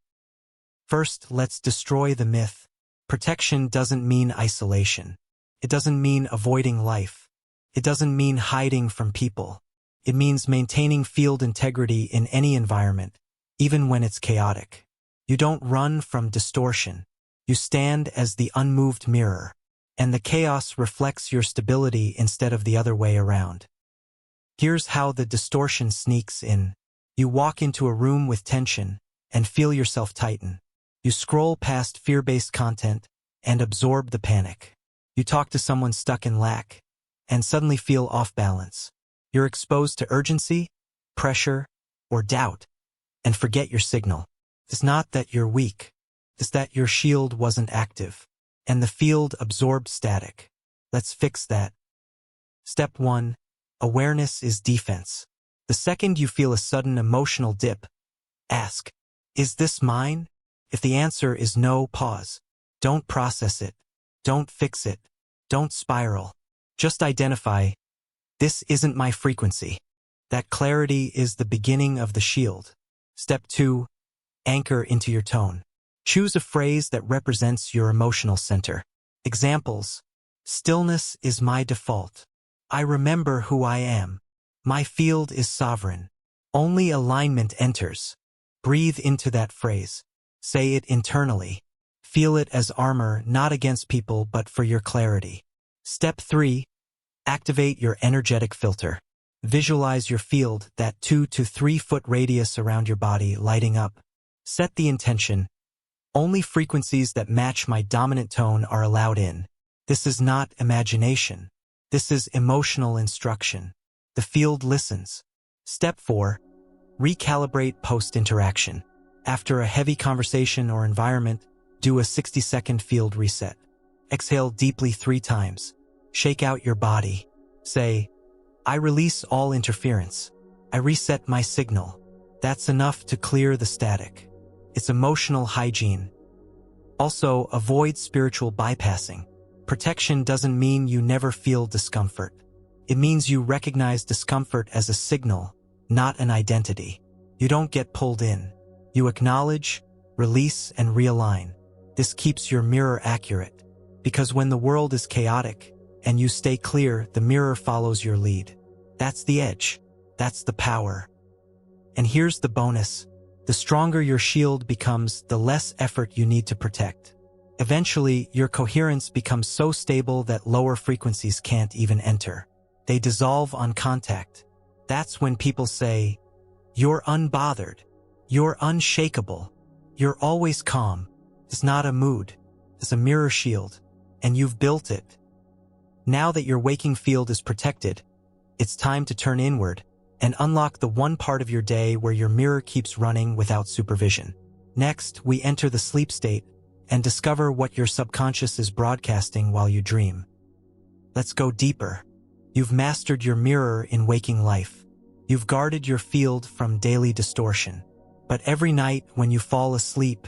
First, let's destroy the myth. Protection doesn't mean isolation. It doesn't mean avoiding life. It doesn't mean hiding from people. It means maintaining field integrity in any environment, even when it's chaotic. You don't run from distortion. You stand as the unmoved mirror, and the chaos reflects your stability instead of the other way around. Here's how the distortion sneaks in. You walk into a room with tension and feel yourself tighten. You scroll past fear-based content and absorb the panic. You talk to someone stuck in lack and suddenly feel off balance. You're exposed to urgency, pressure, or doubt and forget your signal. It's not that you're weak. It's that your shield wasn't active and the field absorbed static. Let's fix that. Step 1. Awareness is defense. The second you feel a sudden emotional dip, ask, "Is this mine?" If the answer is no, pause. Don't process it. Don't fix it. Don't spiral. Just identify, this isn't my frequency. That clarity is the beginning of the shield. Step 2. Anchor into your tone. Choose a phrase that represents your emotional center. Examples: stillness is my default. I remember who I am. My field is sovereign. Only alignment enters. Breathe into that phrase. Say it internally. Feel it as armor, not against people, but for your clarity. Step 3. Activate your energetic filter. Visualize your field, that 2 to 3 foot radius around your body, lighting up. Set the intention. Only frequencies that match my dominant tone are allowed in. This is not imagination. This is emotional instruction. The field listens. Step 4. Recalibrate post-interaction. After a heavy conversation or environment, do a 60-second field reset. Exhale deeply 3 times. Shake out your body. Say, "I release all interference. I reset my signal." That's enough to clear the static. It's emotional hygiene. Also, avoid spiritual bypassing. Protection doesn't mean you never feel discomfort. It means you recognize discomfort as a signal, not an identity. You don't get pulled in. You acknowledge, release, and realign. This keeps your mirror accurate. Because when the world is chaotic and you stay clear, the mirror follows your lead. That's the edge. That's the power. And here's the bonus. The stronger your shield becomes, the less effort you need to protect. Eventually, your coherence becomes so stable that lower frequencies can't even enter. They dissolve on contact. That's when people say, "You're unbothered. You're unshakable. You're always calm." It's not a mood. It's a mirror shield. And you've built it. Now that your waking field is protected, it's time to turn inward and unlock the one part of your day where your mirror keeps running without supervision. Next, we enter the sleep state and discover what your subconscious is broadcasting while you dream. Let's go deeper. You've mastered your mirror in waking life. You've guarded your field from daily distortion. But every night when you fall asleep,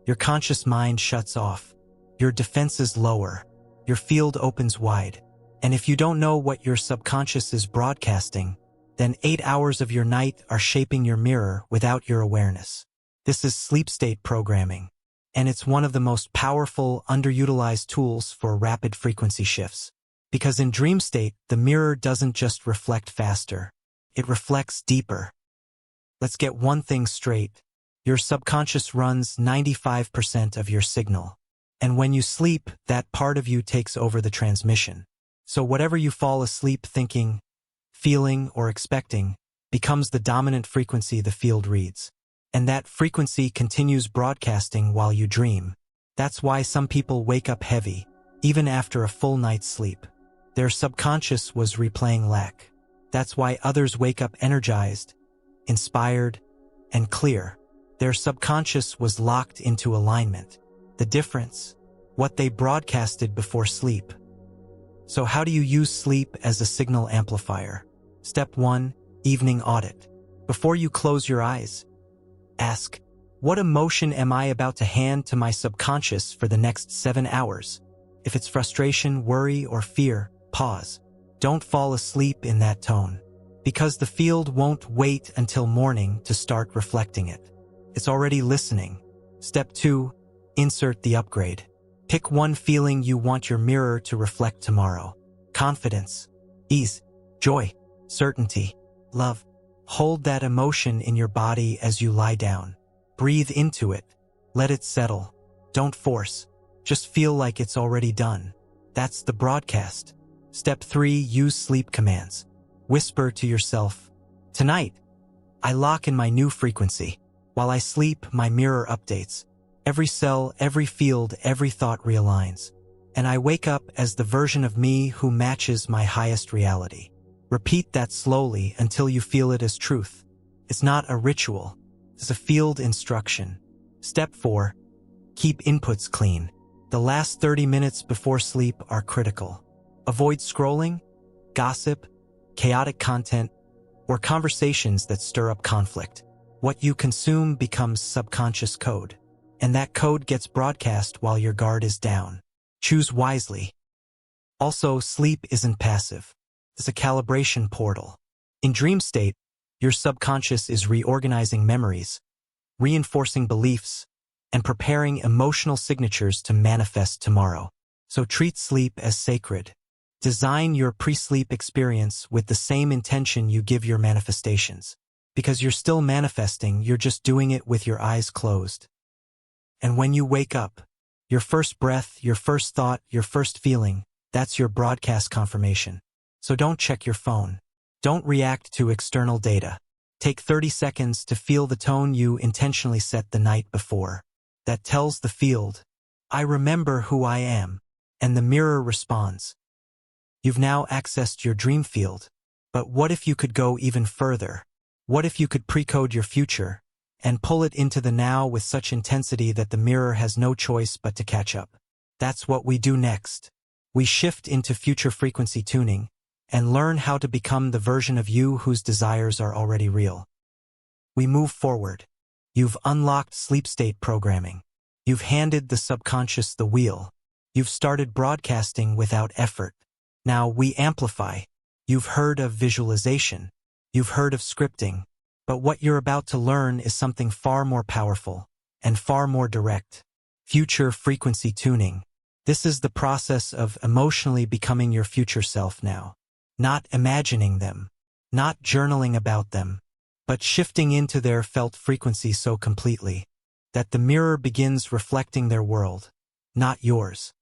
your conscious mind shuts off. Your defenses lower. Your field opens wide. And if you don't know what your subconscious is broadcasting, then 8 hours of your night are shaping your mirror without your awareness. This is sleep state programming, and it's one of the most powerful, underutilized tools for rapid frequency shifts. Because in dream state, the mirror doesn't just reflect faster, it reflects deeper. Let's get one thing straight. Your subconscious runs 95% of your signal. And when you sleep, that part of you takes over the transmission. So whatever you fall asleep thinking, feeling, or expecting becomes the dominant frequency the field reads. And that frequency continues broadcasting while you dream. That's why some people wake up heavy, even after a full night's sleep. Their subconscious was replaying lack. That's why others wake up energized, inspired, and clear. Their subconscious was locked into alignment. The difference? What they broadcasted before sleep. So how do you use sleep as a signal amplifier? Step 1. Evening audit. Before you close your eyes, ask, what emotion am I about to hand to my subconscious for the next 7 hours? If it's frustration, worry, or fear, pause. Don't fall asleep in that tone. Because the field won't wait until morning to start reflecting it. It's already listening. Step 2. Insert the upgrade. Pick one feeling you want your mirror to reflect tomorrow. Confidence, ease, joy, certainty, love. Hold that emotion in your body as you lie down. Breathe into it. Let it settle. Don't force. Just feel like it's already done. That's the broadcast. Step 3. Use sleep commands. Whisper to yourself, tonight, I lock in my new frequency. While I sleep, my mirror updates. Every cell, every field, every thought realigns. And I wake up as the version of me who matches my highest reality. Repeat that slowly until you feel it as truth. It's not a ritual. It's a field instruction. Step 4. Keep inputs clean. The last 30 minutes before sleep are critical. Avoid scrolling, gossip, chaotic content, or conversations that stir up conflict. What you consume becomes subconscious code. And that code gets broadcast while your guard is down. Choose wisely. Also, sleep isn't passive. It's a calibration portal. In dream state, your subconscious is reorganizing memories, reinforcing beliefs, and preparing emotional signatures to manifest tomorrow. So treat sleep as sacred. Design your pre-sleep experience with the same intention you give your manifestations. Because you're still manifesting, you're just doing it with your eyes closed. And when you wake up, your first breath, your first thought, your first feeling, that's your broadcast confirmation. So don't check your phone. Don't react to external data. Take 30 seconds to feel the tone you intentionally set the night before. That tells the field, I remember who I am. And the mirror responds. You've now accessed your dream field. But what if you could go even further? What if you could pre-code your future and pull it into the now with such intensity that the mirror has no choice but to catch up? That's what we do next. We shift into future frequency tuning and learn how to become the version of you whose desires are already real. We move forward. You've unlocked sleep state programming. You've handed the subconscious the wheel. You've started broadcasting without effort. Now we amplify. You've heard of visualization. You've heard of scripting. But what you're about to learn is something far more powerful and far more direct. Future frequency tuning. This is the process of emotionally becoming your future self now. Not imagining them, not journaling about them, but shifting into their felt frequency so completely that the mirror begins reflecting their world, not yours.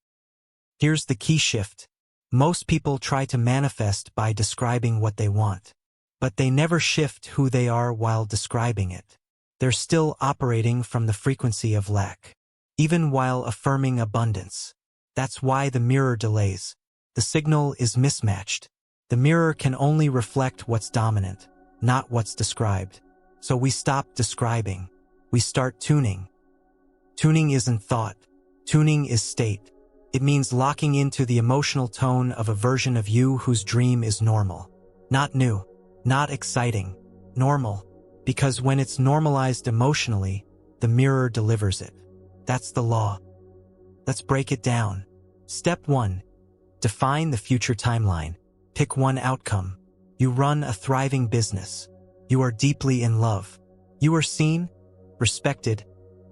Here's the key shift. Most people try to manifest by describing what they want. But they never shift who they are while describing it. They're still operating from the frequency of lack, even while affirming abundance. That's why the mirror delays. The signal is mismatched. The mirror can only reflect what's dominant, not what's described. So we stop describing. We start tuning. Tuning isn't thought. Tuning is state. It means locking into the emotional tone of a version of you whose dream is normal, not new. Not exciting, normal, because when it's normalized emotionally, the mirror delivers it. That's the law. Let's break it down. Step 1. Define the future timeline. Pick one outcome. You run a thriving business. You are deeply in love. You are seen, respected,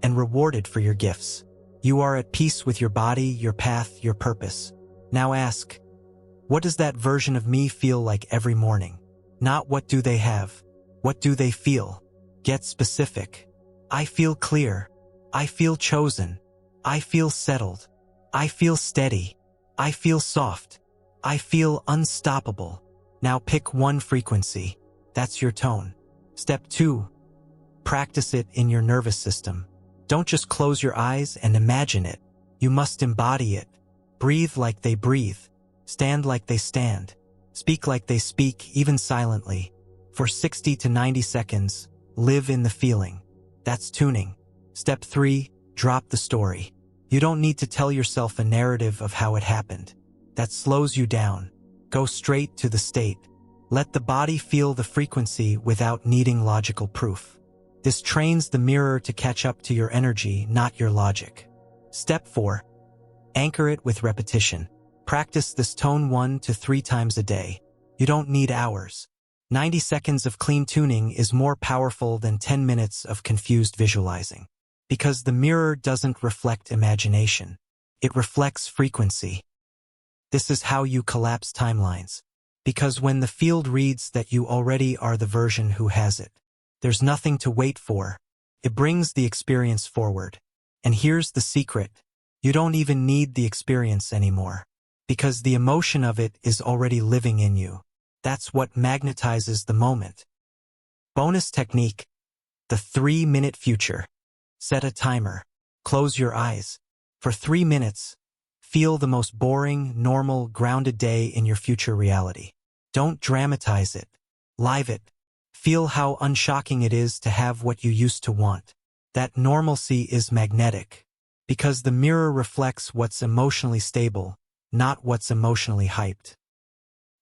and rewarded for your gifts. You are at peace with your body, your path, your purpose. Now ask, what does that version of me feel like every morning? Not what do they have? What do they feel? Get specific. I feel clear. I feel chosen. I feel settled. I feel steady. I feel soft. I feel unstoppable. Now pick one frequency. That's your tone. Step 2. Practice it in your nervous system. Don't just close your eyes and imagine it. You must embody it. Breathe like they breathe. Stand like they stand. Speak like they speak, even silently. For 60 to 90 seconds, live in the feeling. That's tuning. Step 3. Drop the story. You don't need to tell yourself a narrative of how it happened. That slows you down. Go straight to the state. Let the body feel the frequency without needing logical proof. This trains the mirror to catch up to your energy, not your logic. Step 4. Anchor it with repetition. Practice this tone 1 to 3 times a day. You don't need hours. 90 seconds of clean tuning is more powerful than 10 minutes of confused visualizing. Because the mirror doesn't reflect imagination. It reflects frequency. This is how you collapse timelines. Because when the field reads that you already are the version who has it, there's nothing to wait for. It brings the experience forward. And here's the secret. You don't even need the experience anymore. Because the emotion of it is already living in you. That's what magnetizes the moment. Bonus technique. The 3-minute future. Set a timer. Close your eyes. For 3 minutes, feel the most boring, normal, grounded day in your future reality. Don't dramatize it. Live it. Feel how unshocking it is to have what you used to want. That normalcy is magnetic. Because the mirror reflects what's emotionally stable, not what's emotionally hyped.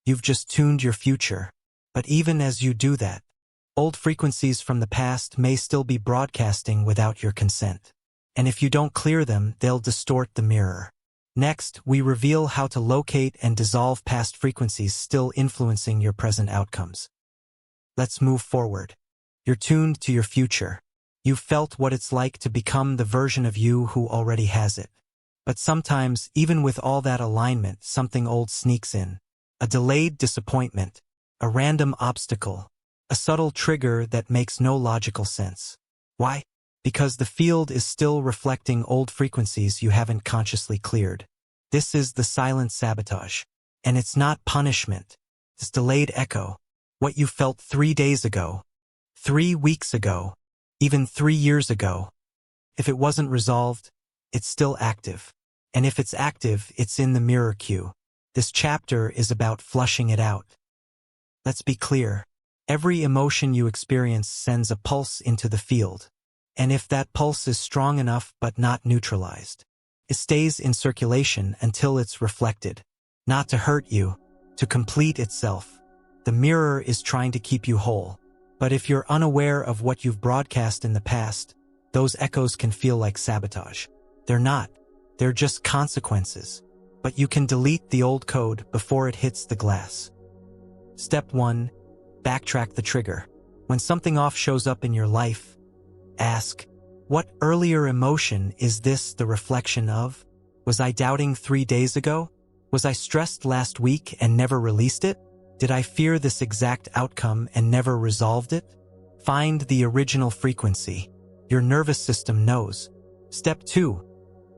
You've just tuned your future. But even as you do that, old frequencies from the past may still be broadcasting without your consent. And if you don't clear them, they'll distort the mirror. Next, we reveal how to locate and dissolve past frequencies still influencing your present outcomes. Let's move forward. You're tuned to your future. You've felt what it's like to become the version of you who already has it. But sometimes, even with all that alignment, something old sneaks in. A delayed disappointment, a random obstacle, a subtle trigger that makes no logical sense. Why? Because the field is still reflecting old frequencies you haven't consciously cleared. This is the silent sabotage. And it's not punishment. It's delayed echo. What you felt 3 days ago, 3 weeks ago, even 3 years ago. If it wasn't resolved, it's still active. And if it's active, it's in the mirror queue. This chapter is about flushing it out. Let's be clear. Every emotion you experience sends a pulse into the field. And if that pulse is strong enough but not neutralized, it stays in circulation until it's reflected. Not to hurt you, to complete itself. The mirror is trying to keep you whole. But if you're unaware of what you've broadcast in the past, those echoes can feel like sabotage. They're not. They're just consequences. But you can delete the old code before it hits the glass. Step 1. Backtrack the trigger. When something off shows up in your life, ask, what earlier emotion is this the reflection of? Was I doubting 3 days ago? Was I stressed last week and never released it? Did I fear this exact outcome and never resolved it? Find the original frequency. Your nervous system knows. Step 2.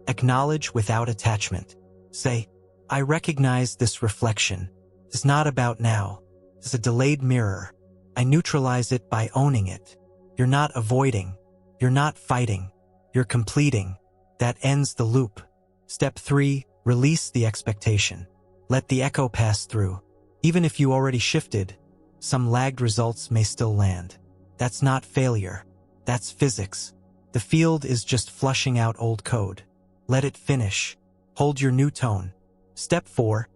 Acknowledge without attachment. Say, I recognize this reflection. It's not about now. It's a delayed mirror. I neutralize it by owning it. You're not avoiding. You're not fighting. You're completing. That ends the loop. Step 3. Release the expectation. Let the echo pass through. Even if you already shifted, some lagged results may still land. That's not failure. That's physics. The field is just flushing out old code. Let it finish. Hold your new tone. Step 4.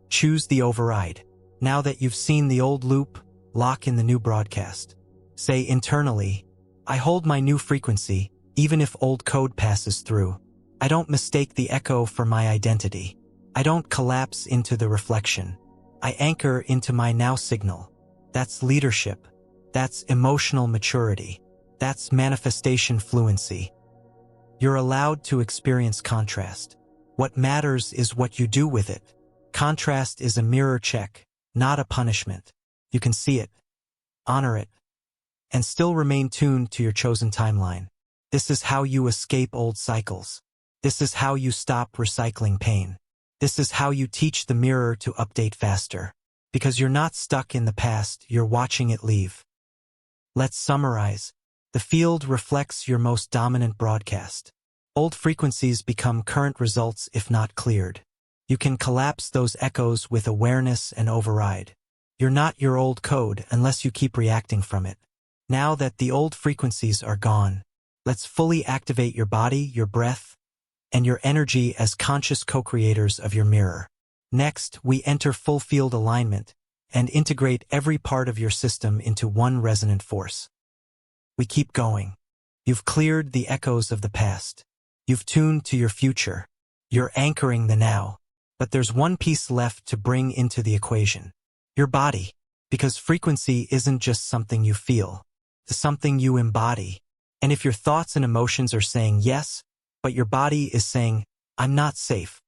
Choose the override. Now that you've seen the old loop, lock in the new broadcast. Say internally, I hold my new frequency, even if old code passes through. I don't mistake the echo for my identity. I don't collapse into the reflection. I anchor into my now signal. That's leadership. That's emotional maturity. That's manifestation fluency. You're allowed to experience contrast. What matters is what you do with it. Contrast is a mirror check, not a punishment. You can see it, honor it, and still remain tuned to your chosen timeline. This is how you escape old cycles. This is how you stop recycling pain. This is how you teach the mirror to update faster. Because you're not stuck in the past, you're watching it leave. Let's summarize. The field reflects your most dominant broadcast. Old frequencies become current results if not cleared. You can collapse those echoes with awareness and override. You're not your old code unless you keep reacting from it. Now that the old frequencies are gone, let's fully activate your body, your breath, and your energy as conscious co-creators of your mirror. Next, we enter full field alignment and integrate every part of your system into one resonant force. We keep going. You've cleared the echoes of the past. You've tuned to your future. You're anchoring the now. But there's one piece left to bring into the equation. Your body. Because frequency isn't just something you feel. It's something you embody. And if your thoughts and emotions are saying yes, but your body is saying, I'm not safe,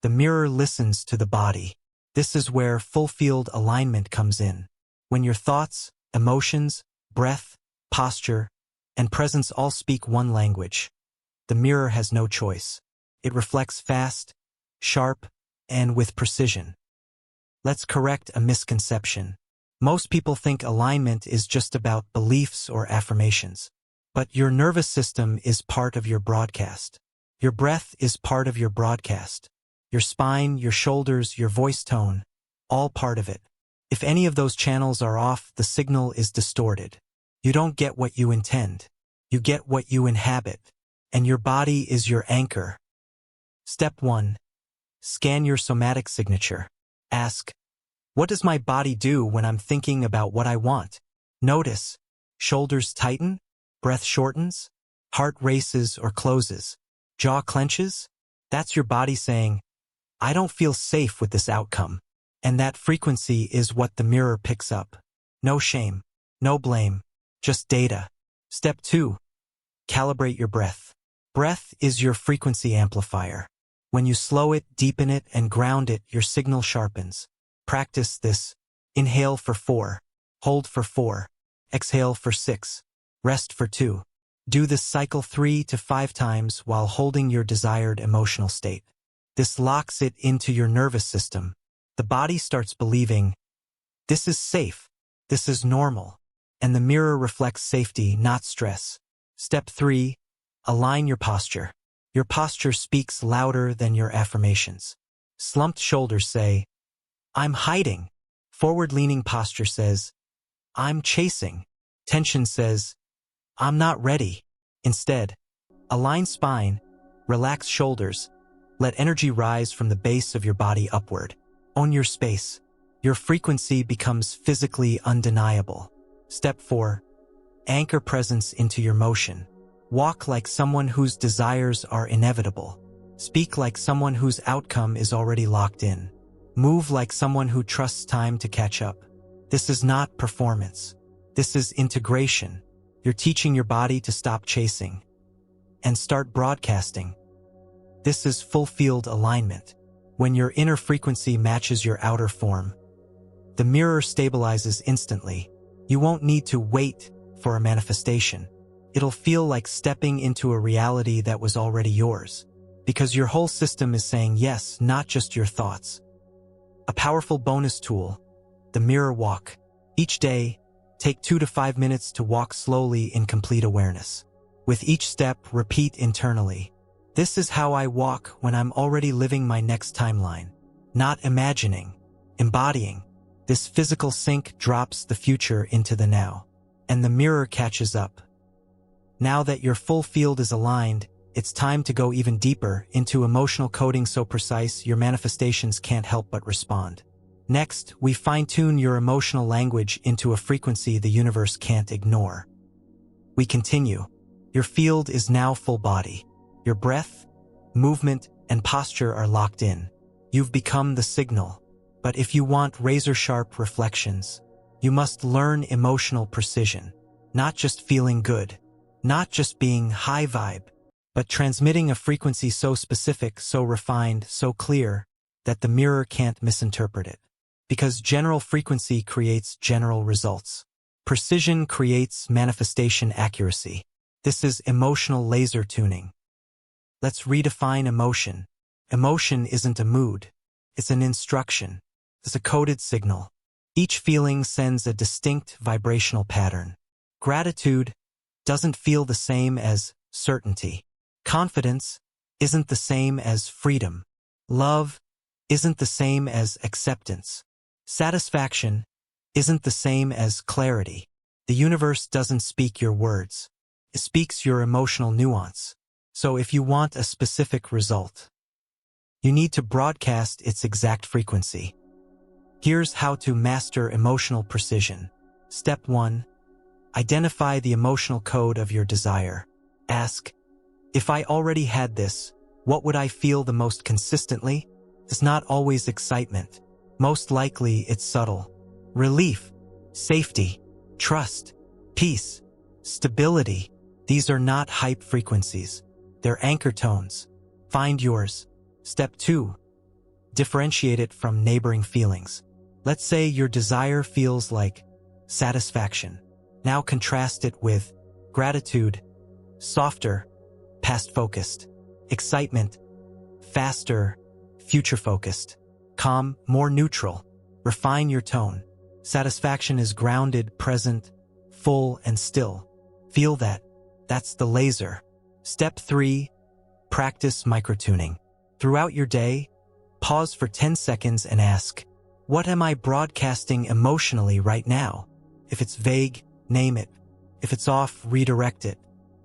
the mirror listens to the body. This is where full field alignment comes in. When your thoughts, emotions, breath, posture, and presence all speak one language, the mirror has no choice. It reflects fast, sharp, and with precision. Let's correct a misconception. Most people think alignment is just about beliefs or affirmations. But your nervous system is part of your broadcast. Your breath is part of your broadcast. Your spine, your shoulders, your voice tone, all part of it. If any of those channels are off, the signal is distorted. You don't get what you intend. You get what you inhabit. And your body is your anchor. Step 1. Scan your somatic signature. Ask, what does my body do when I'm thinking about what I want? Notice, shoulders tighten, breath shortens, heart races or closes, jaw clenches. That's your body saying, I don't feel safe with this outcome. And that frequency is what the mirror picks up. No shame, no blame, just data. Step 2. Calibrate your breath. Breath is your frequency amplifier. When you slow it, deepen it, and ground it, your signal sharpens. Practice this. Inhale for 4. Hold for 4. Exhale for 6. Rest for 2. Do this cycle 3 to 5 times while holding your desired emotional state. This locks it into your nervous system. The body starts believing, this is safe, this is normal, and the mirror reflects safety, not stress. Step 3. Align your posture. Your posture speaks louder than your affirmations. Slumped shoulders say, I'm hiding. Forward-leaning posture says, I'm chasing. Tension says, I'm not ready. Instead, align spine, relax shoulders, let energy rise from the base of your body upward. Own your space. Your frequency becomes physically undeniable. Step 4. Anchor presence into your motion. Walk like someone whose desires are inevitable. Speak like someone whose outcome is already locked in. Move like someone who trusts time to catch up. This is not performance. This is integration. You're teaching your body to stop chasing and start broadcasting. This is full field alignment. When your inner frequency matches your outer form, the mirror stabilizes instantly. You won't need to wait for a manifestation. It'll feel like stepping into a reality that was already yours, because your whole system is saying yes, not just your thoughts. A powerful bonus tool, the mirror walk. Each day, take 2 to 5 minutes to walk slowly in complete awareness. With each step, repeat internally, this is how I walk when I'm already living my next timeline. Not imagining, embodying. This physical sync drops the future into the now, and the mirror catches up. Now that your full field is aligned, it's time to go even deeper into emotional coding so precise your manifestations can't help but respond. Next, we fine-tune your emotional language into a frequency the universe can't ignore. We continue. Your field is now full body. Your breath, movement, and posture are locked in. You've become the signal. But if you want razor-sharp reflections, You must learn emotional precision, not just feeling good, not just being high vibe, but transmitting a frequency so specific, so refined, so clear, that the mirror can't misinterpret it. Because general frequency creates general results. Precision creates manifestation accuracy. This is emotional laser tuning. Let's redefine emotion. Emotion isn't a mood. It's an instruction. It's a coded signal. Each feeling sends a distinct vibrational pattern. Gratitude doesn't feel the same as certainty. Confidence isn't the same as freedom. Love isn't the same as acceptance. Satisfaction isn't the same as clarity. The universe doesn't speak your words. It speaks your emotional nuance. So if you want a specific result, you need to broadcast its exact frequency. Here's how to master emotional precision. Step 1. Identify the emotional code of your desire. Ask, if I already had this, what would I feel the most consistently? It's not always excitement. Most likely it's subtle. Relief, safety, trust, peace, stability. These are not hype frequencies. They're anchor tones. Find yours. Step 2. Differentiate it from neighboring feelings. Let's say your desire feels like satisfaction. Now contrast it with gratitude, softer, past-focused, excitement, faster, future-focused, calm, more neutral. Refine your tone. Satisfaction is grounded, present, full, and still. Feel that. That's the laser. Step 3. Practice microtuning. Throughout your day, pause for 10 seconds and ask, what am I broadcasting emotionally right now? If it's vague, name it. If it's off, redirect it.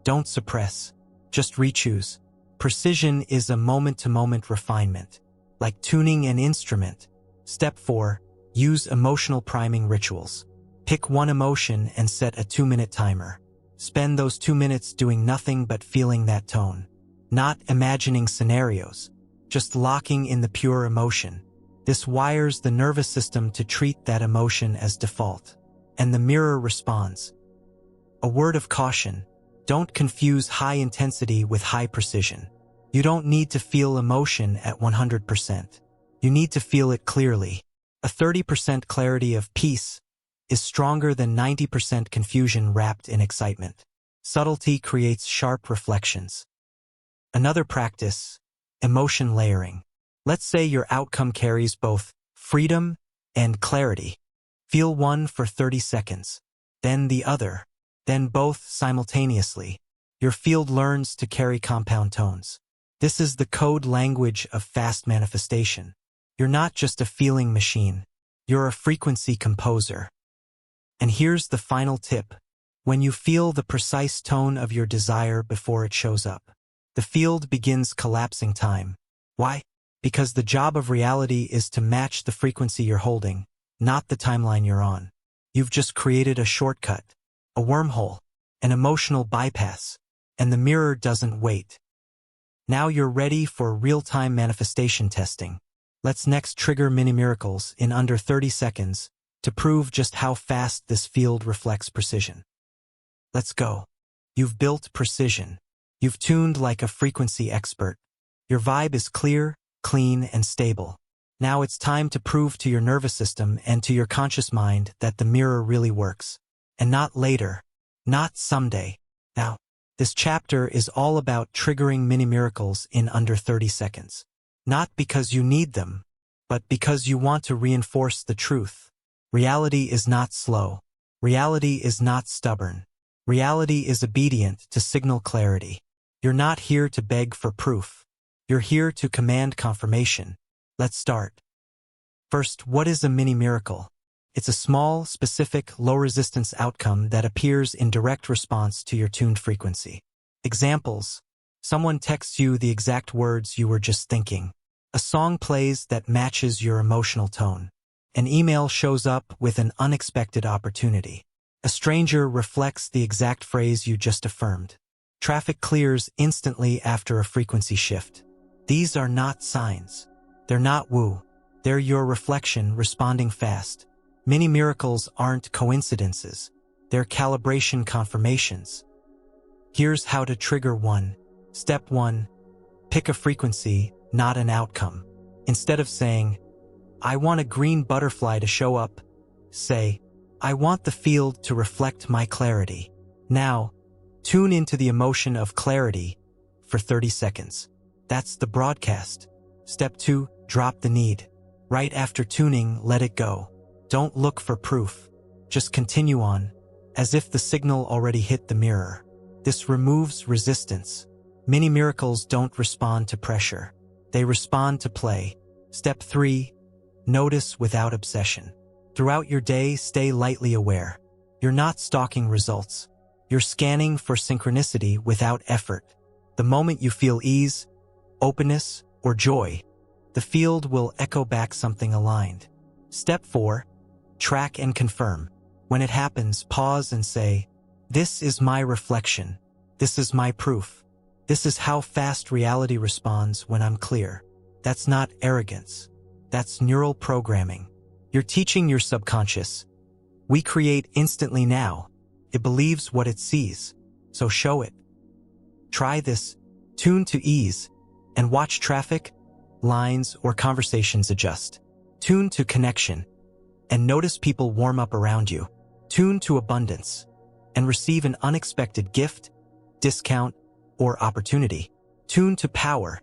Don't suppress. Just re-choose. Precision is a moment-to-moment refinement, like tuning an instrument. Step 4. Use emotional priming rituals. Pick one emotion and set a 2-minute timer. Spend those 2 minutes doing nothing but feeling that tone. Not imagining scenarios, just locking in the pure emotion. This wires the nervous system to treat that emotion as default. And the mirror responds. A word of caution. Don't confuse high intensity with high precision. You don't need to feel emotion at 100%. You need to feel it clearly. A 30% clarity of peace is stronger than 90% confusion wrapped in excitement. Subtlety creates sharp reflections. Another practice, emotion layering. Let's say your outcome carries both freedom and clarity. Feel one for 30 seconds, then the other, then both simultaneously. Your field learns to carry compound tones. This is the code language of fast manifestation. You're not just a feeling machine. You're a frequency composer. And here's the final tip. When you feel the precise tone of your desire before it shows up, the field begins collapsing time. Why? Because the job of reality is to match the frequency you're holding, not the timeline you're on. You've just created a shortcut, a wormhole, an emotional bypass, and the mirror doesn't wait. Now you're ready for real-time manifestation testing. Let's next trigger mini-miracles in under 30 seconds to prove just how fast this field reflects precision. Let's go. You've built precision. You've tuned like a frequency expert. Your vibe is clear, clean, and stable. Now it's time to prove to your nervous system and to your conscious mind that the mirror really works. And not later, not someday. Now, this chapter is all about triggering mini-miracles in under 30 seconds. Not because you need them, but because you want to reinforce the truth. Reality is not slow. Reality is not stubborn. Reality is obedient to signal clarity. You're not here to beg for proof. You're here to command confirmation. Let's start. First, what is a mini-miracle? It's a small, specific, low-resistance outcome that appears in direct response to your tuned frequency. Examples. Someone texts you the exact words you were just thinking. A song plays that matches your emotional tone. An email shows up with an unexpected opportunity. A stranger reflects the exact phrase you just affirmed. Traffic clears instantly after a frequency shift. These are not signs. They're not woo. They're your reflection responding fast. Mini miracles aren't coincidences. They're calibration confirmations. Here's how to trigger one. Step 1. Pick a frequency, not an outcome. Instead of saying, I want a green butterfly to show up, say, I want the field to reflect my clarity. Now, tune into the emotion of clarity for 30 seconds. That's the broadcast. Step 2. Drop the need. Right after tuning, let it go. Don't look for proof. Just continue on, as if the signal already hit the mirror. This removes resistance. Mini miracles don't respond to pressure. They respond to play. Step 3. Notice without obsession. Throughout your day, stay lightly aware. You're not stalking results. You're scanning for synchronicity without effort. The moment you feel ease, openness, or joy, the field will echo back something aligned. Step 4. Track and confirm. When it happens, pause and say, this is my reflection. This is my proof. This is how fast reality responds when I'm clear. That's not arrogance. That's neural programming. You're teaching your subconscious. We create instantly now. It believes what it sees, so show it. Try this. Tune to ease, and watch traffic, lines, or conversations adjust. Tune to connection, and notice people warm up around you. Tune to abundance, and receive an unexpected gift, discount, or opportunity. Tune to power,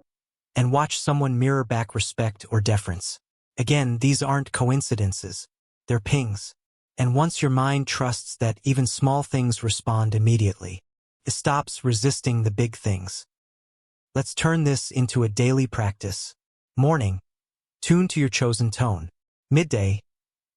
and watch someone mirror back respect or deference. Again, these aren't coincidences. They're pings. And once your mind trusts that even small things respond immediately, it stops resisting the big things. Let's turn this into a daily practice. Morning, tune to your chosen tone. Midday,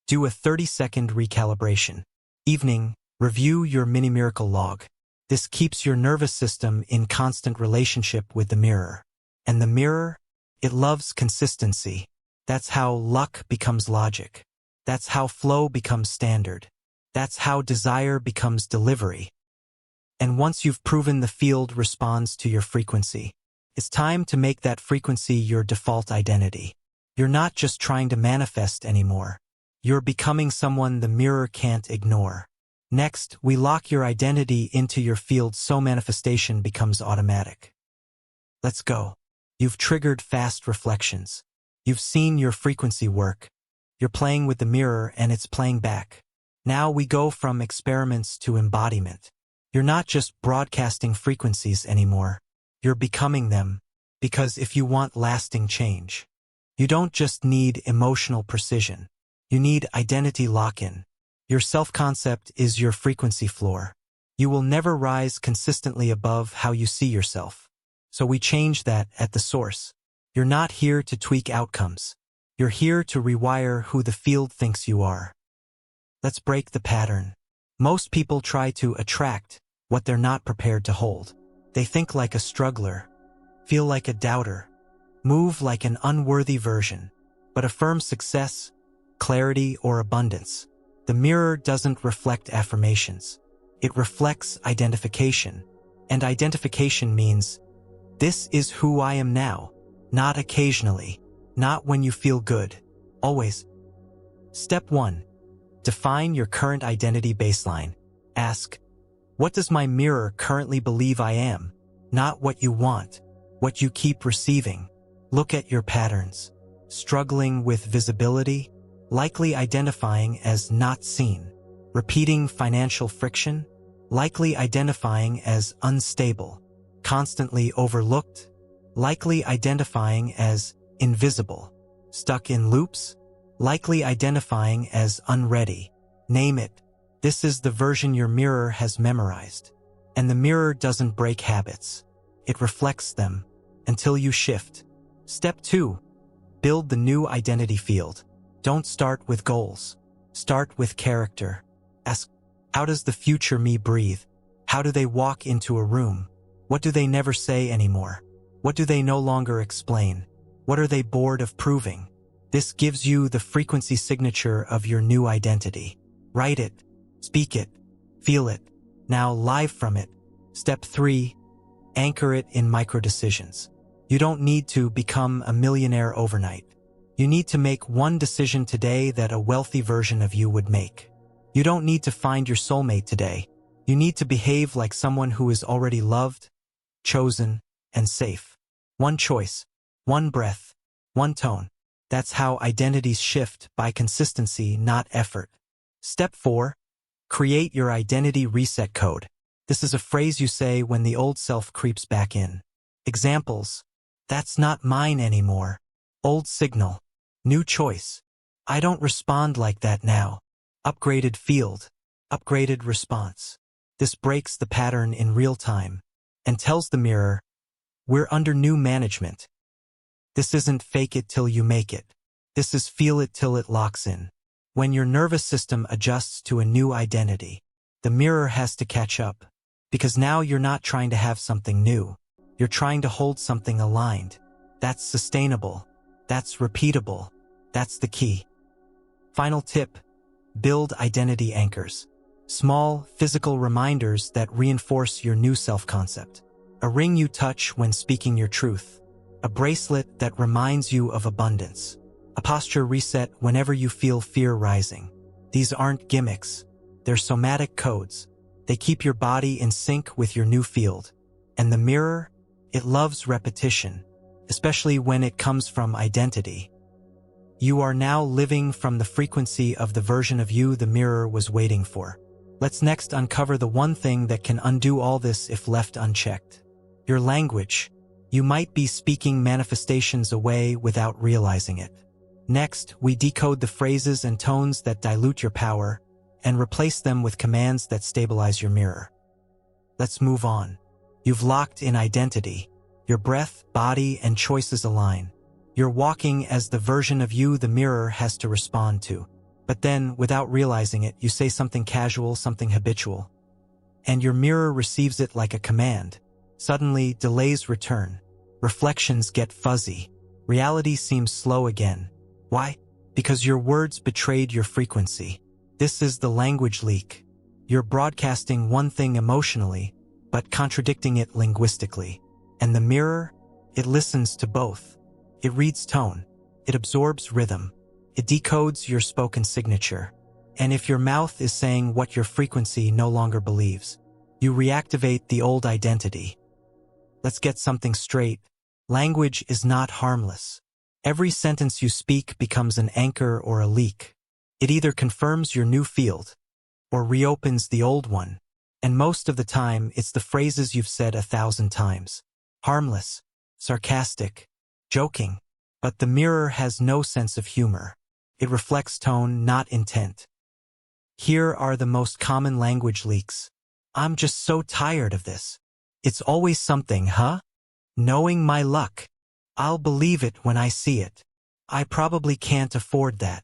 do a 30-second recalibration. Evening, review your mini miracle log. This keeps your nervous system in constant relationship with the mirror. And the mirror, it loves consistency. That's how luck becomes logic. That's how flow becomes standard. That's how desire becomes delivery. And once you've proven the field responds to your frequency, it's time to make that frequency your default identity. You're not just trying to manifest anymore. You're becoming someone the mirror can't ignore. Next, we lock your identity into your field so manifestation becomes automatic. Let's go. You've triggered fast reflections. You've seen your frequency work. You're playing with the mirror and it's playing back. Now we go from experiments to embodiment. You're not just broadcasting frequencies anymore. You're becoming them, because if you want lasting change, you don't just need emotional precision. You need identity lock-in. Your self-concept is your frequency floor. You will never rise consistently above how you see yourself. So we change that at the source. You're not here to tweak outcomes. You're here to rewire who the field thinks you are. Let's break the pattern. Most people try to attract what they're not prepared to hold. They think like a struggler, feel like a doubter, move like an unworthy version, but affirm success, clarity, or abundance. The mirror doesn't reflect affirmations. It reflects identification. And identification means, this is who I am now, not occasionally, not when you feel good, always. Step 1. Define your current identity baseline. Ask, what does my mirror currently believe I am? Not what you want, what you keep receiving. Look at your patterns. Struggling with visibility, likely identifying as not seen. Repeating financial friction, likely identifying as unstable. Constantly overlooked, likely identifying as invisible. Stuck in loops, likely identifying as unready. Name it. This is the version your mirror has memorized. And the mirror doesn't break habits. It reflects them until you shift. Step 2. Build the new identity field. Don't start with goals. Start with character. Ask, how does the future me breathe? How do they walk into a room? What do they never say anymore? What do they no longer explain? What are they bored of proving? This gives you the frequency signature of your new identity. Write it, speak it, feel it, now live from it. Step 3. Anchor it in micro decisions. You don't need to become a millionaire overnight. You need to make one decision today that a wealthy version of you would make. You don't need to find your soulmate today. You need to behave like someone who is already loved, chosen, and safe. One choice, one breath, one tone. That's how identities shift, by consistency, not effort. Step 4. Create your identity reset code. This is a phrase you say when the old self creeps back in. Examples: that's not mine anymore. Old signal. New choice. I don't respond like that now. Upgraded field. Upgraded response. This breaks the pattern in real time and tells the mirror, we're under new management. This isn't fake it till you make it. This is feel it till it locks in. When your nervous system adjusts to a new identity, the mirror has to catch up, because now you're not trying to have something new. You're trying to hold something aligned. That's sustainable. That's repeatable. That's the key. Final tip: build identity anchors. Small, physical reminders that reinforce your new self-concept. A ring you touch when speaking your truth. A bracelet that reminds you of abundance. A posture reset whenever you feel fear rising. These aren't gimmicks. They're somatic codes. They keep your body in sync with your new field. And the mirror, it loves repetition, especially when it comes from identity. You are now living from the frequency of the version of you the mirror was waiting for. Let's next uncover the one thing that can undo all this if left unchecked. Your language. You might be speaking manifestations away without realizing it. Next, we decode the phrases and tones that dilute your power and replace them with commands that stabilize your mirror. Let's move on. You've locked in identity. Your breath, body, and choices align. You're walking as the version of you the mirror has to respond to. But then, without realizing it, you say something casual, something habitual. And your mirror receives it like a command. Suddenly, delays return. Reflections get fuzzy. Reality seems slow again. Why? Because your words betrayed your frequency. This is the language leak. You're broadcasting one thing emotionally, but contradicting it linguistically. And the mirror? It listens to both. It reads tone. It absorbs rhythm. It decodes your spoken signature. And if your mouth is saying what your frequency no longer believes, you reactivate the old identity. Let's get something straight. Language is not harmless. Every sentence you speak becomes an anchor or a leak. It either confirms your new field or reopens the old one. And most of the time, it's the phrases you've said 1,000 times. Harmless, sarcastic, joking. But the mirror has no sense of humor. It reflects tone, not intent. Here are the most common language leaks. I'm just so tired of this. It's always something, huh? Knowing my luck. I'll believe it when I see it. I probably can't afford that.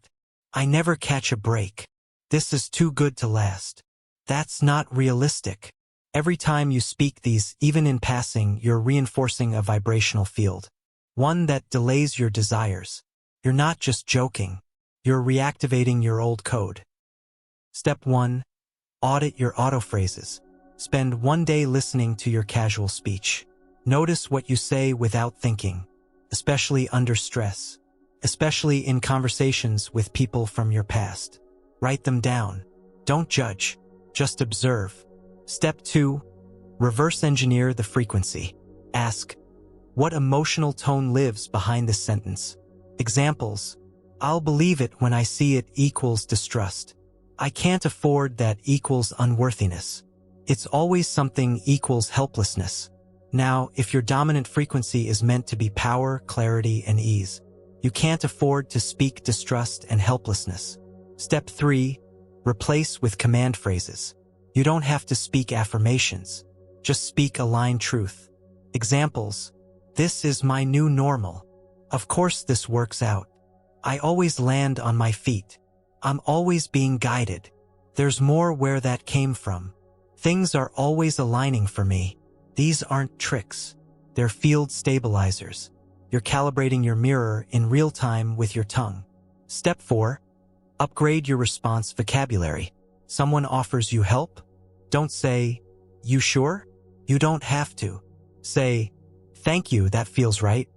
I never catch a break. This is too good to last. That's not realistic. Every time you speak these, even in passing, you're reinforcing a vibrational field. One that delays your desires. You're not just joking. You're reactivating your old code. Step 1. Audit your autophrases. Spend one day listening to your casual speech. Notice what you say without thinking, especially under stress, especially in conversations with people from your past. Write them down. Don't judge, just observe. Step 2. Reverse engineer the frequency. Ask, what emotional tone lives behind this sentence? Examples: I'll believe it when I see it equals distrust. I can't afford that equals unworthiness. It's always something equals helplessness. Now, if your dominant frequency is meant to be power, clarity, and ease, you can't afford to speak distrust and helplessness. Step 3. Replace with command phrases. You don't have to speak affirmations. Just speak aligned truth. Examples: this is my new normal. Of course this works out. I always land on my feet. I'm always being guided. There's more where that came from. Things are always aligning for me. These aren't tricks. They're field stabilizers. You're calibrating your mirror in real time with your tongue. Step 4. Upgrade your response vocabulary. Someone offers you help? Don't say, you sure? You don't have to. Say, thank you, that feels right.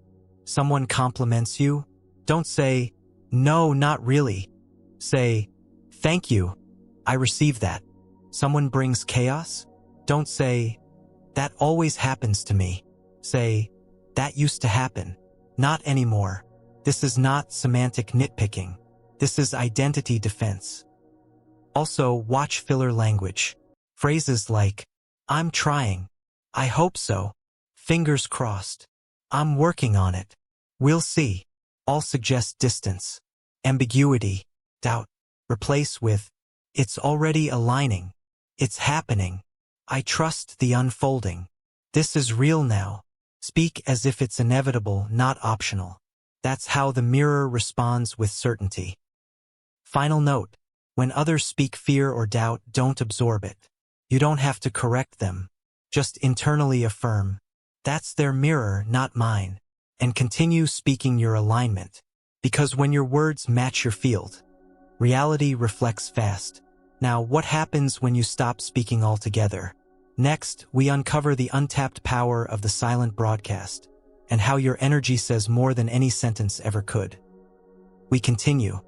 Someone compliments you? Don't say, "No, not really." Say, "Thank you. I received that." Someone brings chaos? Don't say, "That always happens to me." Say, "That used to happen. Not anymore." This is not semantic nitpicking. This is identity defense. Also, watch filler language. Phrases like, "I'm trying," "I hope so," "Fingers crossed," "I'm working on it," "We'll see," all suggest distance, ambiguity, doubt. Replace with, "It's already aligning," "It's happening," "I trust the unfolding," "This is real now." Speak as if it's inevitable, not optional. That's how the mirror responds with certainty. Final note: when others speak fear or doubt, don't absorb it. You don't have to correct them. Just internally affirm, "That's their mirror, not mine," and continue speaking your alignment. Because when your words match your field, reality reflects fast. Now, what happens when you stop speaking altogether? Next, we uncover the untapped power of the silent broadcast and how your energy says more than any sentence ever could. We continue.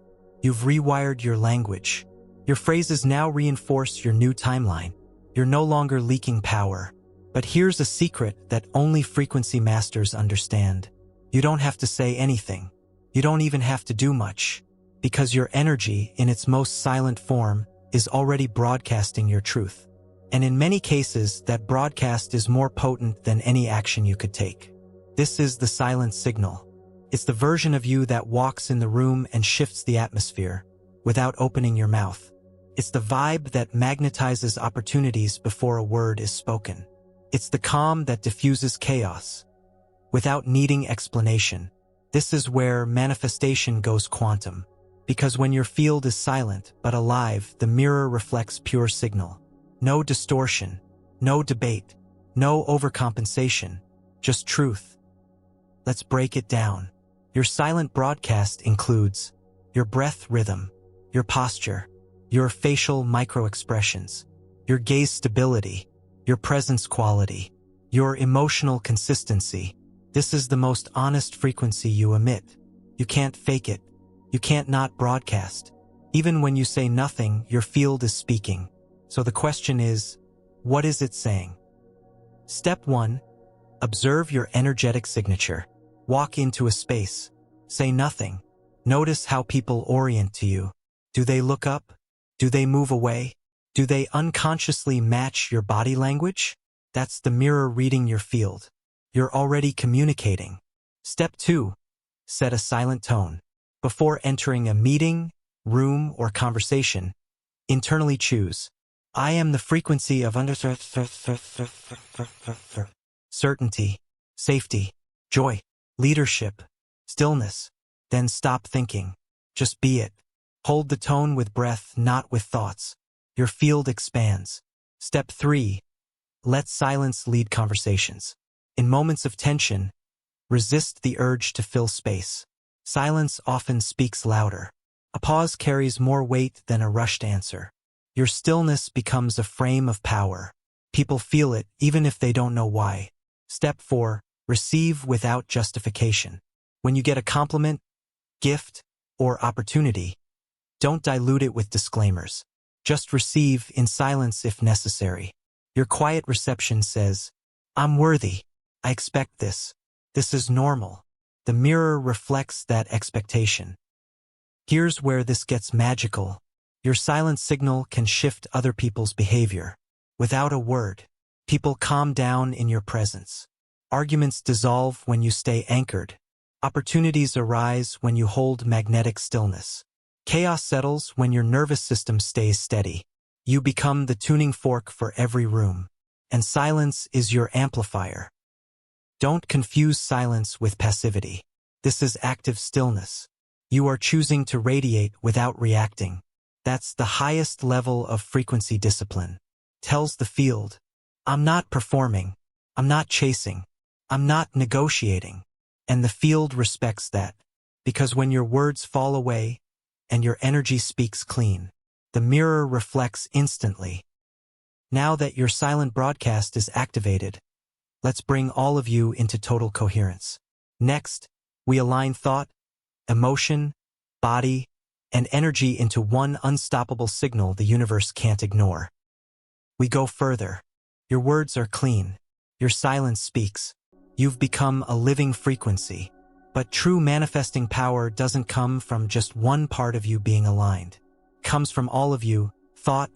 You've rewired your language. Your phrases now reinforce your new timeline. You're no longer leaking power. But here's a secret that only frequency masters understand. You don't have to say anything. You don't even have to do much. Because your energy, in its most silent form, is already broadcasting your truth. And in many cases, that broadcast is more potent than any action you could take. This is the silent signal. It's the version of you that walks in the room and shifts the atmosphere without opening your mouth. It's the vibe that magnetizes opportunities before a word is spoken. It's the calm that diffuses chaos without needing explanation. This is where manifestation goes quantum. Because when your field is silent but alive, the mirror reflects pure signal. No distortion, no debate, no overcompensation, just truth. Let's break it down. Your silent broadcast includes your breath rhythm, your posture, your facial micro-expressions, your gaze stability, your presence quality, your emotional consistency. This is the most honest frequency you emit. You can't fake it. You can't not broadcast. Even when you say nothing, your field is speaking. So the question is, what is it saying? Step 1. Observe your energetic signature. Walk into a space. Say nothing. Notice how people orient to you. Do they look up? Do they move away? Do they unconsciously match your body language? That's the mirror reading your field. You're already communicating. Step 2. Set a silent tone. Before entering a meeting, room, or conversation, internally choose, "I am the frequency of certainty, safety, joy, leadership, stillness." Then stop thinking. Just be it. Hold the tone with breath, not with thoughts. Your field expands. Step 3. Let silence lead conversations. In moments of tension, resist the urge to fill space. Silence often speaks louder. A pause carries more weight than a rushed answer. Your stillness becomes a frame of power. People feel it even if they don't know why. Step 4. Receive without justification. When you get a compliment, gift, or opportunity, don't dilute it with disclaimers. Just receive in silence if necessary. Your quiet reception says, "I'm worthy. I expect this. This is normal." The mirror reflects that expectation. Here's where this gets magical. Your silent signal can shift other people's behavior. Without a word, people calm down in your presence. Arguments dissolve when you stay anchored. Opportunities arise when you hold magnetic stillness. Chaos settles when your nervous system stays steady. You become the tuning fork for every room. And silence is your amplifier. Don't confuse silence with passivity. This is active stillness. You are choosing to radiate without reacting. That's the highest level of frequency discipline. Tells the field, "I'm not performing. I'm not chasing. I'm not negotiating." And the field respects that. Because when your words fall away and your energy speaks clean, the mirror reflects instantly. Now that your silent broadcast is activated, let's bring all of you into total coherence. Next, we align thought, emotion, body, and energy into one unstoppable signal the universe can't ignore. We go further. Your words are clean. Your silence speaks. You've become a living frequency. But true manifesting power doesn't come from just one part of you being aligned. It comes from all of you, thought,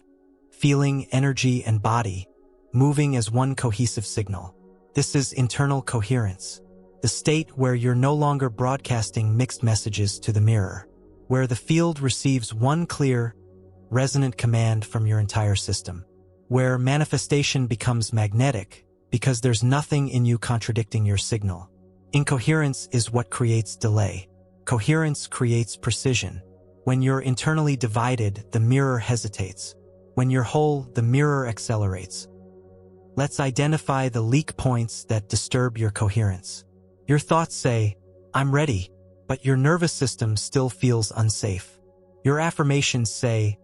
feeling, energy, and body, moving as one cohesive signal. This is internal coherence, the state where you're no longer broadcasting mixed messages to the mirror, where the field receives one clear, resonant command from your entire system, where manifestation becomes magnetic because there's nothing in you contradicting your signal. Incoherence is what creates delay. Coherence creates precision. When you're internally divided, the mirror hesitates. When you're whole, the mirror accelerates. Let's identify the leak points that disturb your coherence. Your thoughts say, "I'm ready," but your nervous system still feels unsafe. Your affirmations say,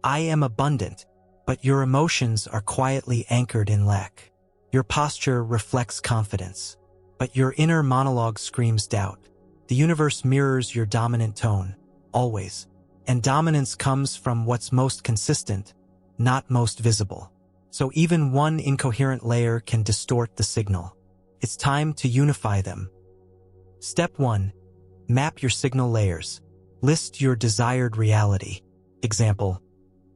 "I am abundant," but your emotions are quietly anchored in lack. Your posture reflects confidence, but your inner monologue screams doubt. The universe mirrors your dominant tone, always. And dominance comes from what's most consistent, not most visible. So even one incoherent layer can distort the signal. It's time to unify them. Step 1. Map your signal layers. List your desired reality. Example: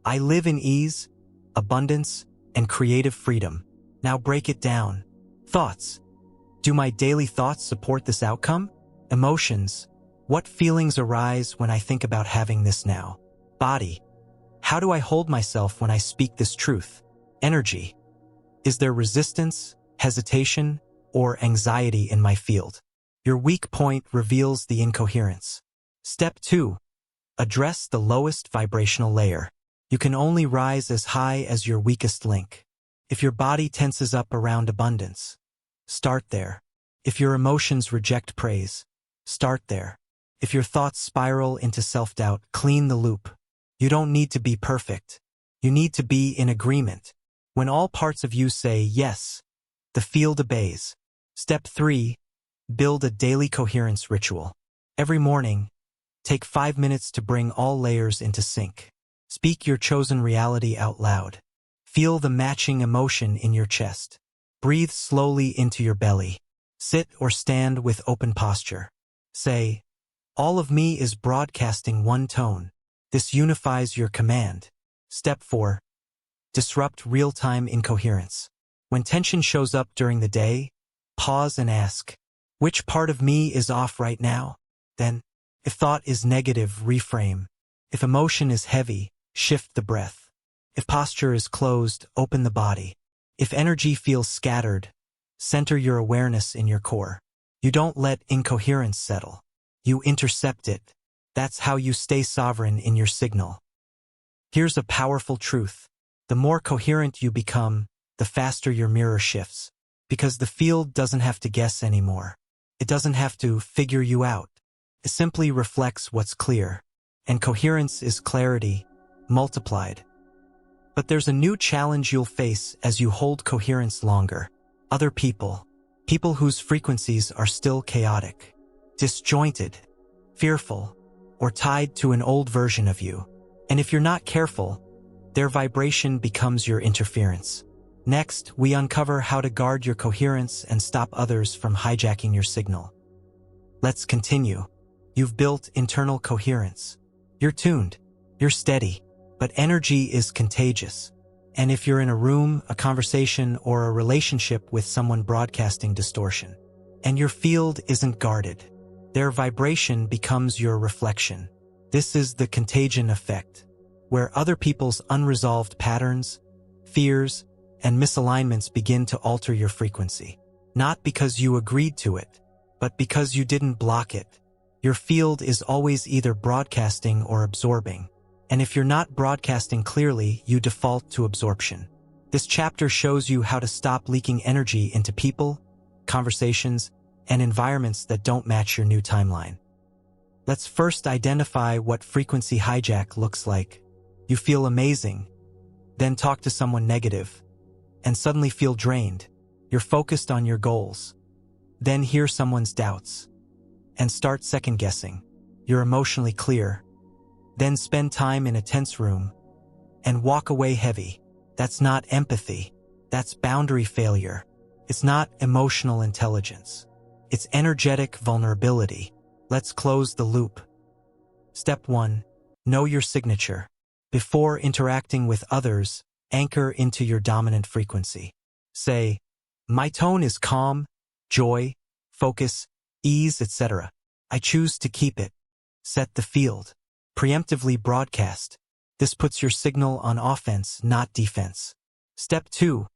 I live in ease, abundance, and creative freedom. Now break it down. Thoughts: do my daily thoughts support this outcome? Emotions: what feelings arise when I think about having this now? Body: how do I hold myself when I speak this truth? Energy: is there resistance, hesitation, or anxiety in my field? Your weak point reveals the incoherence. Step 2. Address the lowest vibrational layer. You can only rise as high as your weakest link. If your body tenses up around abundance, start there. If your emotions reject praise, start there. If your thoughts spiral into self-doubt, clean the loop. You don't need to be perfect. You need to be in agreement. When all parts of you say yes, the field obeys. Step 3. Build a daily coherence ritual. Every morning, take 5 minutes to bring all layers into sync. Speak your chosen reality out loud. Feel the matching emotion in your chest. Breathe slowly into your belly. Sit or stand with open posture. Say, "All of me is broadcasting one tone." This unifies your command. Step 4. Disrupt real-time incoherence. When tension shows up during the day, pause and ask, which part of me is off right now? Then, if thought is negative, reframe. If emotion is heavy, shift the breath. If posture is closed, open the body. If energy feels scattered, center your awareness in your core. You don't let incoherence settle. You intercept it. That's how you stay sovereign in your signal. Here's a powerful truth. The more coherent you become, the faster your mirror shifts. Because the field doesn't have to guess anymore. It doesn't have to figure you out. It simply reflects what's clear. And coherence is clarity, multiplied. But there's a new challenge you'll face as you hold coherence longer. Other people. People whose frequencies are still chaotic, disjointed, fearful, or tied to an old version of you. And if you're not careful, their vibration becomes your interference. Next, we uncover how to guard your coherence and stop others from hijacking your signal. Let's continue. You've built internal coherence. You're tuned. You're steady. But energy is contagious. And if you're in a room, a conversation, or a relationship with someone broadcasting distortion, and your field isn't guarded, their vibration becomes your reflection. This is the contagion effect, where other people's unresolved patterns, fears, and misalignments begin to alter your frequency. Not because you agreed to it, but because you didn't block it. Your field is always either broadcasting or absorbing. And if you're not broadcasting clearly, you default to absorption. This chapter shows you how to stop leaking energy into people, conversations, and environments that don't match your new timeline. Let's first identify what frequency hijack looks like. You feel amazing, then talk to someone negative, and suddenly feel drained. You're focused on your goals, then hear someone's doubts, and start second-guessing. you're emotionally clear. Then spend time in a tense room and walk away heavy. That's not empathy. That's boundary failure. It's not emotional intelligence. It's energetic vulnerability. Let's close the loop. Step 1. Know your signature. Before interacting with others, anchor into your dominant frequency. Say, my tone is calm, joy, focus, ease, etc. I choose to keep it. Set the field. Preemptively broadcast. This puts your signal on offense, not defense. Step 2.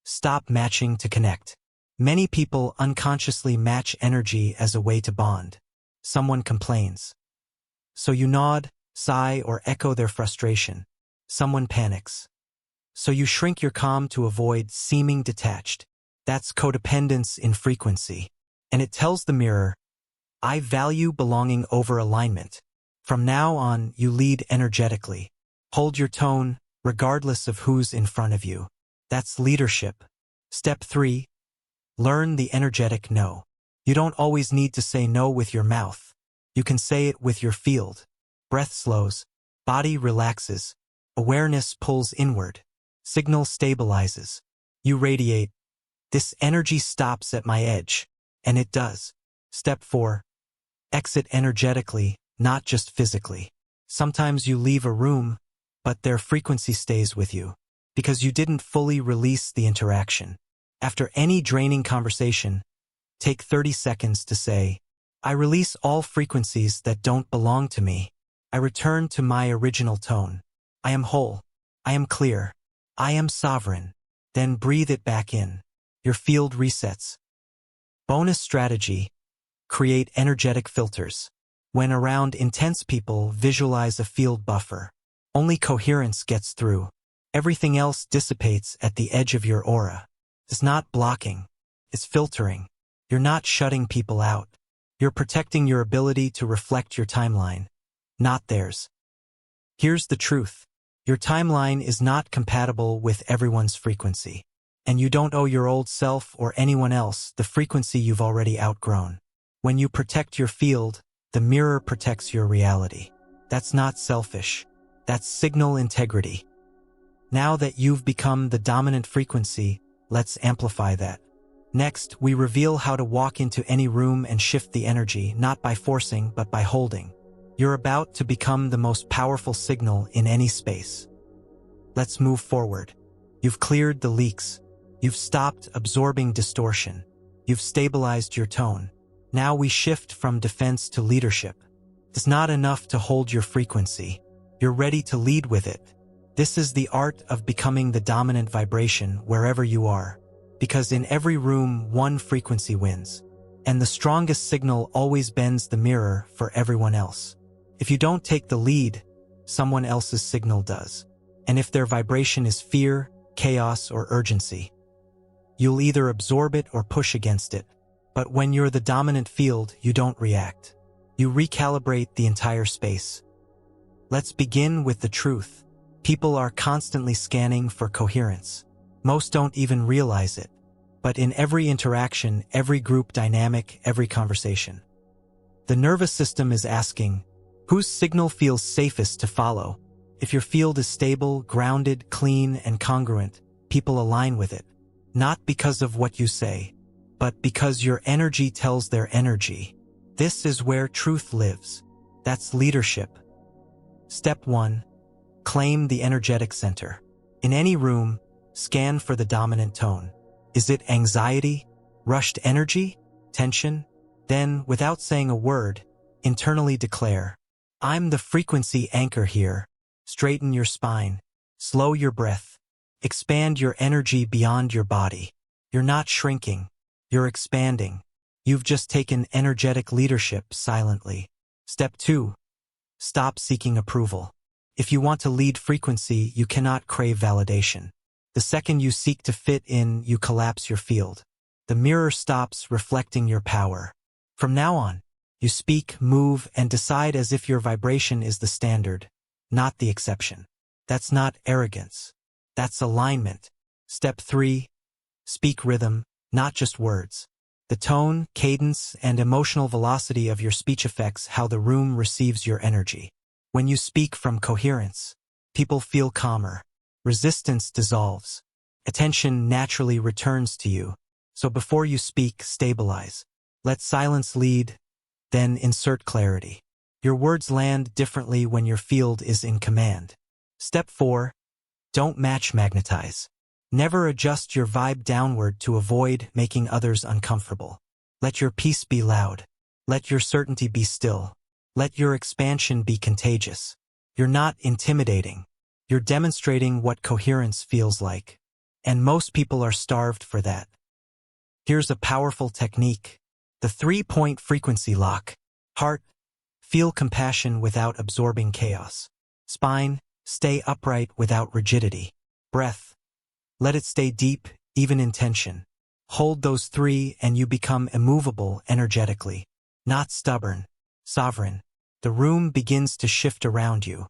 Stop matching to connect. Many people unconsciously match energy as a way to bond. Someone complains, so you nod, sigh, or echo their frustration. Someone panics, so you shrink your calm to avoid seeming detached. That's codependence in frequency. And it tells the mirror, I value belonging over alignment. From now on, you lead energetically. Hold your tone, regardless of who's in front of you. That's leadership. Step 3. Learn the energetic no. You don't always need to say no with your mouth. You can say it with your field. Breath slows, body relaxes, awareness pulls inward, signal stabilizes. You radiate, this energy stops at my edge, and it does. Step 4. Exit energetically, not just physically. Sometimes you leave a room, but their frequency stays with you, because you didn't fully release the interaction. After any draining conversation, take 30 seconds to say, I release all frequencies that don't belong to me. I return to my original tone. I am whole. I am clear. I am sovereign. Then breathe it back in. Your field resets. Bonus strategy. Create energetic filters. When around intense people, visualize a field buffer. Only coherence gets through. Everything else dissipates at the edge of your aura. It's not blocking. It's filtering. You're not shutting people out. You're protecting your ability to reflect your timeline, not theirs. Here's the truth. Your timeline is not compatible with everyone's frequency. And you don't owe your old self or anyone else the frequency you've already outgrown. When you protect your field, the mirror protects your reality. That's not selfish. That's signal integrity. Now that you've become the dominant frequency, let's amplify that. Next, we reveal how to walk into any room and shift the energy, not by forcing, but by holding. You're about to become the most powerful signal in any space. Let's move forward. You've cleared the leaks. You've stopped absorbing distortion. You've stabilized your tone. Now we shift from defense to leadership. It's not enough to hold your frequency. You're ready to lead with it. This is the art of becoming the dominant vibration wherever you are. Because in every room, one frequency wins. And the strongest signal always bends the mirror for everyone else. If you don't take the lead, someone else's signal does. And if their vibration is fear, chaos, or urgency, you'll either absorb it or push against it. But when you're the dominant field, you don't react. You recalibrate the entire space. Let's begin with the truth. People are constantly scanning for coherence. Most don't even realize it. But in every interaction, every group dynamic, every conversation, the nervous system is asking, whose signal feels safest to follow? If your field is stable, grounded, clean, and congruent, people align with it. Not because of what you say, but because your energy tells their energy. This is where truth lives. That's leadership. Step 1. Claim the energetic center. In any room, scan for the dominant tone. Is it anxiety, rushed energy, tension? Then, without saying a word, internally declare, I'm the frequency anchor here. Straighten your spine. Slow your breath. Expand your energy beyond your body. You're not shrinking. You're expanding. You've just taken energetic leadership silently. Step 2. Stop seeking approval. If you want to lead frequency, you cannot crave validation. The second you seek to fit in, you collapse your field. The mirror stops reflecting your power. From now on, you speak, move, and decide as if your vibration is the standard, not the exception. That's not arrogance. That's alignment. Step 3. Speak rhythm, not just words. The tone, cadence, and emotional velocity of your speech affects how the room receives your energy. When you speak from coherence, people feel calmer. Resistance dissolves. Attention naturally returns to you. So before you speak, stabilize. Let silence lead, then insert clarity. Your words land differently when your field is in command. Step 4. Don't magnetize. Never adjust your vibe downward to avoid making others uncomfortable. Let your peace be loud. Let your certainty be still. Let your expansion be contagious. You're not intimidating. You're demonstrating what coherence feels like. And most people are starved for that. Here's a powerful technique. The 3-point frequency lock. Heart, feel compassion without absorbing chaos. Spine, stay upright without rigidity. Breath, let it stay deep, even in tension. Hold those 3 and you become immovable energetically. Not stubborn, sovereign. The room begins to shift around you.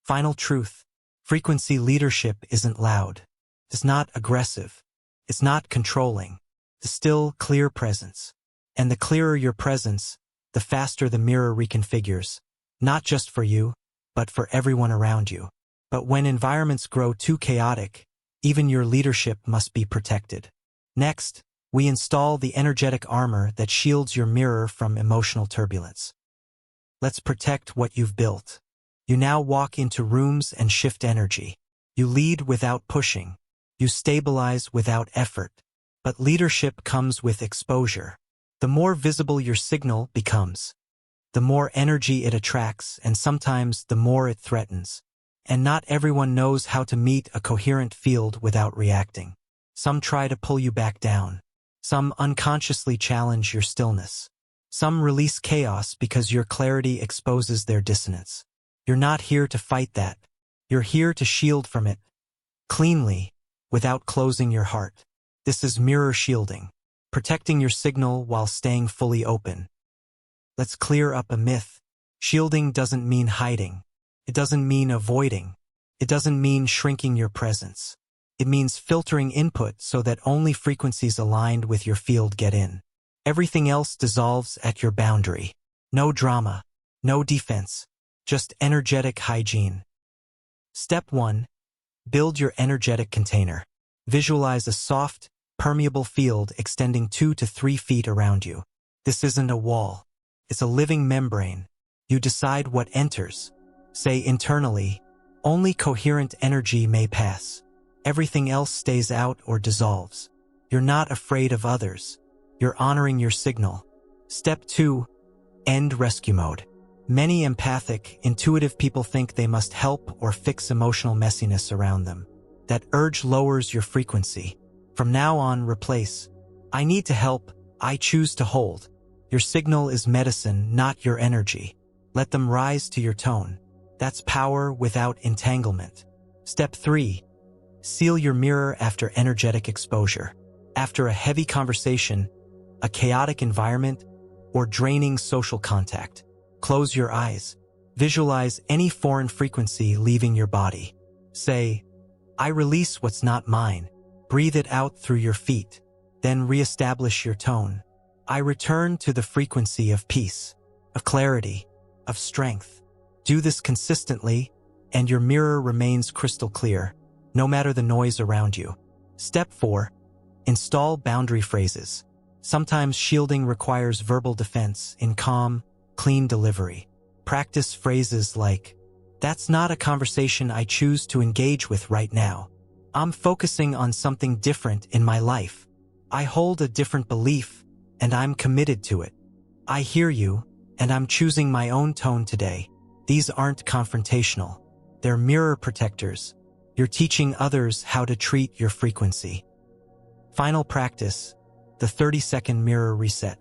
Final truth. Frequency leadership isn't loud. It's not aggressive. It's not controlling. The still, clear presence. And the clearer your presence, the faster the mirror reconfigures. Not just for you, but for everyone around you. But when environments grow too chaotic, even your leadership must be protected. Next, we install the energetic armor that shields your mirror from emotional turbulence. Let's protect what you've built. You now walk into rooms and shift energy. You lead without pushing. You stabilize without effort. But leadership comes with exposure. The more visible your signal becomes, the more energy it attracts, and sometimes the more it threatens. And not everyone knows how to meet a coherent field without reacting. Some try to pull you back down. Some unconsciously challenge your stillness. Some release chaos because your clarity exposes their dissonance. You're not here to fight that. You're here to shield from it, cleanly, without closing your heart. This is mirror shielding, protecting your signal while staying fully open. Let's clear up a myth. Shielding doesn't mean hiding. It doesn't mean avoiding. It doesn't mean shrinking your presence. It means filtering input so that only frequencies aligned with your field get in. Everything else dissolves at your boundary. No drama, no defense, just energetic hygiene. Step 1. Build your energetic container. Visualize a soft, permeable field extending 2 to 3 feet around you. This isn't a wall. It's a living membrane. You decide what enters. Say internally, only coherent energy may pass. Everything else stays out or dissolves. You're not afraid of others. You're honoring your signal. Step 2. End rescue mode. Many empathic, intuitive people think they must help or fix emotional messiness around them. That urge lowers your frequency. From now on, replace, I need to help, I choose to hold. Your signal is medicine, not your energy. Let them rise to your tone. That's power without entanglement. Step 3. Seal your mirror after energetic exposure. After a heavy conversation, a chaotic environment, or draining social contact, close your eyes. Visualize any foreign frequency leaving your body. Say, I release what's not mine. Breathe it out through your feet. Then reestablish your tone. I return to the frequency of peace, of clarity, of strength. Do this consistently, and your mirror remains crystal clear, no matter the noise around you. Step 4. Install boundary phrases. Sometimes shielding requires verbal defense in calm, clean delivery. Practice phrases like, that's not a conversation I choose to engage with right now. I'm focusing on something different in my life. I hold a different belief, and I'm committed to it. I hear you, and I'm choosing my own tone today. These aren't confrontational. They're mirror protectors. You're teaching others how to treat your frequency. Final practice, the 30-second mirror reset.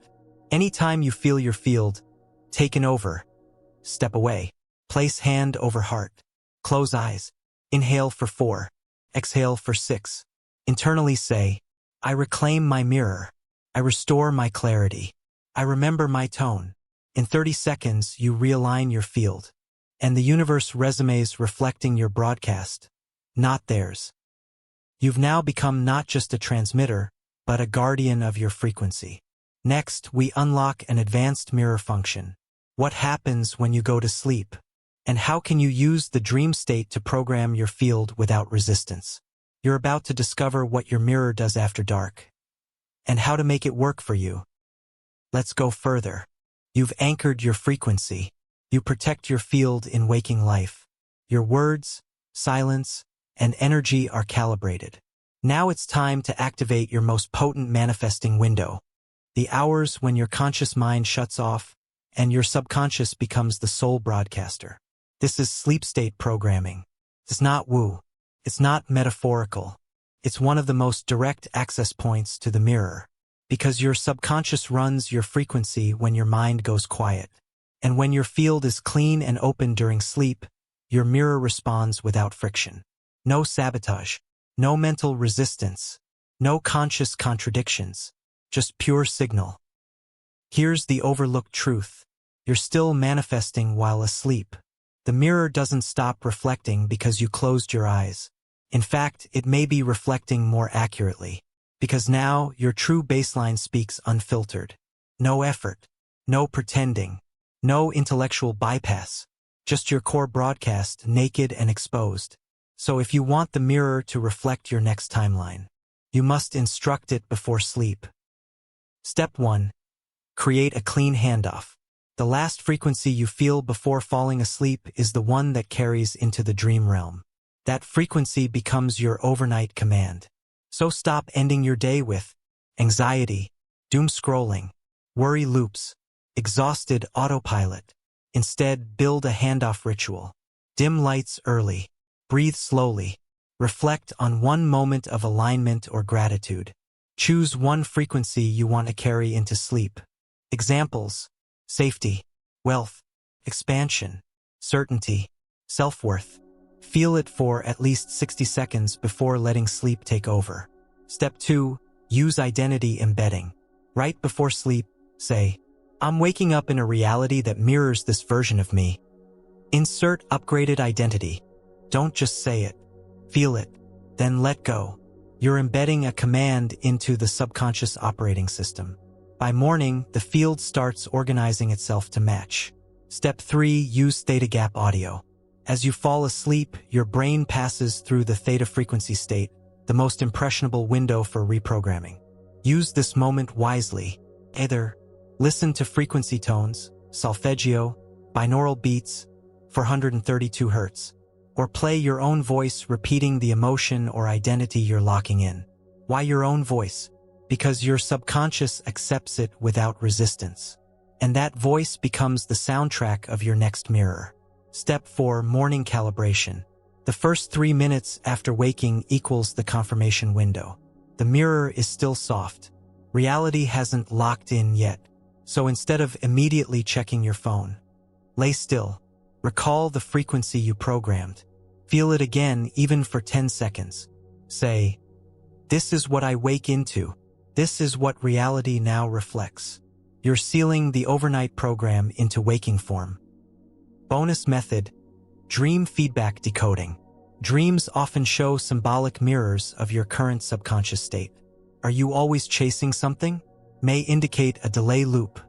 Anytime you feel your field taken over, step away. Place hand over heart. Close eyes. Inhale for 4. Exhale for 6. Internally say, I reclaim my mirror. I restore my clarity. I remember my tone. In 30 seconds, you realign your field. And the universe resonates reflecting your broadcast, not theirs. You've now become not just a transmitter, but a guardian of your frequency. Next, we unlock an advanced mirror function. What happens when you go to sleep? And how can you use the dream state to program your field without resistance? You're about to discover what your mirror does after dark, and how to make it work for you. Let's go further. You've anchored your frequency. You protect your field in waking life. Your words, silence, and energy are calibrated. Now it's time to activate your most potent manifesting window. The hours when your conscious mind shuts off and your subconscious becomes the sole broadcaster. This is sleep state programming. It's not woo. It's not metaphorical. It's one of the most direct access points to the mirror, because your subconscious runs your frequency when your mind goes quiet. And when your field is clean and open during sleep, your mirror responds without friction. No sabotage, no mental resistance, no conscious contradictions, just pure signal. Here's the overlooked truth. You're still manifesting while asleep. The mirror doesn't stop reflecting because you closed your eyes. In fact, it may be reflecting more accurately, because now your true baseline speaks unfiltered. No effort, no pretending, no intellectual bypass, just your core broadcast naked and exposed. So if you want the mirror to reflect your next timeline, you must instruct it before sleep. Step 1. Create a clean handoff. The last frequency you feel before falling asleep is the one that carries into the dream realm. That frequency becomes your overnight command. So stop ending your day with anxiety, doom scrolling, worry loops, exhausted autopilot. Instead, build a handoff ritual. Dim lights early. Breathe slowly. Reflect on one moment of alignment or gratitude. Choose one frequency you want to carry into sleep. Examples: safety, wealth, expansion, certainty, self-worth. Feel it for at least 60 seconds before letting sleep take over. Step 2. Use identity embedding. Right before sleep, say, "I'm waking up in a reality that mirrors this version of me." Insert upgraded identity. Don't just say it. Feel it. Then let go. You're embedding a command into the subconscious operating system. By morning, the field starts organizing itself to match. Step 3. Use theta gap audio. As you fall asleep, your brain passes through the theta frequency state, the most impressionable window for reprogramming. Use this moment wisely. Either listen to frequency tones, solfeggio, binaural beats, 432 Hz, or play your own voice repeating the emotion or identity you're locking in. Why your own voice? Because your subconscious accepts it without resistance. And that voice becomes the soundtrack of your next mirror. Step 4. Morning calibration. The first 3 minutes after waking equals the confirmation window. The mirror is still soft. Reality hasn't locked in yet. So instead of immediately checking your phone, lay still. Recall the frequency you programmed. Feel it again even for 10 seconds. Say, "This is what I wake into. This is what reality now reflects." You're sealing the overnight program into waking form. Bonus method: dream feedback decoding. Dreams often show symbolic mirrors of your current subconscious state. Are you always chasing something? May indicate a delay loop.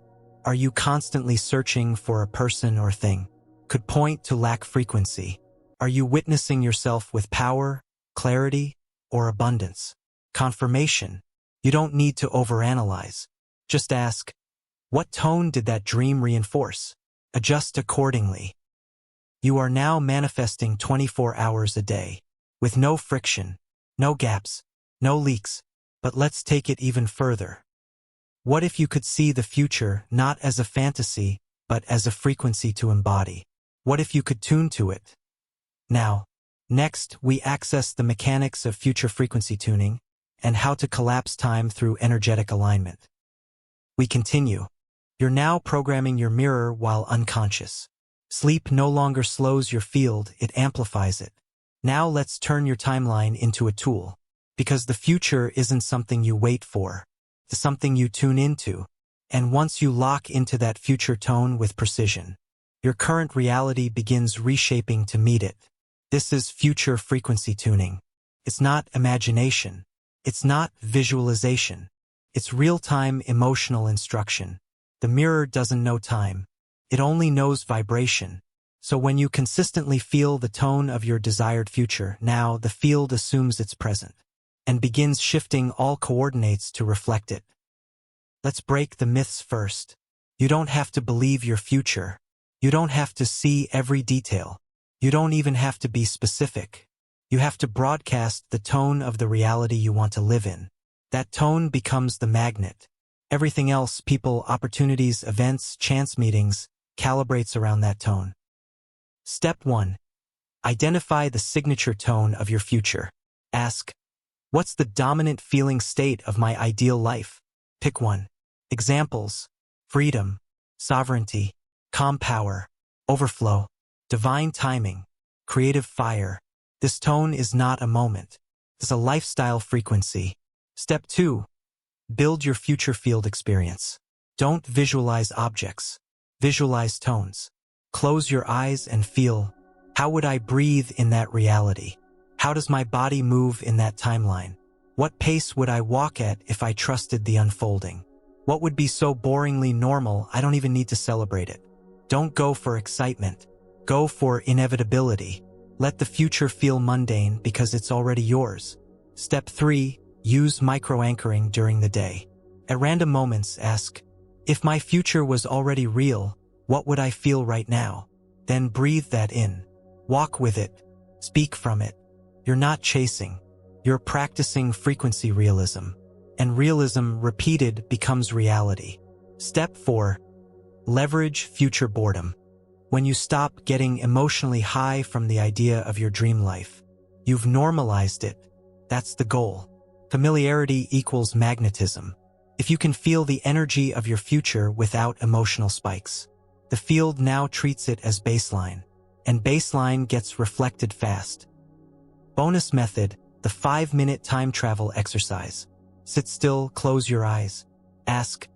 Are you constantly searching for a person or thing? Could point to lack frequency. Are you witnessing yourself with power, clarity, or abundance? Confirmation. You don't need to overanalyze. Just ask, what tone did that dream reinforce? Adjust accordingly. You are now manifesting 24 hours a day, with no friction, no gaps, no leaks. But let's take it even further. What if you could see the future not as a fantasy, but as a frequency to embody? What if you could tune to it? Now, next we access the mechanics of future frequency tuning and how to collapse time through energetic alignment. We continue. You're now programming your mirror while unconscious. Sleep no longer slows your field, it amplifies it. Now let's turn your timeline into a tool. Because the future isn't something you wait for, it's something you tune into. And once you lock into that future tone with precision, your current reality begins reshaping to meet it. This is future frequency tuning. It's not imagination. It's not visualization. It's real-time emotional instruction. The mirror doesn't know time. It only knows vibration. So when you consistently feel the tone of your desired future, now the field assumes it's present and begins shifting all coordinates to reflect it. Let's break the myths first. You don't have to believe your future. You don't have to see every detail. You don't even have to be specific. You have to broadcast the tone of the reality you want to live in. That tone becomes the magnet. Everything else, people, opportunities, events, chance meetings, calibrates around that tone. Step 1. Identify the signature tone of your future. Ask, what's the dominant feeling state of my ideal life? Pick one. Examples: freedom, sovereignty, calm power, overflow, divine timing, creative fire. This tone is not a moment. It's a lifestyle frequency. Step 2. Build your future field experience. Don't visualize objects. Visualize tones. Close your eyes and feel, how would I breathe in that reality? How does my body move in that timeline? What pace would I walk at if I trusted the unfolding? What would be so boringly normal I don't even need to celebrate it? Don't go for excitement. Go for inevitability. Let the future feel mundane because it's already yours. Step 3. Use micro-anchoring during the day. At random moments, ask, if my future was already real, what would I feel right now? Then breathe that in. Walk with it. Speak from it. You're not chasing. You're practicing frequency realism. And realism repeated becomes reality. Step 4. Leverage future boredom. When you stop getting emotionally high from the idea of your dream life, you've normalized it. That's the goal. Familiarity equals magnetism. If you can feel the energy of your future without emotional spikes, the field now treats it as baseline, and baseline gets reflected fast. Bonus method, the 5-minute time travel exercise. Sit still, close your eyes. Ask,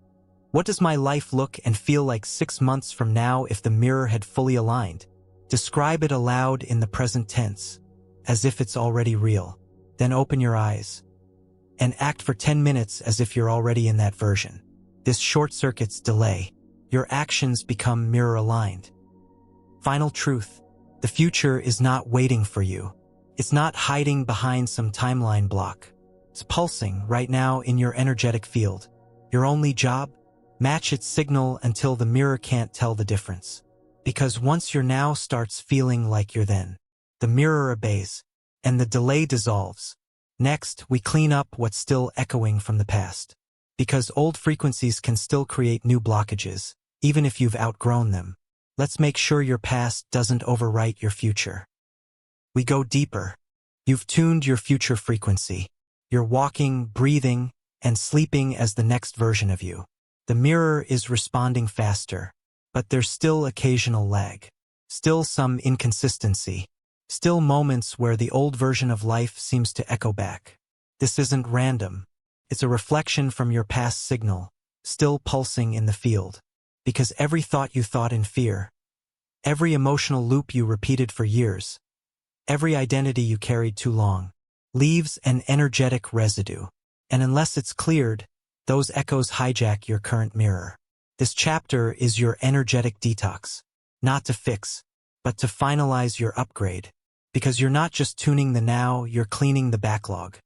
what does my life look and feel like 6 months from now if the mirror had fully aligned? Describe it aloud in the present tense, as if it's already real. Then open your eyes and act for 10 minutes as if you're already in that version. This short-circuits delay. Your actions become mirror-aligned. Final truth. The future is not waiting for you. It's not hiding behind some timeline block. It's pulsing right now in your energetic field. Your only job? Match its signal until the mirror can't tell the difference. Because once your now starts feeling like your then, the mirror obeys, and the delay dissolves. Next, we clean up what's still echoing from the past. Because old frequencies can still create new blockages, even if you've outgrown them. Let's make sure your past doesn't overwrite your future. We go deeper. You've tuned your future frequency. You're walking, breathing, and sleeping as the next version of you. The mirror is responding faster, but there's still occasional lag. Still some inconsistency. Still moments where the old version of life seems to echo back. This isn't random. It's a reflection from your past signal, still pulsing in the field. Because every thought you thought in fear, every emotional loop you repeated for years, every identity you carried too long, leaves an energetic residue. And unless it's cleared, those echoes hijack your current mirror. This chapter is your energetic detox. Not to fix, but to finalize your upgrade. Because you're not just tuning the now, you're cleaning the backlog.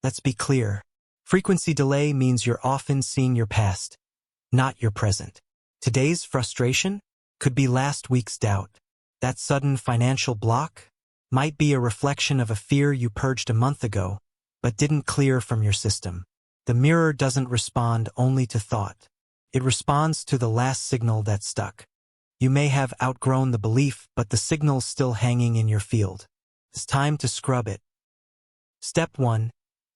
Let's be clear. Frequency delay means you're often seeing your past, not your present. Today's frustration could be last week's doubt. That sudden financial block might be a reflection of a fear you purged a month ago, but didn't clear from your system. The mirror doesn't respond only to thought. It responds to the last signal that stuck. You may have outgrown the belief, but the signal's still hanging in your field. It's time to scrub it. Step 1.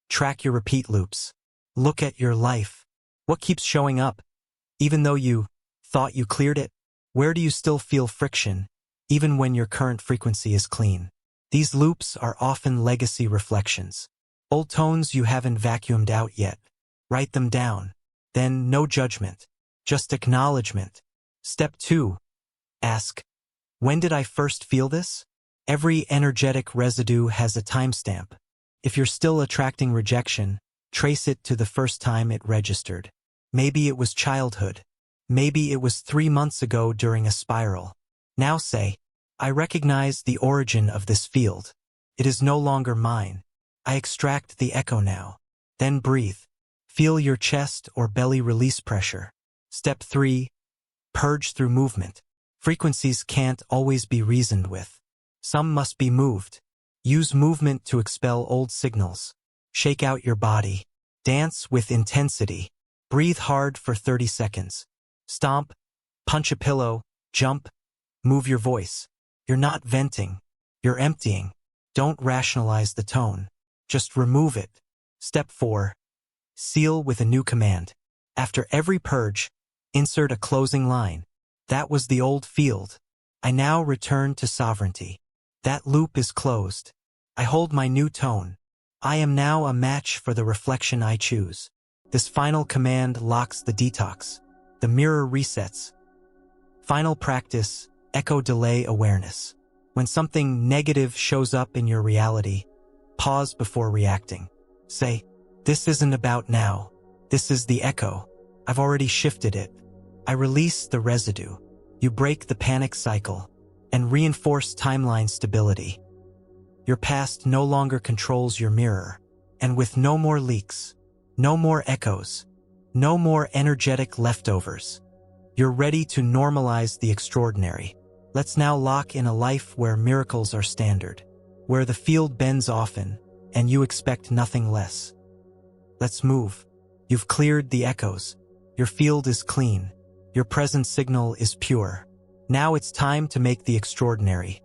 Track your repeat loops. Look at your life. What keeps showing up? Even though you thought you cleared it? Where do you still feel friction, even when your current frequency is clean? These loops are often legacy reflections. Old tones you haven't vacuumed out yet. Write them down. Then no judgment, just acknowledgement. Step 2. Ask, when did I first feel this? Every energetic residue has a timestamp. If you're still attracting rejection, Trace it to the first time it registered. Maybe it was childhood. Maybe it was 3 months ago during a spiral. Now say, I recognize the origin of this field. It is no longer mine. I extract the echo now. Then breathe. Feel your chest or belly release pressure. Step 3. Purge through movement. Frequencies can't always be reasoned with. Some must be moved. Use movement to expel old signals. Shake out your body. Dance with intensity. Breathe hard for 30 seconds. Stomp, punch a pillow, jump, move your voice. You're not venting. You're emptying. Don't rationalize the tone. Just remove it. Step 4. Seal with a new command. After every purge, insert a closing line. That was the old field. I now return to sovereignty. That loop is closed. I hold my new tone. I am now a match for the reflection I choose. This final command locks the detox. The mirror resets. Final practice, echo delay awareness. When something negative shows up in your reality, pause before reacting. Say, this isn't about now. This is the echo. I've already shifted it. I release the residue. You break the panic cycle and reinforce timeline stability. Your past no longer controls your mirror, and with no more leaks, no more echoes, no more energetic leftovers, you're ready to normalize the extraordinary. Let's now lock in a life where miracles are standard, where the field bends often, and you expect nothing less. Let's move. You've cleared the echoes. Your field is clean. Your present signal is pure. Now it's time to make the extraordinary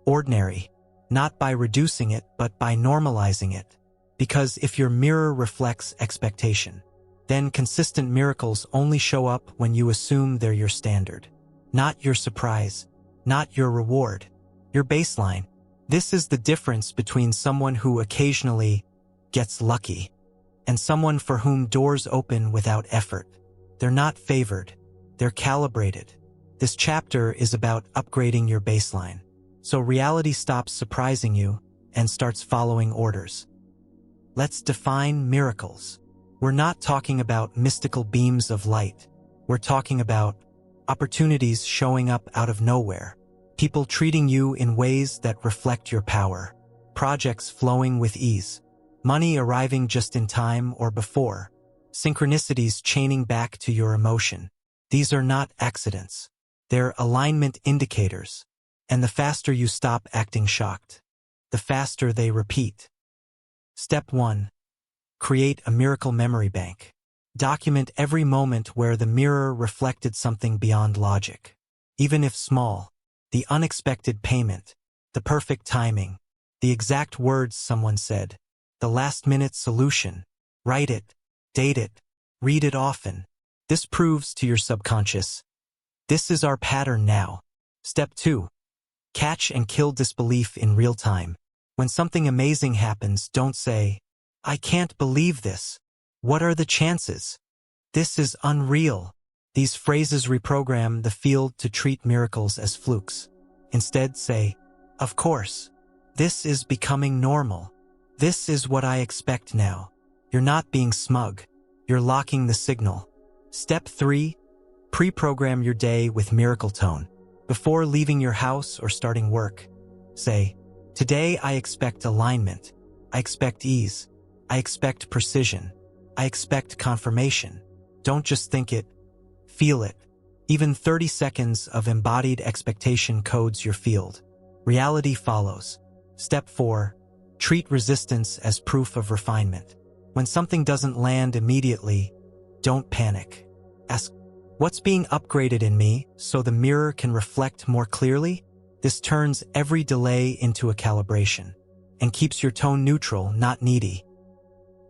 ordinary, not by reducing it, but by normalizing it. Because if your mirror reflects expectation, then consistent miracles only show up when you assume they're your standard. Not your surprise, not your reward, your baseline. This is the difference between someone who occasionally gets lucky and someone for whom doors open without effort. They're not favored, they're calibrated. This chapter is about upgrading your baseline, so reality stops surprising you and starts following orders. Let's define miracles. We're not talking about mystical beams of light. We're talking about opportunities showing up out of nowhere, people treating you in ways that reflect your power, projects flowing with ease, money arriving just in time or before, synchronicities chaining back to your emotion. These are not accidents. They're alignment indicators. And the faster you stop acting shocked, the faster they repeat. Step 1. Create a miracle memory bank. Document every moment where the mirror reflected something beyond logic. Even if small, the unexpected payment, the perfect timing, the exact words someone said, the last-minute solution. Write it, date it, read it often. This proves to your subconscious, this is our pattern now. Step 2. Catch and kill disbelief in real time. When something amazing happens, don't say, I can't believe this. What are the chances? This is unreal. These phrases reprogram the field to treat miracles as flukes. Instead, say, of course. This is becoming normal. This is what I expect now. You're not being smug. You're locking the signal. Step 3. Pre-program your day with miracle tone. Before leaving your house or starting work, say, today I expect alignment. I expect ease. I expect precision. I expect confirmation. Don't just think it, feel it. Even 30 seconds of embodied expectation codes your field. Reality follows. Step 4. Treat resistance as proof of refinement. When something doesn't land immediately, don't panic. Ask, what's being upgraded in me so the mirror can reflect more clearly? This turns every delay into a calibration and keeps your tone neutral, not needy.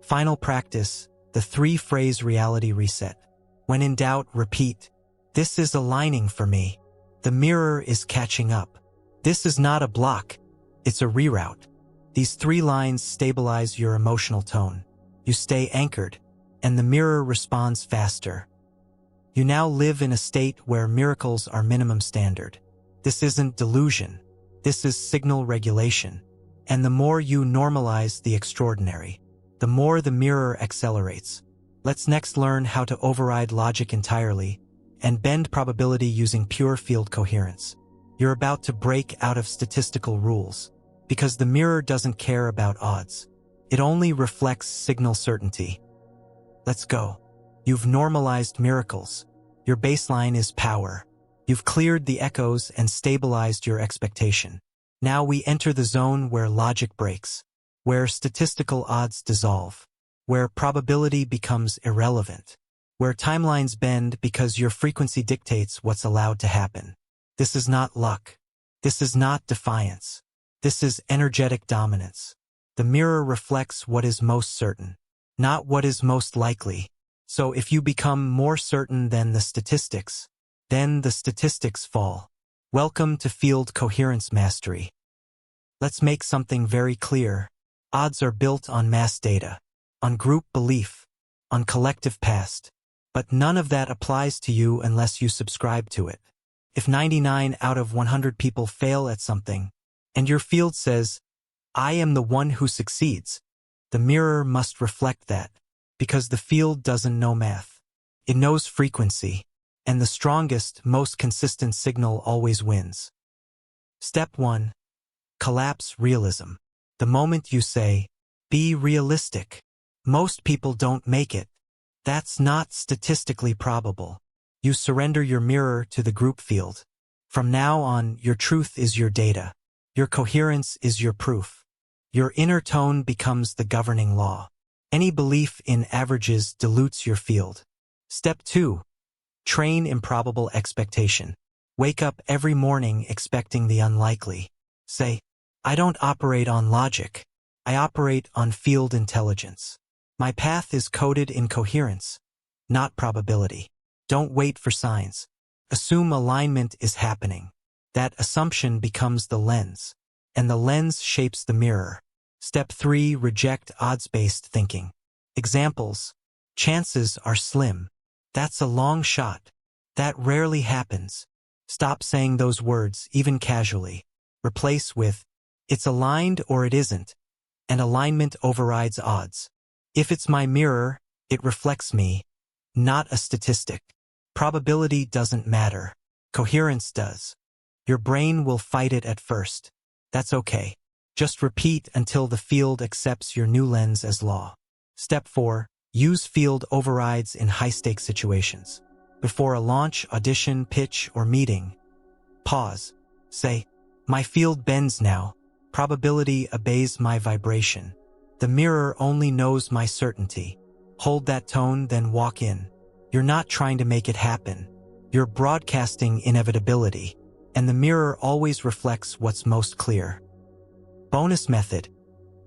Final practice, the 3-phrase reality reset. When in doubt, repeat, this is aligning for me. The mirror is catching up. This is not a block, it's a reroute. These 3 lines stabilize your emotional tone. You stay anchored, and the mirror responds faster. You now live in a state where miracles are minimum standard. This isn't delusion. This is signal regulation. And the more you normalize the extraordinary, the the more the mirror accelerates. Let's next learn how to override logic entirely and bend probability using pure field coherence. You're about to break out of statistical rules, because the mirror doesn't care about odds. It only reflects signal certainty. Let's go. You've normalized miracles. Your baseline is power. You've cleared the echoes and stabilized your expectation. Now we enter the zone where logic breaks, where statistical odds dissolve, where probability becomes irrelevant, where timelines bend because your frequency dictates what's allowed to happen. This is not luck. This is not defiance. This is energetic dominance. The mirror reflects what is most certain, not what is most likely. So if you become more certain than the statistics, then the statistics fall. Welcome to field coherence mastery. Let's make something very clear. Odds are built on mass data, on group belief, on collective past. But none of that applies to you unless you subscribe to it. If 99 out of 100 people fail at something, and your field says, I am the one who succeeds, the mirror must reflect that, because the field doesn't know math. It knows frequency, and the strongest, most consistent signal always wins. Step 1. Collapse realism. The moment you say, be realistic, most people don't make it. That's not statistically probable. You surrender your mirror to the group field. From now on, your truth is your data. Your coherence is your proof. Your inner tone becomes the governing law. Any belief in averages dilutes your field. Step 2. Train improbable expectation. Wake up every morning expecting the unlikely. Say, I don't operate on logic. I operate on field intelligence. My path is coded in coherence, not probability. Don't wait for signs. Assume alignment is happening. That assumption becomes the lens, and the lens shapes the mirror. Step 3. Reject odds-based thinking. Examples. Chances are slim. That's a long shot. That rarely happens. Stop saying those words, even casually. Replace with, it's aligned or it isn't, and alignment overrides odds. If it's my mirror, it reflects me, not a statistic. Probability doesn't matter. Coherence does. Your brain will fight it at first. That's okay. Just repeat until the field accepts your new lens as law. Step 4. Use field overrides in high-stakes situations. Before a launch, audition, pitch, or meeting, pause. Say, my field bends now. Probability obeys my vibration. The mirror only knows my certainty. Hold that tone, then walk in. You're not trying to make it happen. You're broadcasting inevitability, and the mirror always reflects what's most clear. Bonus method.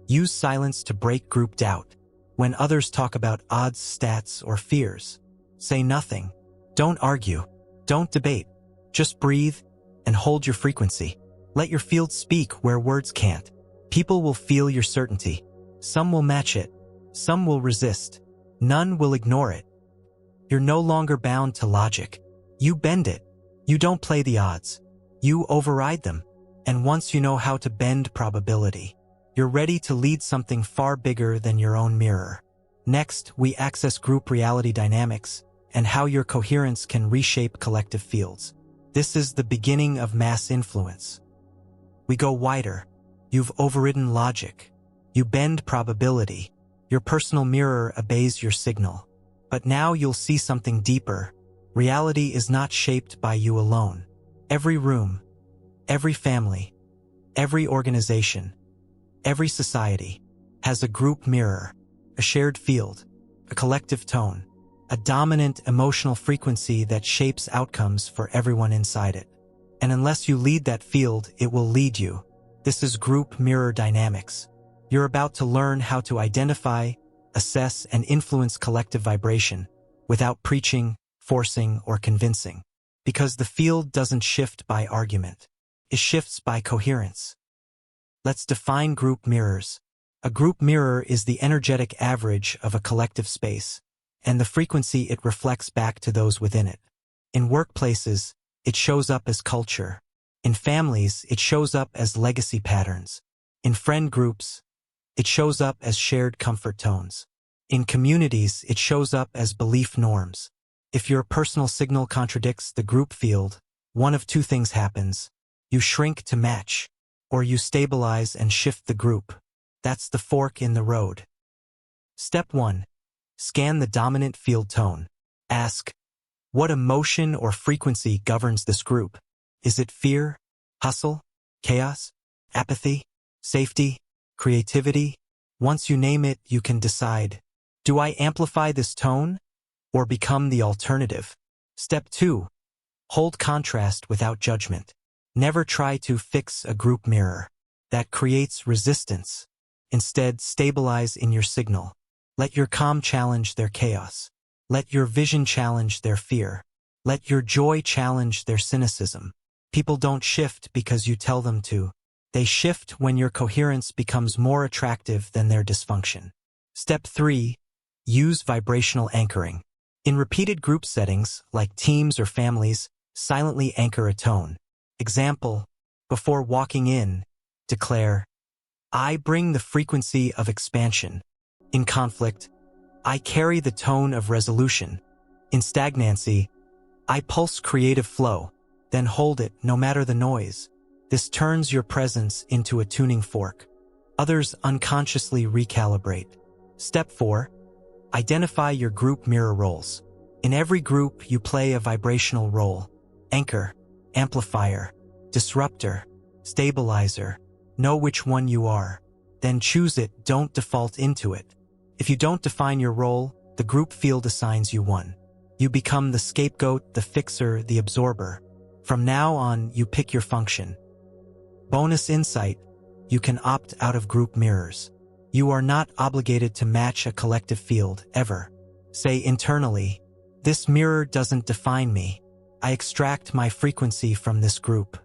Use silence to break group doubt. When others talk about odds, stats, or fears, say nothing. Don't argue. Don't debate. Just breathe and hold your frequency. Let your field speak where words can't. People will feel your certainty. Some will match it. Some will resist. None will ignore it. You're no longer bound to logic. You bend it. You don't play the odds. You override them. And once you know how to bend probability, you're ready to lead something far bigger than your own mirror. Next, we access group reality dynamics and how your coherence can reshape collective fields. This is the beginning of mass influence. We go wider. You've overridden logic. You bend probability. Your personal mirror obeys your signal. But now you'll see something deeper. Reality is not shaped by you alone. Every room, every family, every organization, every society has a group mirror, a shared field, a collective tone, a dominant emotional frequency that shapes outcomes for everyone inside it. And unless you lead that field, it will lead you. This is group mirror dynamics. You're about to learn how to identify, assess, and influence collective vibration without preaching, forcing, or convincing. Because the field doesn't shift by argument. It shifts by coherence. Let's define group mirrors. A group mirror is the energetic average of a collective space, and the frequency it reflects back to those within it. In workplaces, it shows up as culture. In families, it shows up as legacy patterns. In friend groups, it shows up as shared comfort tones. In communities, it shows up as belief norms. If your personal signal contradicts the group field, one of two things happens. You shrink to match, or you stabilize and shift the group. That's the fork in the road. Step 1. Scan the dominant field tone. Ask, what emotion or frequency governs this group? Is it fear, hustle, chaos, apathy, safety, creativity? Once you name it, you can decide, do I amplify this tone or become the alternative? Step 2. Hold contrast without judgment. Never try to fix a group mirror. That creates resistance. Instead, stabilize in your signal. Let your calm challenge their chaos. Let your vision challenge their fear. Let your joy challenge their cynicism. People don't shift because you tell them to. They shift when your coherence becomes more attractive than their dysfunction. Step 3. Use vibrational anchoring. In repeated group settings, like teams or families, silently anchor a tone. Example, before walking in, declare, I bring the frequency of expansion. In conflict, I carry the tone of resolution. In stagnancy, I pulse creative flow, then hold it no matter the noise. This turns your presence into a tuning fork. Others unconsciously recalibrate. Step 4. Identify your group mirror roles. In every group, you play a vibrational role. Anchor, amplifier, disruptor, stabilizer. Know which one you are. Then choose it, don't default into it. If you don't define your role, the group field assigns you one. You become the scapegoat, the fixer, the absorber. From now on, you pick your function. Bonus insight, you can opt out of group mirrors. You are not obligated to match a collective field, ever. Say internally, this mirror doesn't define me. I extract my frequency from this group.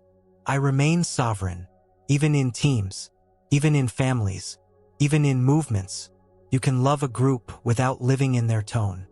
I remain sovereign, even in teams, even in families, even in movements. You can love a group without living in their tone.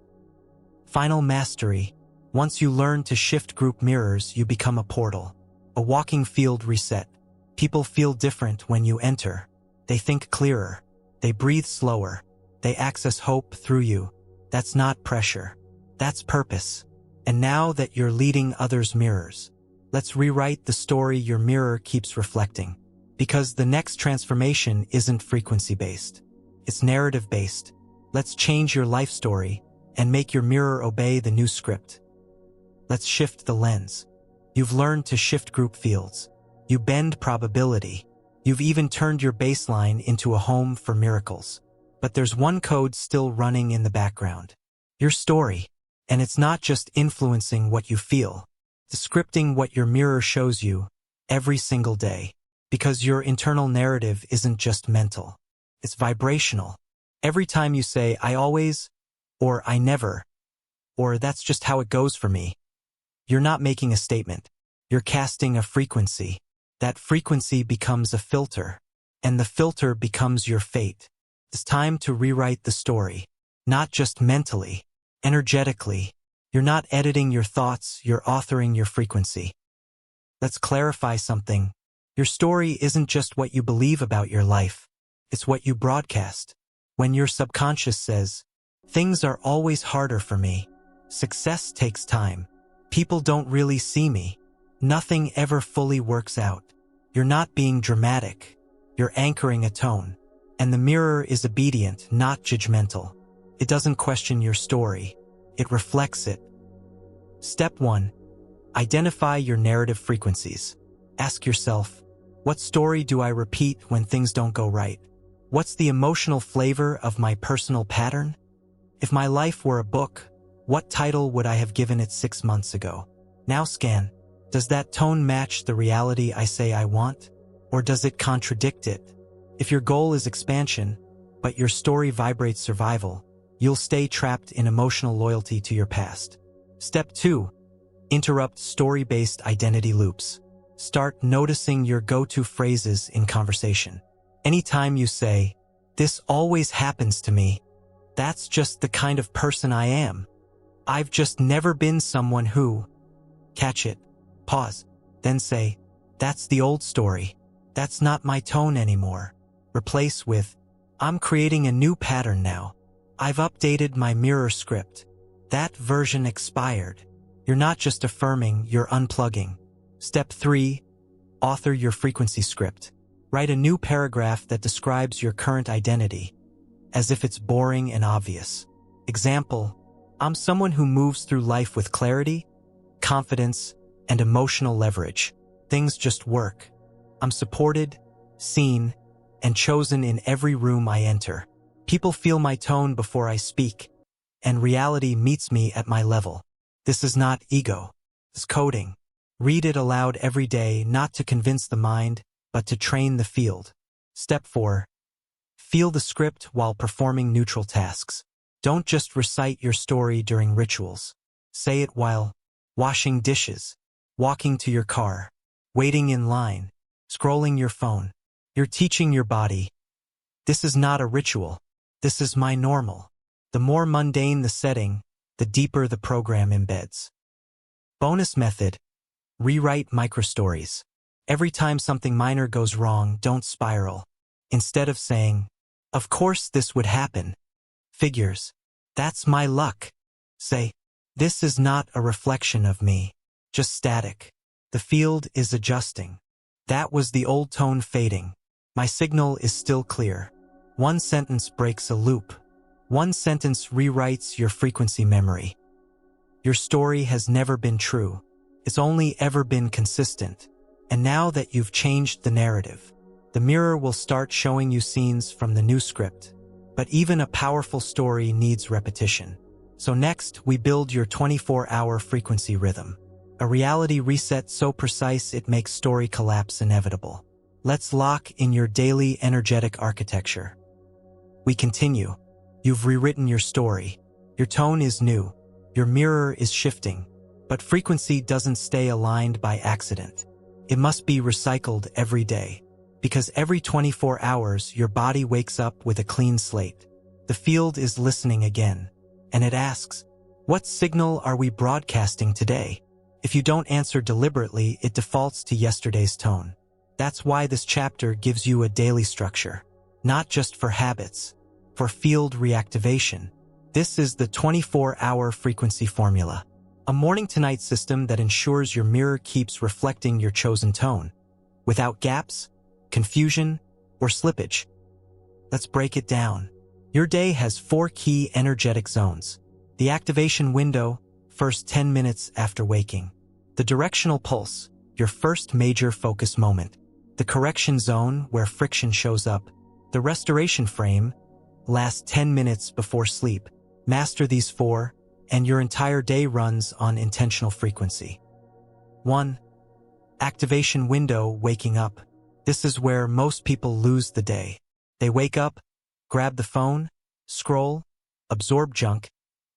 Final mastery. Once you learn to shift group mirrors, you become a portal, a walking field reset. People feel different when you enter. They think clearer. They breathe slower. They access hope through you. That's not pressure. That's purpose. And now that you're leading others' mirrors, let's rewrite the story your mirror keeps reflecting. Because the next transformation isn't frequency-based. It's narrative-based. Let's change your life story and make your mirror obey the new script. Let's shift the lens. You've learned to shift group fields. You bend probability. You've even turned your baseline into a home for miracles. But there's one code still running in the background. Your story. And it's not just influencing what you feel. It's scripting what your mirror shows you every single day. Because your internal narrative isn't just mental. It's vibrational. Every time you say, I always, or I never, or that's just how it goes for me, you're not making a statement. You're casting a frequency. That frequency becomes a filter, and the filter becomes your fate. It's time to rewrite the story, not just mentally, energetically. You're not editing your thoughts, you're authoring your frequency. Let's clarify something. Your story isn't just what you believe about your life. It's what you broadcast. When your subconscious says, things are always harder for me. Success takes time. People don't really see me. Nothing ever fully works out. You're not being dramatic. You're anchoring a tone. And the mirror is obedient, not judgmental. It doesn't question your story. It reflects it. Step 1. Identify your narrative frequencies. Ask yourself, what story do I repeat when things don't go right? What's the emotional flavor of my personal pattern? If my life were a book, what title would I have given it 6 months ago? Now scan. Does that tone match the reality I say I want? Or does it contradict it? If your goal is expansion, but your story vibrates survival, you'll stay trapped in emotional loyalty to your past. Step 2. Interrupt story-based identity loops. Start noticing your go-to phrases in conversation. Anytime you say, this always happens to me, that's just the kind of person I am. I've just never been someone who. Catch it. Pause. Then say, that's the old story. That's not my tone anymore. Replace with, I'm creating a new pattern now. I've updated my mirror script. That version expired. You're not just affirming, you're unplugging. Step 3. Author your frequency script. Write a new paragraph that describes your current identity, as if it's boring and obvious. Example: I'm someone who moves through life with clarity, confidence, and emotional leverage. Things just work. I'm supported, seen, and chosen in every room I enter. People feel my tone before I speak, and reality meets me at my level. This is not ego. It's coding. Read it aloud every day, not to convince the mind, but to train the field. Step 4. Feel the script while performing neutral tasks. Don't just recite your story during rituals. Say it while washing dishes, walking to your car, waiting in line, scrolling your phone. You're teaching your body, this is not a ritual. This is my normal. The more mundane the setting, the deeper the program embeds. Bonus method: rewrite microstories. Every time something minor goes wrong, don't spiral. Instead of saying, "Of course this would happen," figures, "That's my luck." Say, "This is not a reflection of me, just static. The field is adjusting. That was the old tone fading. My signal is still clear." One sentence breaks a loop. One sentence rewrites your frequency memory. Your story has never been true. It's only ever been consistent. And now that you've changed the narrative, the mirror will start showing you scenes from the new script. But even a powerful story needs repetition. So next, we build your 24-hour frequency rhythm. A reality reset so precise it makes story collapse inevitable. Let's lock in your daily energetic architecture. We continue. You've rewritten your story. Your tone is new. Your mirror is shifting. But frequency doesn't stay aligned by accident. It must be recycled every day. Because every 24 hours, your body wakes up with a clean slate. The field is listening again. And it asks, what signal are we broadcasting today? If you don't answer deliberately, it defaults to yesterday's tone. That's why this chapter gives you a daily structure. Not just for habits, for field reactivation. This is the 24-hour frequency formula. A morning-to-night system that ensures your mirror keeps reflecting your chosen tone, without gaps, confusion, or slippage. Let's break it down. Your day has 4 key energetic zones. The activation window, first 10 minutes after waking. The directional pulse, your first major focus moment. The correction zone, where friction shows up. The restoration frame, last 10 minutes before sleep. Master these 4, and your entire day runs on intentional frequency. 1. Activation window, waking up. This is where most people lose the day. They wake up, grab the phone, scroll, absorb junk,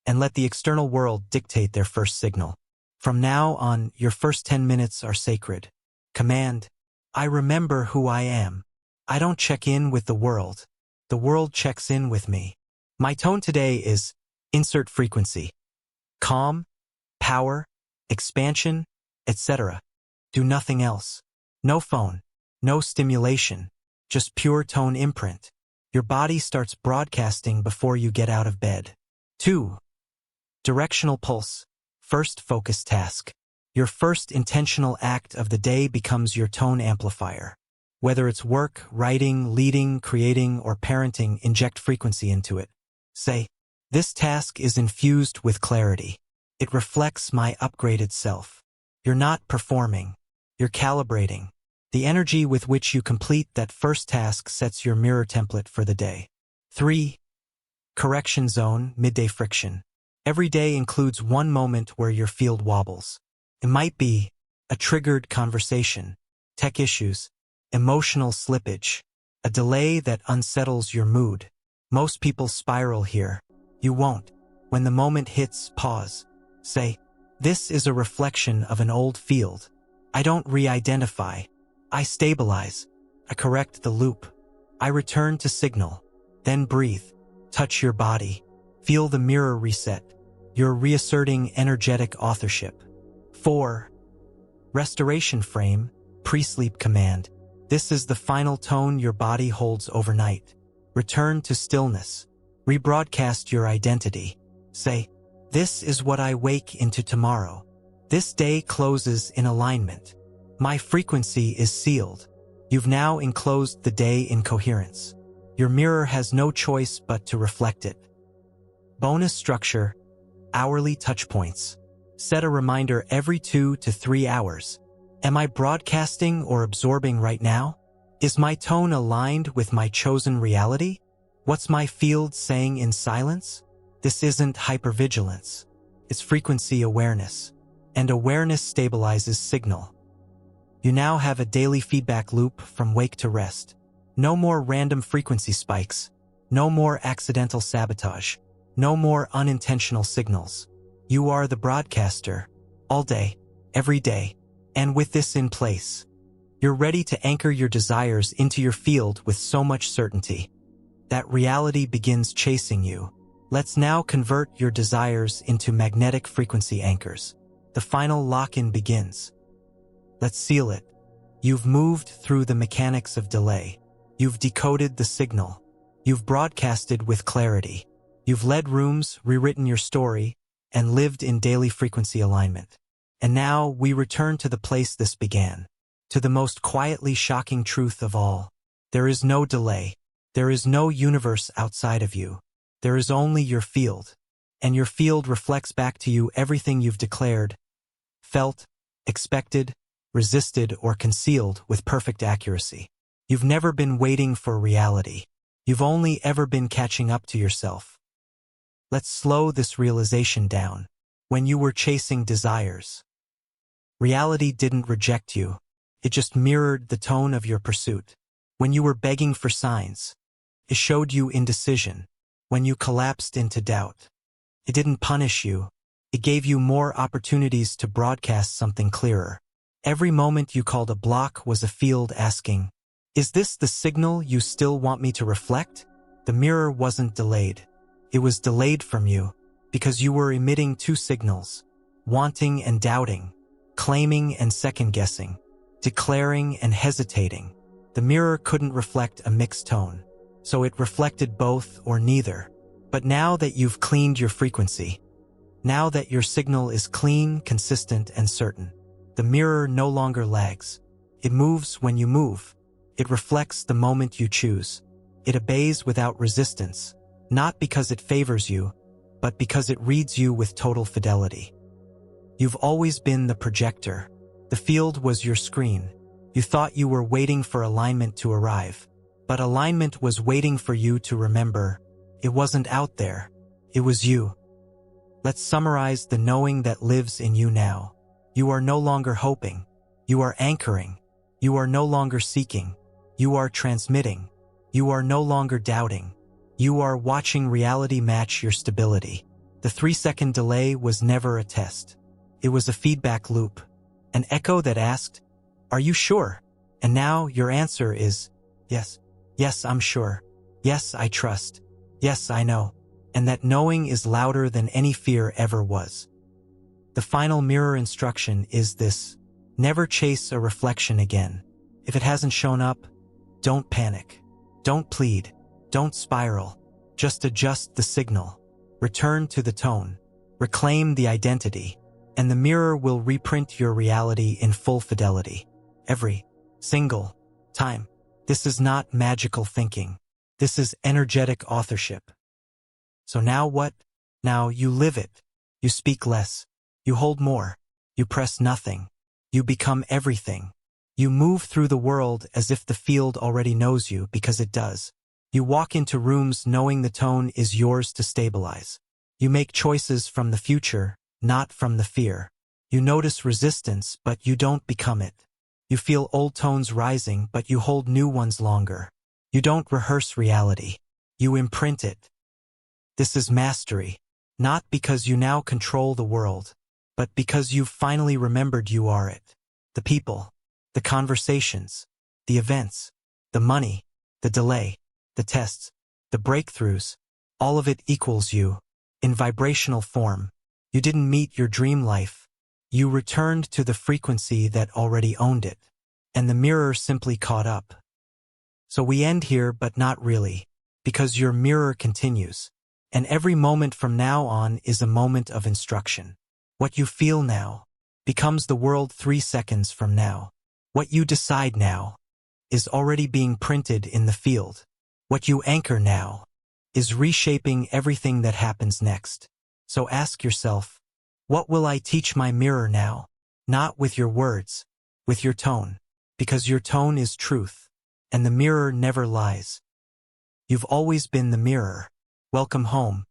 and let the external world dictate their first signal. From now on, your first 10 minutes are sacred. Command: I remember who I am. I don't check in with the world. The world checks in with me. My tone today is insert frequency. Calm, power, expansion, etc. Do nothing else. No phone, no stimulation, just pure tone imprint. Your body starts broadcasting before you get out of bed. 2. Directional pulse, first focus task. Your first intentional act of the day becomes your tone amplifier. Whether it's work, writing, leading, creating, or parenting, inject frequency into it. Say, this task is infused with clarity. It reflects my upgraded self. You're not performing. You're calibrating. The energy with which you complete that first task sets your mirror template for the day. 3. Correction zone, midday friction. Every day includes one moment where your field wobbles. It might be a triggered conversation, tech issues, emotional slippage, a delay that unsettles your mood. Most people spiral here. You won't. When the moment hits, pause. Say, this is a reflection of an old field. I don't re-identify. I stabilize. I correct the loop. I return to signal. Then breathe. Touch your body. Feel the mirror reset. You're reasserting energetic authorship. 4. Restoration frame, pre-sleep command. This is the final tone your body holds overnight. Return to stillness. Rebroadcast your identity. Say, "This is what I wake into tomorrow. This day closes in alignment. My frequency is sealed." You've now enclosed the day in coherence. Your mirror has no choice but to reflect it. Bonus structure: hourly touchpoints. Set a reminder every 2 to 3 hours. Am I broadcasting or absorbing right now? Is my tone aligned with my chosen reality? What's my field saying in silence? This isn't hypervigilance. It's frequency awareness. And awareness stabilizes signal. You now have a daily feedback loop from wake to rest. No more random frequency spikes. No more accidental sabotage. No more unintentional signals. You are the broadcaster, all day, every day, and with this in place, you're ready to anchor your desires into your field with so much certainty that reality begins chasing you. Let's now convert your desires into magnetic frequency anchors. The final lock-in begins. Let's seal it. You've moved through the mechanics of delay. You've decoded the signal. You've broadcasted with clarity. You've led rooms, rewritten your story, and lived in daily frequency alignment. And now we return to the place this began, to the most quietly shocking truth of all. There is no delay. There is no universe outside of you. There is only your field. And your field reflects back to you everything you've declared, felt, expected, resisted, or concealed with perfect accuracy. You've never been waiting for reality. You've only ever been catching up to yourself. Let's slow this realization down. When you were chasing desires, reality didn't reject you. It just mirrored the tone of your pursuit. When you were begging for signs, it showed you indecision. When you collapsed into doubt, it didn't punish you. It gave you more opportunities to broadcast something clearer. Every moment you called a block was a field asking, "Is this the signal you still want me to reflect?" The mirror wasn't delayed. It was delayed from you because you were emitting two signals, wanting and doubting, claiming and second-guessing, declaring and hesitating. The mirror couldn't reflect a mixed tone, so it reflected both or neither. But now that you've cleaned your frequency, now that your signal is clean, consistent, and certain, the mirror no longer lags. It moves when you move. It reflects the moment you choose. It obeys without resistance, not because it favors you, but because it reads you with total fidelity. You've always been the projector. The field was your screen. You thought you were waiting for alignment to arrive, but alignment was waiting for you to remember. It wasn't out there. It was you. Let's summarize the knowing that lives in you now. You are no longer hoping. You are anchoring. You are no longer seeking. You are transmitting. You are no longer doubting. You are watching reality match your stability. The 3-second delay was never a test. It was a feedback loop, an echo that asked, "Are you sure?" And now your answer is, yes. Yes, I'm sure. Yes, I trust. Yes, I know. And that knowing is louder than any fear ever was. The final mirror instruction is this: never chase a reflection again. If it hasn't shown up, don't panic. Don't plead. Don't spiral. Just adjust the signal. Return to the tone. Reclaim the identity. And the mirror will reprint your reality in full fidelity. Every single time. This is not magical thinking. This is energetic authorship. So now what? Now you live it. You speak less. You hold more. You press nothing. You become everything. You move through the world as if the field already knows you, because it does. You walk into rooms knowing the tone is yours to stabilize. You make choices from the future, not from the fear. You notice resistance, but you don't become it. You feel old tones rising, but you hold new ones longer. You don't rehearse reality. You imprint it. This is mastery, not because you now control the world, but because you've finally remembered you are it. The people, the conversations, the events, the money, the delay, the tests, the breakthroughs, all of it equals you, in vibrational form. You didn't meet your dream life. You returned to the frequency that already owned it, and the mirror simply caught up. So we end here, but not really. because your mirror continues, and every moment from now on is a moment of instruction. What you feel now becomes the world 3 seconds from now. What you decide now is already being printed in the field. What you anchor now is reshaping everything that happens next. So ask yourself, what will I teach my mirror now? Not with your words, with your tone, because your tone is truth, and the mirror never lies. You've always been the mirror. Welcome home.